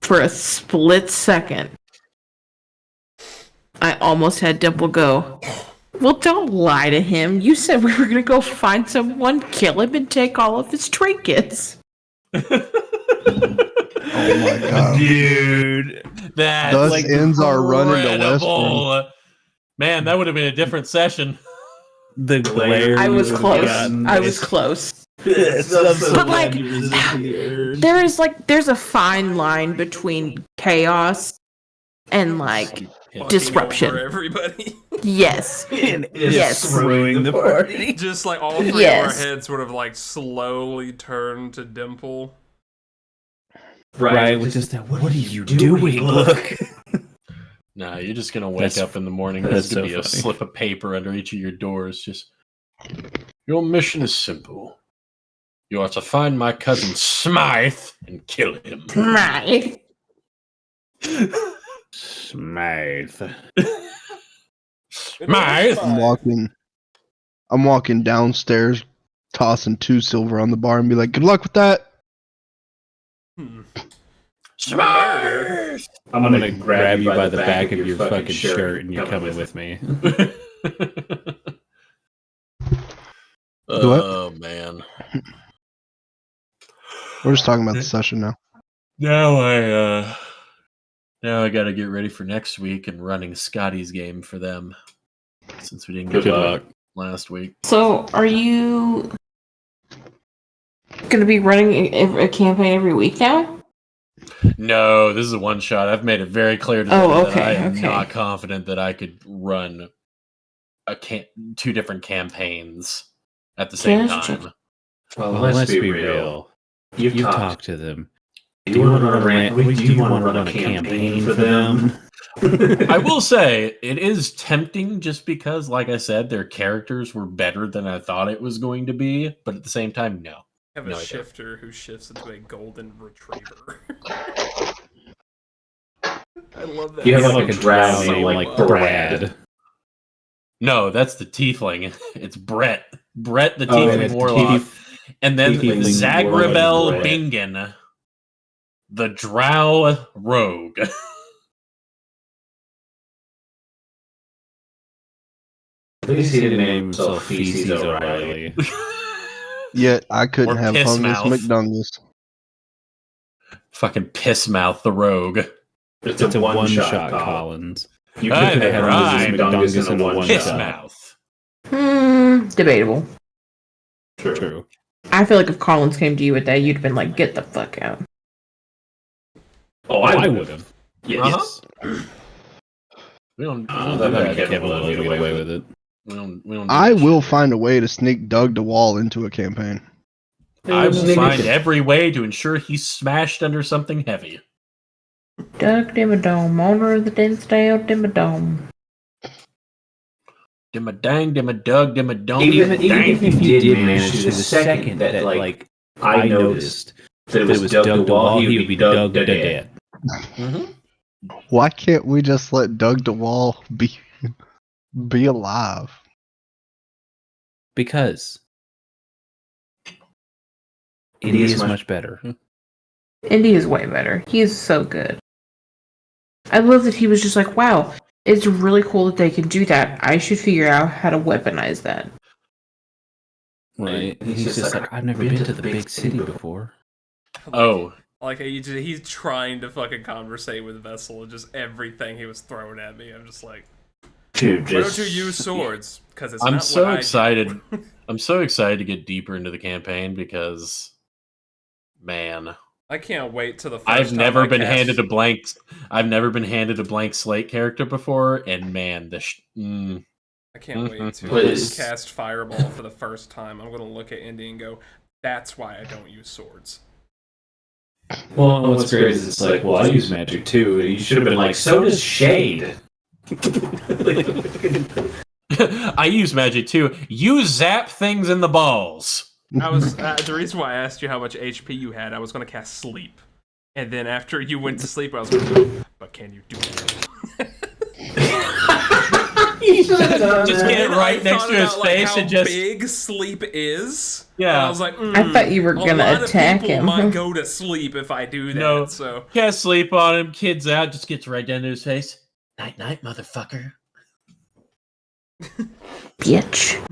[SPEAKER 6] For a split second, I almost had Dimple go, "Well, don't lie to him. You said we were going to go find someone, kill him, and take all of his trinkets."
[SPEAKER 1] Oh my god.
[SPEAKER 3] Dude. That's
[SPEAKER 1] Thus
[SPEAKER 3] like
[SPEAKER 1] ends our run into
[SPEAKER 3] incredible.
[SPEAKER 1] Western.
[SPEAKER 3] Man, that would have been a different session.
[SPEAKER 2] The glare.
[SPEAKER 6] I was
[SPEAKER 2] you would've
[SPEAKER 6] close.
[SPEAKER 2] gotten.
[SPEAKER 6] I was close.
[SPEAKER 2] But
[SPEAKER 6] like, there's a fine line between chaos and like
[SPEAKER 4] Fucking
[SPEAKER 6] disruption.
[SPEAKER 4] over everybody.
[SPEAKER 6] Yes. Yes.
[SPEAKER 2] Screwing the party.
[SPEAKER 4] Just like all three of our
[SPEAKER 6] Yes.
[SPEAKER 4] heads would have like slowly turned to Dimple.
[SPEAKER 2] Right, which is that. What are you doing? Look.
[SPEAKER 3] Nah, you're just gonna wake up in the morning.
[SPEAKER 2] That's
[SPEAKER 3] There's gonna be
[SPEAKER 2] so
[SPEAKER 3] a
[SPEAKER 2] funny.
[SPEAKER 3] slip of paper under each of your doors. Just your mission is simple. You are to find my cousin Smythe and kill him.
[SPEAKER 6] Right.
[SPEAKER 2] Smythe.
[SPEAKER 3] Smythe.
[SPEAKER 1] I'm walking I'm walking downstairs, tossing 2 silver on the bar, and be like, "Good luck with that."
[SPEAKER 3] Smurf!
[SPEAKER 2] I'm gonna grab you by the back of your fucking shirt, and you're coming with me.
[SPEAKER 3] Oh man!
[SPEAKER 1] We're just talking about the session now.
[SPEAKER 3] Now I got to get ready for next week and running Scotty's game for them since we didn't get luck last week.
[SPEAKER 6] So, are you going to be running a campaign every week now?
[SPEAKER 3] No, this is a one shot. I've made it very clear to them that I am not confident that I could run 2 different campaigns at the same time.
[SPEAKER 2] Well, let's be real. You've talked to them. Do you want to run a campaign for them?
[SPEAKER 3] I will say it is tempting just because, like I said, their characters were better than I thought it was going to be, but at the same time, no.
[SPEAKER 4] Have a shifter who shifts into a golden retriever. I love that.
[SPEAKER 2] You have like a drow named like Brad.
[SPEAKER 3] No, that's the tiefling. It's Brett. Brett the tiefling warlock. And then Zagrabel Bingen, the drow rogue.
[SPEAKER 2] At least he didn't name himself Feces O'Reilly.
[SPEAKER 1] Yet I couldn't have Hungus McDungus.
[SPEAKER 3] Fucking Pissmouth the rogue.
[SPEAKER 2] It's a one-shot, Collins. You could have had Hungus McDungus in a one-shot.
[SPEAKER 3] Pissmouth.
[SPEAKER 6] Debatable.
[SPEAKER 2] True.
[SPEAKER 6] I feel like if Collins came to you with that, you'd have been like, get the fuck out.
[SPEAKER 2] Oh, I would have.
[SPEAKER 3] Yes. We don't get away with it. We don't
[SPEAKER 1] I will find a way to sneak Doug DeWall into a campaign.
[SPEAKER 3] I will find every way to ensure he's smashed under something heavy.
[SPEAKER 6] Doug Dimmadome, owner of the Dinsdale Dimmadome.
[SPEAKER 3] Dimmadang, Dimmadug, Dimmadong.
[SPEAKER 2] Even if you did manage to the second that, like, I noticed that it was Doug DeWall, he would be Doug the Dead.
[SPEAKER 1] Why can't we just let Doug DeWall be alive?
[SPEAKER 2] Because Indy is much better.
[SPEAKER 6] Indy is way better. He is so good. I love that he was just like, wow, it's really cool that they can do that. I should figure out how to weaponize that.
[SPEAKER 2] Right. He's just like, I've never been to the big city before.
[SPEAKER 3] Oh.
[SPEAKER 4] Like, he's trying to fucking conversate with Vessel, and just everything he was throwing at me, I'm just like,
[SPEAKER 2] dude,
[SPEAKER 4] why don't you use swords? Because it's
[SPEAKER 3] I'm
[SPEAKER 4] not
[SPEAKER 3] so
[SPEAKER 4] what
[SPEAKER 3] excited. I'm so excited to get deeper into the campaign because, man,
[SPEAKER 4] I can't wait till the first
[SPEAKER 3] I've
[SPEAKER 4] time
[SPEAKER 3] never
[SPEAKER 4] I
[SPEAKER 3] been
[SPEAKER 4] cast...
[SPEAKER 3] handed a blank. I've never been handed a blank slate character before, and man,
[SPEAKER 4] I can't wait to cast Fireball for the first time. I'm gonna look at Indy and go, "That's why I don't use swords."
[SPEAKER 2] Well, what's great is it's like, well, I use magic too, and you should have been like, so does Shade.
[SPEAKER 3] I use magic too. You zap things in the balls.
[SPEAKER 4] I was the reason why I asked you how much HP you had. I was going to cast Sleep, and then after you went to sleep, I was going to go, but can you do it?
[SPEAKER 3] Just get it right next to his face and just
[SPEAKER 4] big Sleep is.
[SPEAKER 3] Yeah,
[SPEAKER 4] and I was like,
[SPEAKER 6] I thought you were going to attack him.
[SPEAKER 4] Might go to sleep if I do that.
[SPEAKER 3] No,
[SPEAKER 4] so
[SPEAKER 3] cast Sleep on him. Kid's out. Just gets right down to his face. Night, night, motherfucker.
[SPEAKER 6] Bitch.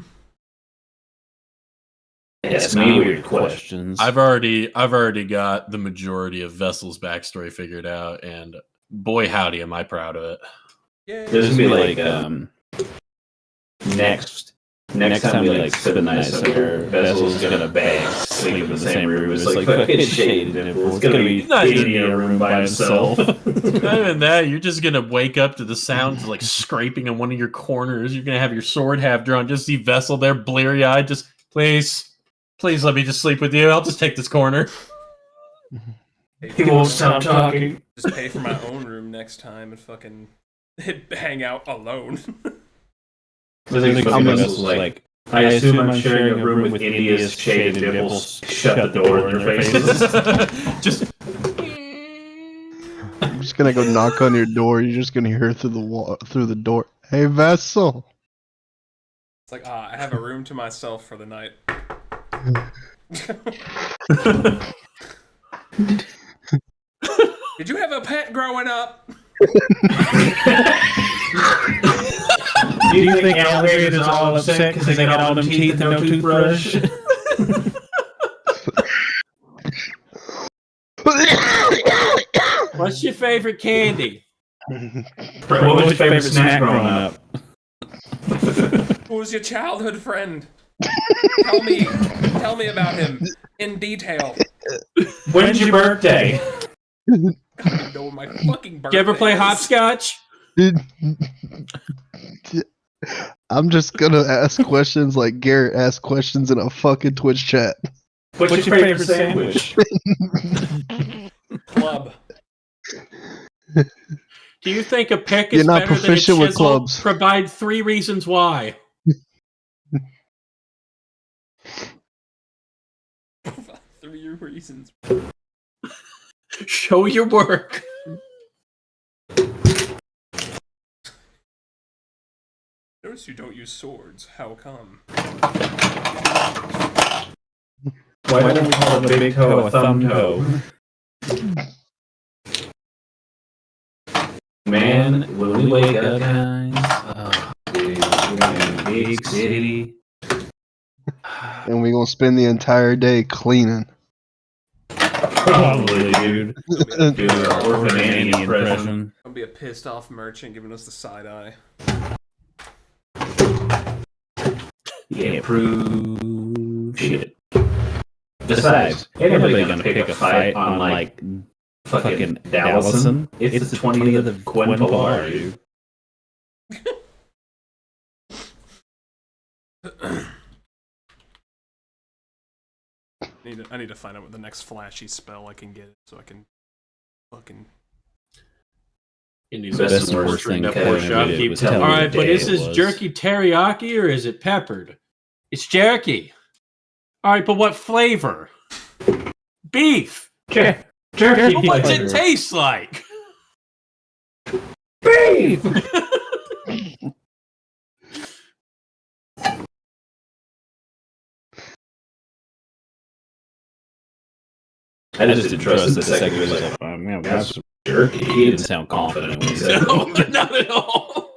[SPEAKER 2] Ask me weird questions.
[SPEAKER 3] I've already got the majority of Vessel's backstory figured out, and boy howdy am I proud of it.
[SPEAKER 4] yeah.
[SPEAKER 2] There's gonna be like next time we like spend the night somewhere, Vessel's gonna bang, sleep in the same room. It's like fucking Shade, and it's gonna be in a room by himself.
[SPEAKER 3] Not even that, you're just gonna wake up to the sounds of like scraping in one of your corners. You're gonna have your sword half drawn, just see Vessel there, bleary eyed, just please let me just sleep with you. I'll just take this corner.
[SPEAKER 2] He won't stop talking.
[SPEAKER 4] Just pay for my own room next time and fucking hang out alone.
[SPEAKER 2] I think like, I assume I'm sharing a room with India's Shade and Dibbles. Shut the door in their faces.
[SPEAKER 3] Just.
[SPEAKER 1] I'm just gonna go knock on your door. You're just gonna hear through the door. Hey, Vessel.
[SPEAKER 4] It's like, I have a room to myself for the night. Did you have a pet growing up?
[SPEAKER 2] Do you think alligators are all upset because they got all them teeth and no toothbrush?
[SPEAKER 3] What's your favorite candy?
[SPEAKER 2] What was your favorite snack growing up?
[SPEAKER 4] Who was your childhood friend? Tell me about him in detail.
[SPEAKER 2] When's your birthday?
[SPEAKER 4] I don't know my fucking birthday.
[SPEAKER 3] Do you ever play
[SPEAKER 4] is.
[SPEAKER 3] hopscotch?
[SPEAKER 1] I'm just gonna ask questions like Garrett asked questions in a fucking Twitch chat.
[SPEAKER 2] What's your favorite sandwich?
[SPEAKER 4] Club.
[SPEAKER 3] Do you think a pick
[SPEAKER 1] You're
[SPEAKER 3] is
[SPEAKER 1] not
[SPEAKER 3] better than a
[SPEAKER 1] proficient with
[SPEAKER 3] chisel?
[SPEAKER 1] clubs.
[SPEAKER 3] Provide 3 reasons why.
[SPEAKER 4] 3 reasons.
[SPEAKER 3] Show your work.
[SPEAKER 4] Notice you don't use swords. How come?
[SPEAKER 2] Why don't we call a big toe a thumb toe? Man, when we wake up, guys, dude, we're in a big city.
[SPEAKER 1] And we're gonna spend the entire day cleaning.
[SPEAKER 2] Probably, dude. Do an Orphan Annie impression.
[SPEAKER 4] I'll be a pissed off merchant giving us the side eye.
[SPEAKER 2] Yeah, prove shit. Besides, ain't nobody gonna pick a fight on, like, fucking Dallison. It's the 20th of Gwenpolar, dude.
[SPEAKER 4] I need to find out what the next flashy spell I can get so I can fucking...
[SPEAKER 3] Indy's
[SPEAKER 2] Best
[SPEAKER 3] best
[SPEAKER 2] and worst thing Kevin ever did was tell me
[SPEAKER 3] Alright,
[SPEAKER 2] the
[SPEAKER 3] but
[SPEAKER 2] day
[SPEAKER 3] is
[SPEAKER 2] it
[SPEAKER 3] this
[SPEAKER 2] was.
[SPEAKER 3] jerky teriyaki or is it peppered? It's jerky. Alright, but what flavor? Beef.
[SPEAKER 2] Jerky.
[SPEAKER 3] What's it taste like?
[SPEAKER 2] Beef! I just didn't trust the second he was like, I'm gonna have some jerky. He didn't sound confident when he said
[SPEAKER 3] No, not at all.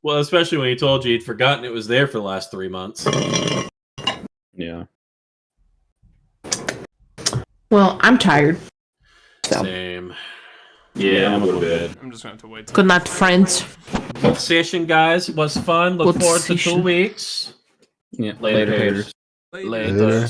[SPEAKER 3] Well, especially when he told you he'd forgotten it was there for the last 3 months.
[SPEAKER 2] Yeah.
[SPEAKER 6] Well, I'm tired. So,
[SPEAKER 3] Same.
[SPEAKER 2] Yeah, I'm a little bit.
[SPEAKER 4] I'm just gonna have to wait.
[SPEAKER 6] good night, friends.
[SPEAKER 3] Session, guys. It was fun. Look
[SPEAKER 6] Good
[SPEAKER 3] forward to
[SPEAKER 6] session.
[SPEAKER 3] 2 weeks.
[SPEAKER 2] Yeah, later haters.
[SPEAKER 3] Later.